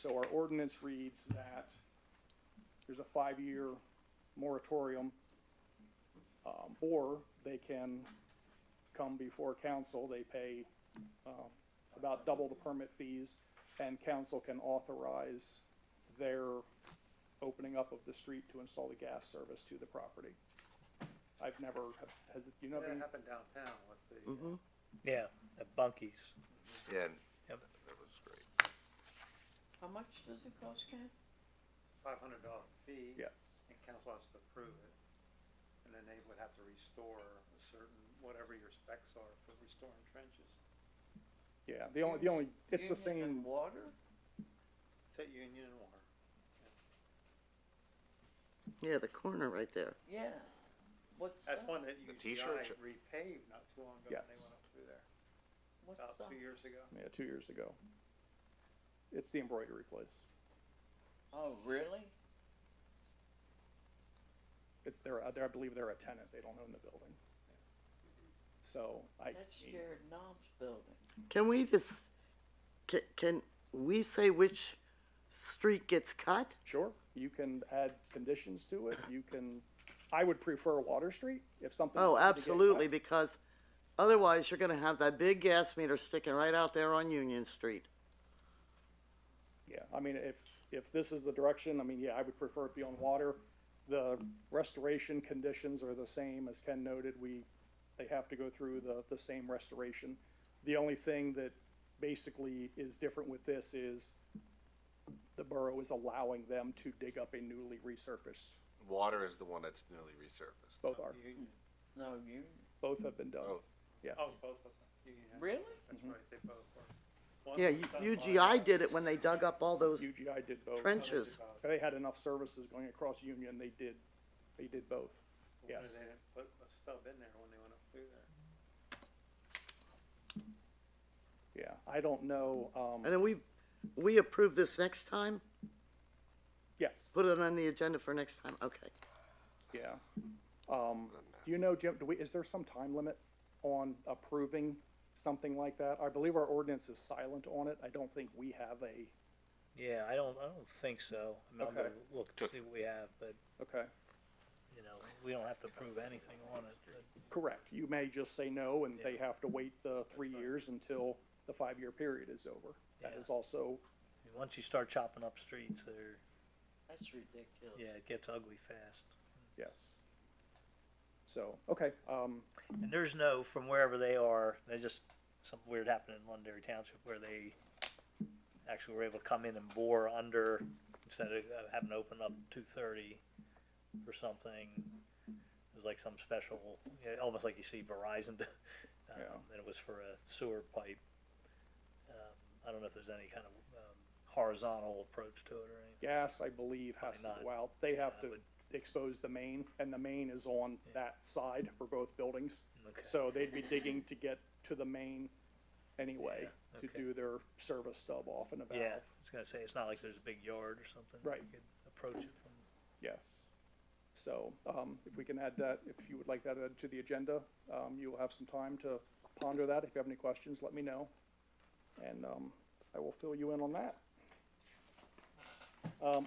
So our ordinance reads that there's a 5-year moratorium, or they can come before council. They pay about double the permit fees, and council can authorize their opening up of the street to install the gas service to the property. I've never, has it, you know? That happened downtown with the, Mm-hmm. Yeah, at Bunky's. Yeah, and Yep. that was great. How much does it cost, Ken? $500 fee. Yes. And council has to approve it. And then they would have to restore a certain, whatever your specs are for restoring trenches. Yeah, the only, it's the Union and same, water? It's at Union and Water. Yeah, the corner right there. Yeah. What's That's that? one that The t-shirt UGI shop. repaved not too long ago Yes. when they went up through there. What's About that? 2 years ago. yeah, 2 years ago. It's the embroidery place. Oh, really? It's, I believe they're a tenant, they don't own the building. So, That's Jared Knob's building. Can we just, can we say which street gets cut? Sure, you can add conditions to it, you can, I would prefer Water Street, if something. Oh, had to get absolutely, cut. because otherwise you're gonna have that big gas meter sticking right out there on Union Street. Yeah, I mean, if this is the direction, I mean, yeah, I would prefer it be on water. The restoration conditions are the same, as Ken noted, they have to go through the same restoration. The only thing that basically is different with this is the borough is allowing them to dig up a newly resurfaced. Water is the one that's newly resurfaced. Both are, No, you, both have been done, Oh. yes. Oh, both of them. Union and- really? That's Mhm. right, they both were. One Yeah, was done by, UGI did it when they dug up all those UGI did both. trenches. They had enough services going across Union, they did both, yes. They didn't put a stub in there when they went up through there. Yeah, I don't know, And then we approve this next time? yes, Put it on the agenda for next time, okay. yeah. Do you know, Jim, is there some time limit on approving something like that? I believe our ordinance is silent on it. I don't think we have a, Yeah, I don't think so. I mean, I'm Okay. gonna look to see what we have, but, okay, you know, we don't have to prove anything on it, but, correct. You may just say no, and they Yeah. have to wait the 3 years until the 5-year period is over. That Yeah. is also, I mean, once you start chopping up streets, That's ridiculous. yeah, it gets ugly fast. yes. So, okay, And there's no, from wherever they are, they just, something weird happened in Londonderry Township where they actually were able to come in and bore under, instead of having to open up 230 or something. It was like some special, yeah, almost like you see Verizon, Yeah. and it was for a sewer pipe. I don't know if there's any kind of horizontal approach to it or anything. gas, I believe, has Probably to not. go out. They have I to would- expose the main, and the main is on Yeah. that side for both buildings. Okay. So they'd be digging to get to the main anyway, Yeah, to okay. do their service stub off and about. Yeah, I was gonna say, it's not like there's a big yard or something. Right. You could approach it from, Yes. So, if we can add that, if you would like that added to the agenda, you will have some time to ponder that. If you have any questions, let me know. And, I will fill you in on that.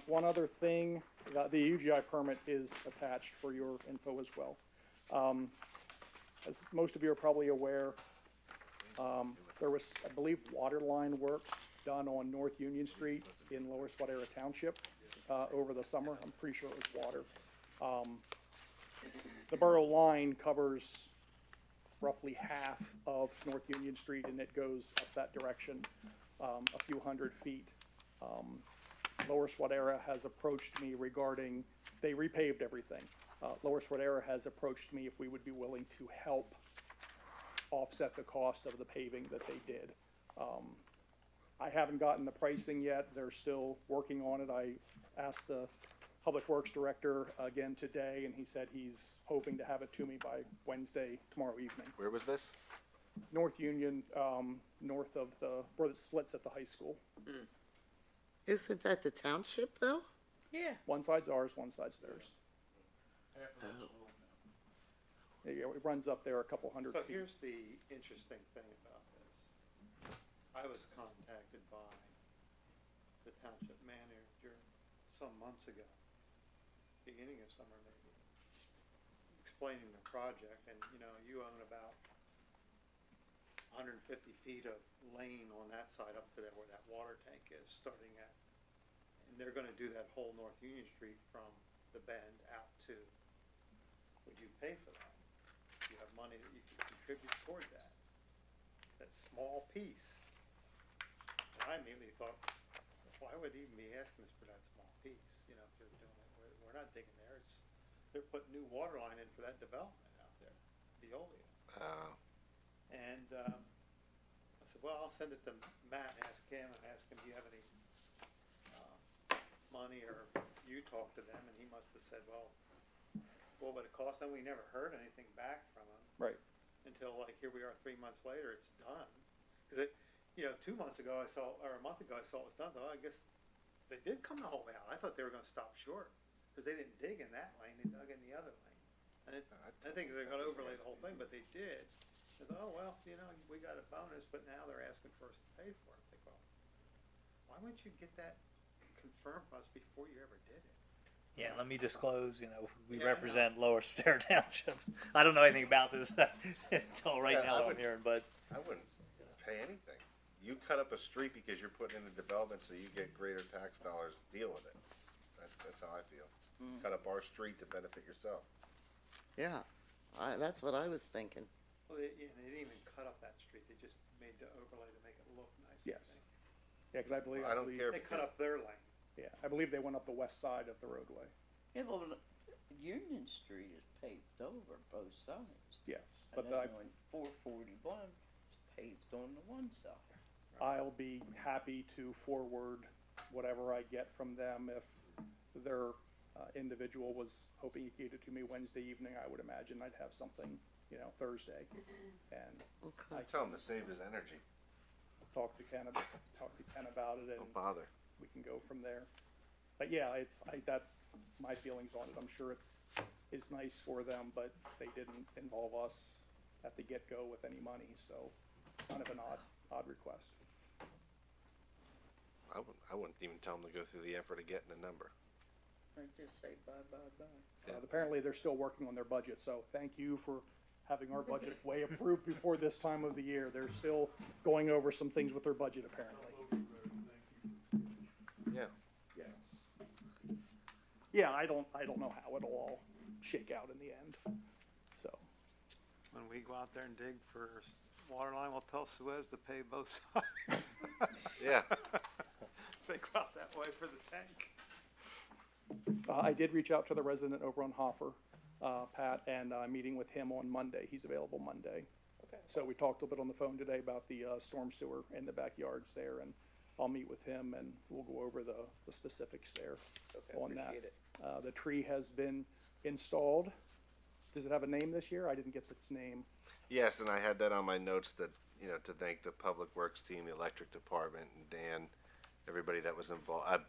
One other thing, the UGI permit is attached for your info as well. As most of you are probably aware, there was, I believe, water line work done on North Union Street in Lower Swadera Township, over the summer. I'm pretty sure it was water. The borough line covers roughly half of North Union Street, and it goes up that direction, a few hundred feet. Lower Swadera has approached me regarding, they repaved everything. Lower Swadera has approached me if we would be willing to help offset the cost of the paving that they did. I haven't gotten the pricing yet. They're still working on it. I asked the Public Works Director again today, and he said he's hoping to have it to me by Wednesday, tomorrow evening. Where was this? North Union, north of where it splits at the high school. Isn't that the township, though? Yeah. One side's ours, one side's theirs. Yeah, it runs up there a couple hundred So feet. here's the interesting thing about this. I was contacted by the township manager some months ago, beginning of summer maybe, explaining the project, and, you know, you own about 150 feet of lane on that side up to there where that water tank is, starting at, and they're gonna do that whole North Union Street from the bend out to, would you pay for that? Do you have money that you can contribute toward that? That small piece. And I immediately thought, why would he even be asking us for that small piece? You know, if they're doing it, we're not digging there, they're putting new water line in for that development out there, Veolia. And, I said, well, I'll send it to Matt and ask him, do you have any, money, or you talk to them, and he must have said, well, what would it cost? And we never heard anything back from him. Right. Until, like, here we are 3 months later, it's done. 'Cause it, you know, 2 months ago or a month ago I saw it was done, though I guess they did come the whole way out. I thought they were gonna stop short, 'cause they didn't dig in that lane, they dug in the other lane. And I think they're gonna overlay the whole thing, but they did. I thought, oh, well, you know, we got a bonus, but now they're asking for us to pay for it. I think, well, why wouldn't you get that confirmed from us before you ever did it? Yeah, let me disclose, you know, we Yeah, I know. represent Lower Stair Township. I don't know anything about this until right Yeah, now I that I'm would- hearing, but I wouldn't pay anything. You cut up a street because you're putting in a development so you get greater tax dollars, deal with it. That's how I feel. Cut up our street to benefit yourself. Yeah, that's what I was thinking. Well, they didn't even cut up that street, they just made the overlay to make it look nice, I Yes. think. Yeah, 'cause I believe, I don't care They if cut up their lane. yeah, I believe they went up the west side of the roadway. Yeah, well, Union Street is paved over both sides. Yes, And but then on 441, it's paved on the one side. I'll be happy to forward whatever I get from them. If their individual was hoping he could get it to me Wednesday evening, I would imagine I'd have something, you know, Thursday. And Okay. I tell him to save his energy. talk to Ken about it, and Don't bother. we can go from there. But yeah, that's my feelings on it. I'm sure it is nice for them, but they didn't involve us at the get-go with any money, so it's kind of an odd request. I wouldn't even tell him to go through the effort of getting a number. I just say bye, bye, bye. Yeah. Apparently, they're still working on their budget, so thank you for having our budget way approved before this time of the year. They're still going over some things with their budget, apparently. Yeah. Yes. Yeah, I don't know how it'll all shake out in the end, so. When we go out there and dig for water line, we'll tell Suez to pay both sides. Yeah. They go out that way for the tank. I did reach out to the resident over on Hoffer, Pat, and I'm meeting with him on Monday. He's available Monday. Okay. So we talked a little bit on the phone today about the storm sewer in the backyards there, and I'll meet with him and we'll go over the specifics there Okay, on that. appreciate it. The tree has been installed. Does it have a name this year? I didn't get its name. Yes, and I had that on my notes that, you know, to thank the Public Works team, the electric department, and Dan, everybody that was involved.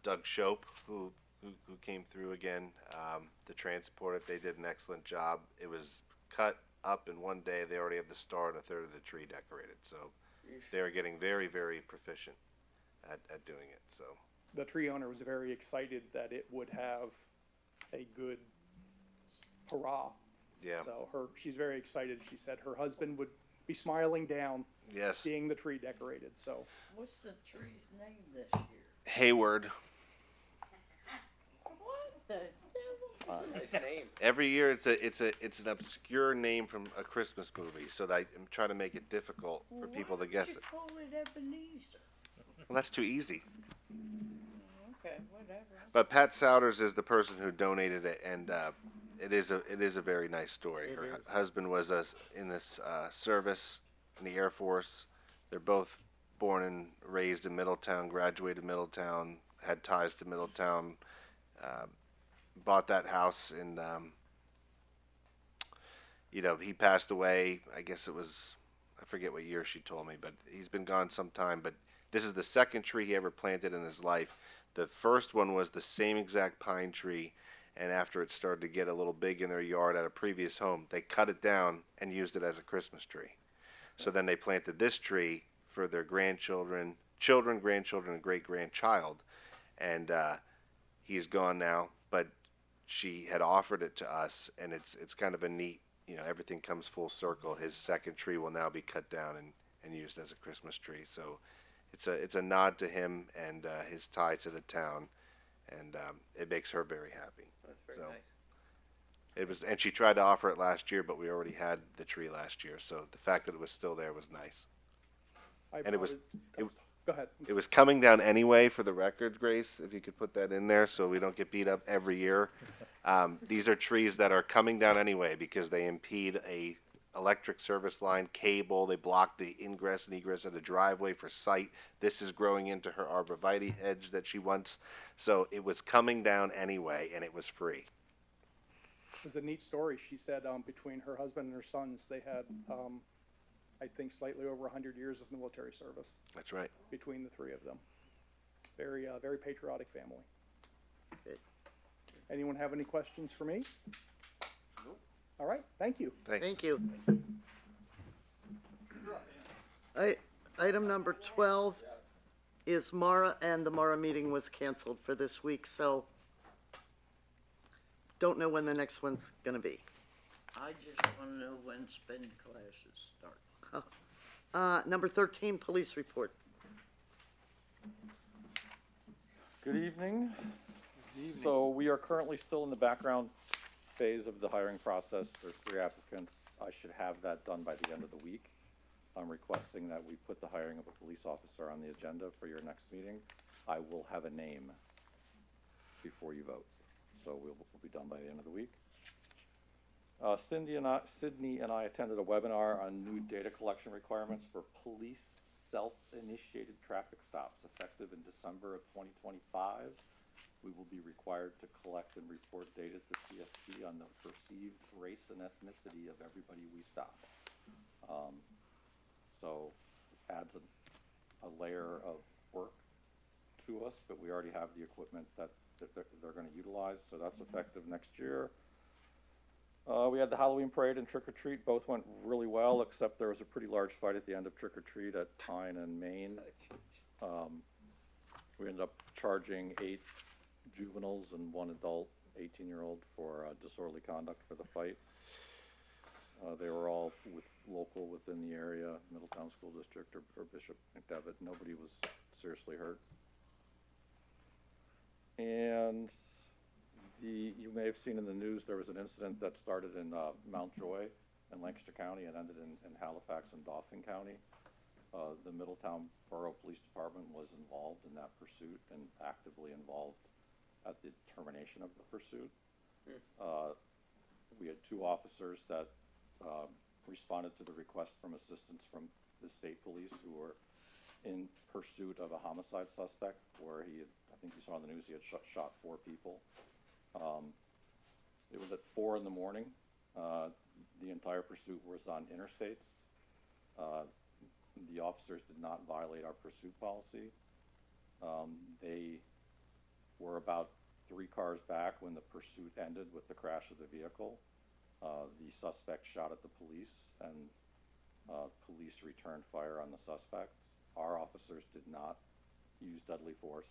Doug Shope, who who came through again, to transport it. They did an excellent job. It was cut up in one day. They already have the star and a third of the tree decorated, so they're getting very, very proficient at doing it, so. The tree owner was very excited that it would have a good hurrah. Yeah. So she's very excited. She said her husband would be smiling down, Yes. seeing the tree decorated, so. What's the tree's name this year? Hayward. What the devil? Nice name. Every year it's an obscure name from a Christmas movie, so that I'm trying to make it difficult for people to guess it. Why don't you call it Ebenezer? Well, that's too easy. Okay, whatever. But Pat Souders is the person who donated it, and it is a very nice story. It Her is. husband was in this service in the Air Force. They're both born and raised in Middletown, graduated Middletown, had ties to Middletown, bought that house, and he passed away. I guess it was, I forget what year she told me, but he's been gone some time. But this is the second tree he ever planted in his life. The first one was the same exact pine tree, and after it started to get a little big in their yard at a previous home, they cut it down and used it as a Christmas tree. So then they planted this tree for their grandchildren, grandchildren, and great-grandchild. And he's gone now, but she had offered it to us, and it's kind of a neat, everything comes full circle. His second tree will now be cut down and used as a Christmas tree. So it's a nod to him and his tie to the town, and it makes her very happy. That's very So, nice. and she tried to offer it last year, but we already had the tree last year, so the fact that it was still there was nice. And it was- Go ahead. It was coming down anyway, for the record, Grace, if you could put that in there so we don't get beat up every year. These are trees that are coming down anyway because they impede a electric service line, cable, they block the ingress and egress of the driveway for sight. This is growing into her arborvitae hedge that she wants. So it was coming down anyway, and it was free. It was a neat story. She said between her husband and her sons, they had, I think, slightly over 100 years of military service That's right. between the three of them. Very, very patriotic family. Good. Anyone have any questions for me? Nope. All right, thank you. Thanks. Thank you. Item number 12 is Mara, and the Mara meeting was canceled for this week, so don't know when the next one's gonna be. I just wanna know when spin classes start. Number 13, police report. Good evening. So we are currently still in the background phase of the hiring process. There's 3 applicants. I should have that done by the end of the week. I'm requesting that we put the hiring of a police officer on the agenda for your next meeting. I will have a name before you vote. So we'll be done by the end of the week. Sydney and I attended a webinar on new data collection requirements for police self-initiated traffic stops effective in December of 2025. We will be required to collect and report data to CSP on the perceived race and ethnicity of everybody we stop. So it adds a layer of work to us, but we already have the equipment that they're going to utilize, so that's effective next year. We had the Halloween parade and trick or treat. Both went really well, except there was a pretty large fight at the end of trick or treat at Tyne and Maine. We ended up charging 8 juveniles and 1 adult 18-year-old for disorderly conduct for the fight. They were all local within the area, Middletown School District or Bishop McDevitt. Nobody was seriously hurt. And you may have seen in the news there was an incident that started in Mountjoy in Lancaster County and ended in Halifax and Dauphin County. The Middletown Borough Police Department was involved in that pursuit and actively involved at the termination of the pursuit. We had 2 officers that responded to the request from assistance from the state police who were in pursuit of a homicide suspect where he had, I think you saw in the news, he had shot 4 people. It was at 4 in the morning. The entire pursuit was on interstates. The officers did not violate our pursuit policy. They were about 3 cars back when the pursuit ended with the crash of the vehicle. The suspect shot at the police, and police returned fire on the suspect. Our officers did not use deadly force.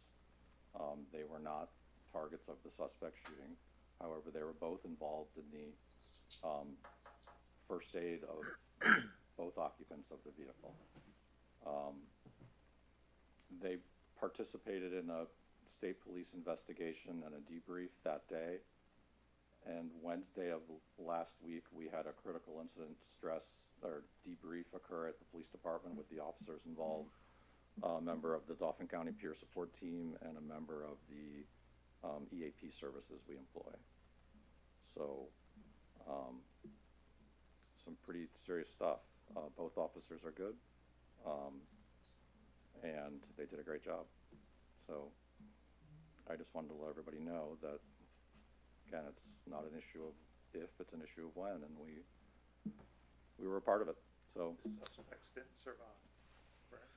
They were not targets of the suspect shooting. However, they were both involved in the first aid of both occupants of the vehicle. They participated in a state police investigation and a debrief that day. And Wednesday of last week, we had a critical incident stress or debrief occur at the police department with the officers involved, a member of the Dauphin County Peer Support Team, and a member of the EAP services we employ. So, some pretty serious stuff. Both officers are good, and they did a great job. So, I just wanted to let everybody know that, again, it's not an issue of if, it's an issue of when, and we were a part of it. So Suspects didn't survive, correct?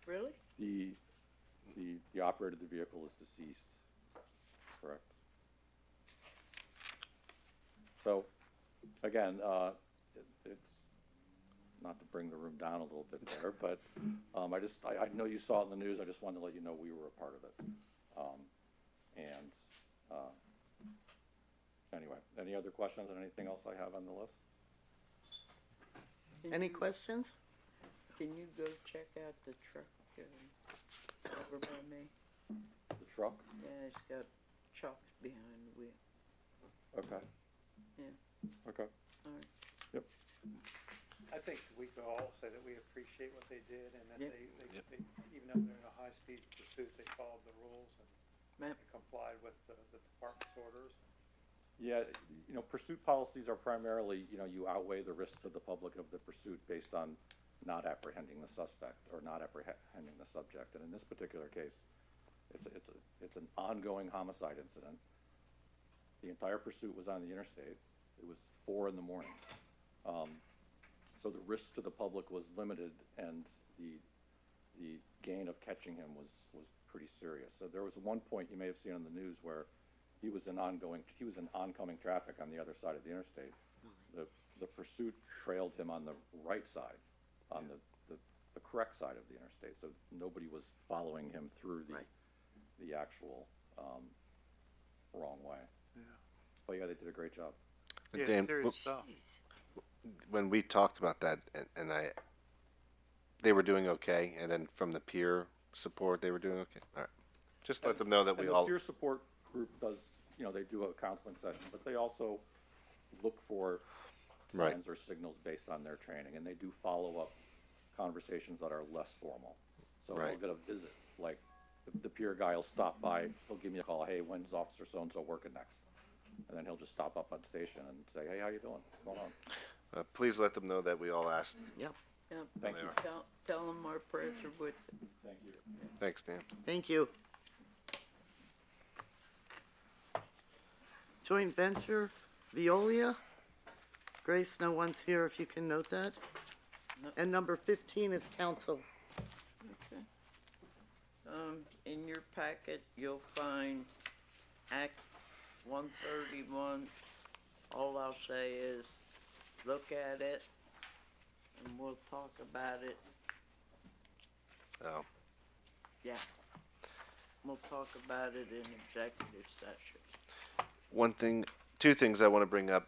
Really? the operator of the vehicle is deceased, correct? So, again, it's not to bring the room down a little bit there, but I know you saw it in the news. I just wanted to let you know we were a part of it. Anyway, any other questions on anything else I have on the list? Any questions? Can you go check out the truck over by me? The truck? Yeah, it's got chocks behind the wheel. Okay. Yeah. Okay. Alright. Yep. I think we could all say that we appreciate what they did, and that Yep. they, even though they're in a high-speed pursuit, they followed the rules and Yep. complied with the department's orders. Yeah, pursuit policies are primarily, you outweigh the risk to the public of the pursuit based on not apprehending the suspect or not apprehending the subject. And in this particular case, it's an ongoing homicide incident. The entire pursuit was on the interstate. It was 4 in the morning. So the risk to the public was limited, and the gain of catching him was pretty serious. So there was one point you may have seen on the news where he was in oncoming traffic on the other side of the interstate. The pursuit trailed him on the right side, on the correct side of the interstate, so nobody was following him through the actual wrong way. Yeah. But yeah, they did a great job. Yeah, Dan, serious stuff. when we talked about that, they were doing okay, and then from the peer support, they were doing okay. All right, just let them know that we And all. the peer support group does, they do a counseling session, but they also look for Right. signs or signals based on their training, and they do follow-up conversations that are less formal. So Right. they'll get a visit, like the peer guy will stop by, he'll give me a call, hey, when's Officer so-and-so working next? And then he'll just stop up on station and say, hey, how you doing? What's going on? Please let them know that we all asked. Yep. Thank you. Tell them our prayers are with them. Thank you. Thanks, Dan. Thank you. Joint venture, Veolia. Grace, no one's here, if you can note that. No. And number 15 is council. Okay. In your packet, you'll find Act 131. All I'll say is, look at it, and we'll talk about it. Oh, Yeah. We'll talk about it in executive session. Two things I want to bring up.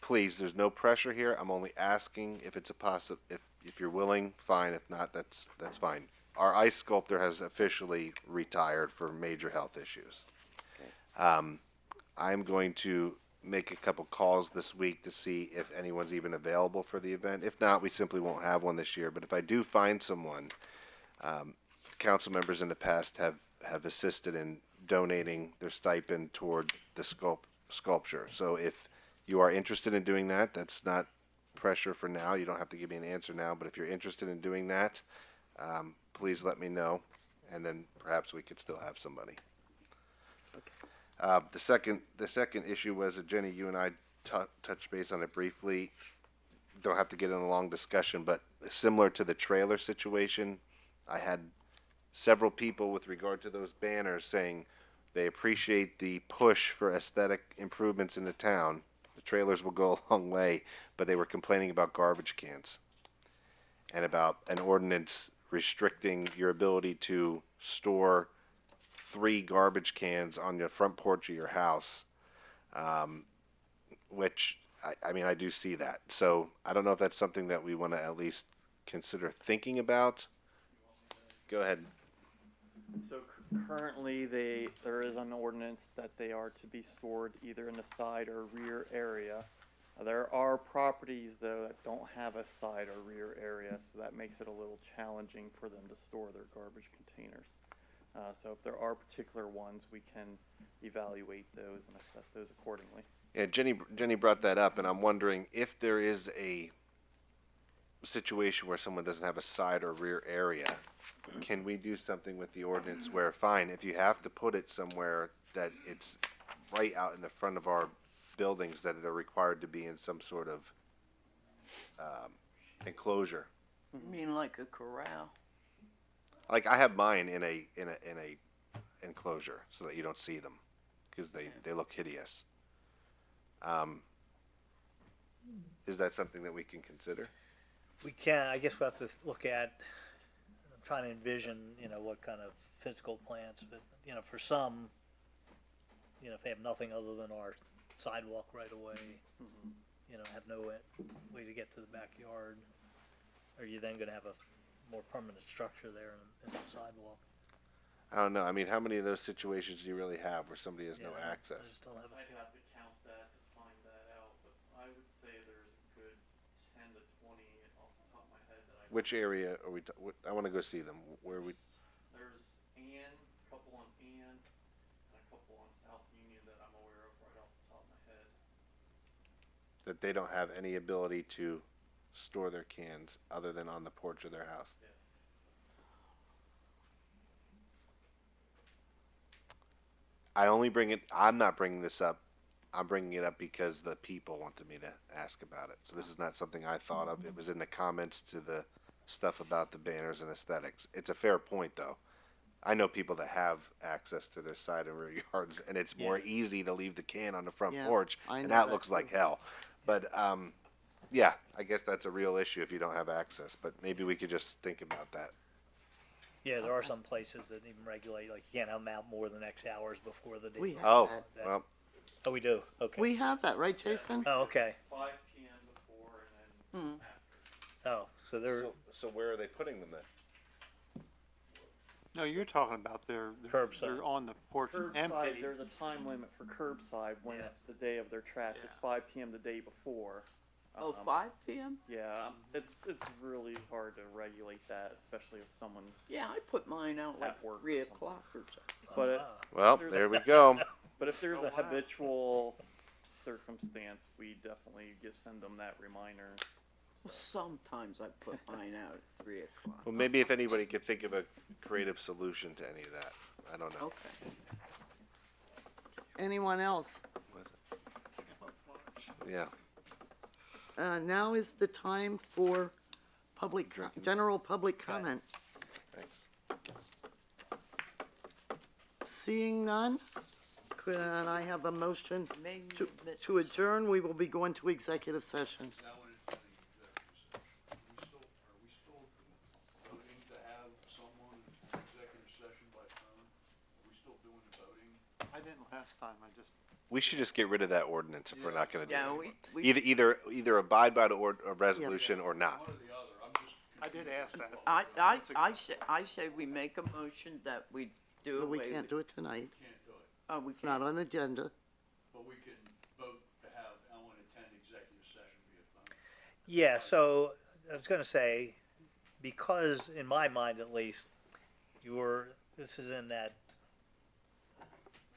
Please, there's no pressure here. I'm only asking if it's if you're willing, fine. If not, that's fine. Our ice sculptor has officially retired for major health issues. Okay. I'm going to make a couple calls this week to see if anyone's even available for the event. If not, we simply won't have one this year. But if I do find someone, council members in the past have assisted in donating their stipend toward the sculpture. So if you are interested in doing that, that's not pressure for now. You don't have to give me an answer now. But if you're interested in doing that, please let me know, and then perhaps we could still have somebody. The second issue was that Jenny, you and I touched base on it briefly. Don't have to get in a long discussion, but similar to the trailer situation, I had several people with regard to those banners saying, they appreciate the push for aesthetic improvements in the town. The trailers will go a long way, but they were complaining about garbage cans and about an ordinance restricting your ability to store 3 garbage cans on the front porch of your house, which, I mean, I do see that. So I don't know if that's something that we want to at least consider thinking about. Go ahead. So currently, there is an ordinance that they are to be stored either in the side or rear area. There are properties, though, that don't have a side or rear area, so that makes it a little challenging for them to store their garbage containers. So if there are particular ones, we can evaluate those and assess those accordingly. Yeah, Jenny brought that up, and I'm wondering if there is a situation where someone doesn't have a side or rear area, can we do something with the ordinance where, fine, if you have to put it somewhere that it's right out in the front of our buildings, that they're required to be in some sort of enclosure. You mean like a corral? Like I have mine in a enclosure so that you don't see them because they look hideous. Is that something that we can consider? We can, I guess we'll have to look at, I'm trying to envision, what kind of physical plants, but, for some, if they have nothing other than our sidewalk right away, have no way to get to the backyard, are you then gonna have a more permanent structure there in the sidewalk? I don't know. I mean, how many of those situations do you really have where somebody has no access? I just don't have I'd have to count that to find that out, but I would say there's a good 10 to 20 off the top of my head that I. Which area are we? I want to go see them. Where are we? There's Ann, a couple on Ann, and a couple on South Union that I'm aware of right off the top of my head. That they don't have any ability to store their cans other than on the porch of their house. Yeah. I'm not bringing this up. I'm bringing it up because the people wanted me to ask about it. So this is not something I thought of. It was in the comments to the stuff about the banners and aesthetics. It's a fair point, though. I know people that have access to their side and rear yards, and it's more easy to leave the can on the front porch, and that looks like hell. But, yeah, I guess that's a real issue if you don't have access, but maybe we could just think about that. Yeah, there are some places that even regulate, like you can't have them out more than X hours before the day. We have Oh, that. well, Oh, we do, okay. We have that, right, Jason? Oh, okay, 5 p.m. before and then after. oh, so they're so where are they putting them then? No, you're talking about they're Curbside. they're on the porch Curbside, empty. there's a time limit for curbside when Yeah. it's the day of their trash. Yeah. It's 5 p.m. the day before. Oh, 5 p.m.? Yeah, it's really hard to regulate that, especially if someone's Yeah, I put mine out like at work. 3 or something. o'clock or something. But it, Well, There's there we go. but if there's Oh, a wow. habitual circumstance, we definitely send them that reminder. Well, sometimes I put mine out at 3 o'clock. Well, maybe if anybody could think of a creative solution to any of that. I don't know. Okay. Anyone else? Yeah. Now is the time for general public comment. Thanks. Seeing none, could I have a motion Maybe to adjourn? We will be going to executive session. I didn't last time, I just, We should just get rid of that ordinance if we're not going to do Yeah, it. we Either abide by the a resolution or not. I did ask that. I say we make a motion that we do But we away can't with. do it tonight. Oh, we It's not can't. on the agenda. But we can vote to have Ellen attend executive session via phone. Yeah, so I was gonna say, because in my mind at least, this is in that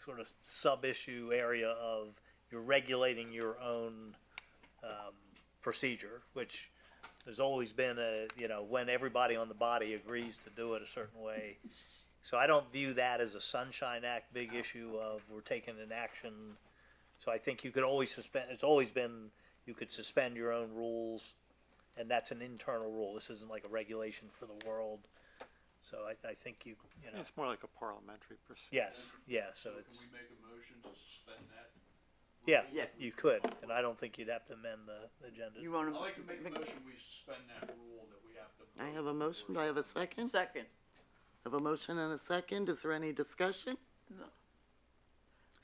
sort of sub-issue area of you're regulating your own procedure, which there's always been when everybody on the body agrees to do it a certain way. So I don't view that as a Sunshine Act big issue of we're taking an action. So I think you could always suspend, it's always been, you could suspend your own rules, and that's an internal rule. This isn't like a regulation for the world. so I think you know, It's more like a parliamentary procedure. yes, yeah, so Can it's, we make a motion to suspend that? yeah, Yeah. you could, and I don't think you'd have to amend the agenda. You wanna? I'd like to make a motion, we suspend that rule that we have to. I vote have a motion, do I have a second? Second. I have a motion and a second, is there any discussion? No.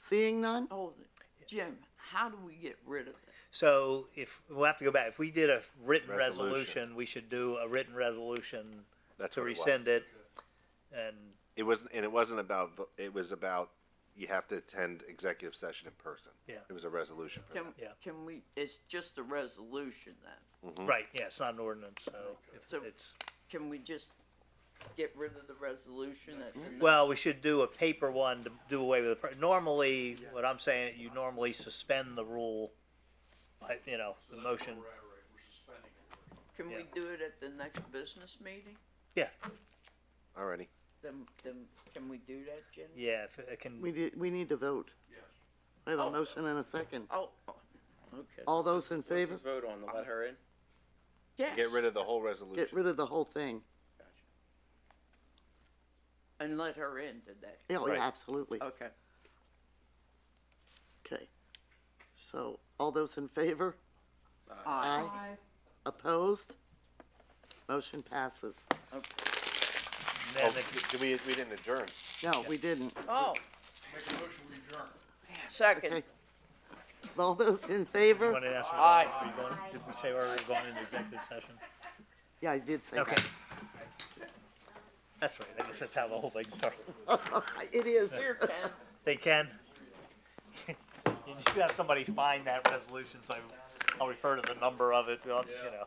Seeing none? Hold it. Jim, how do we get rid of it? So we'll have to go back, if we did a written Resolution. resolution, we should do a written resolution That's to what it was. rescind it, and, It wasn't about, it was about, you have to attend executive session in person. Yeah. It was a resolution for Can, that. Yeah. can we, it's just a resolution then? Mhm. right, yeah, it's not an ordinance, so So- it's, Can we just get rid of the resolution at the next- well, we should do a paper one to do away with the, normally, what I'm saying, you normally suspend the rule, you know, the motion, Right, we're suspending it. Can we yeah. do it at the next business meeting? Alrighty. Then, can we do that, Jim? yeah, if it can, We need to vote. Yes. I have a Oh. motion and a second. Oh, okay. All those in favor? Vote on to let her in? Yes. Get rid of the whole resolution. Get rid of the whole thing. And let her in today. Yeah, Right. yeah, absolutely. Okay. Okay. So, all those in favor? Aye. Opposed? Motion passes. then Oh, the- we didn't adjourn. No, we didn't. Oh, Make a motion, we adjourn. second. Okay. All those in favor? you wanna ask, Aye. are you going, did we say we were going into executive session? Yeah, I did say Okay. that. That's right, I guess that's how the whole thing started. It is. Here, Ken. They can. You should have somebody find that resolution, so I'll refer to the number of it, you know.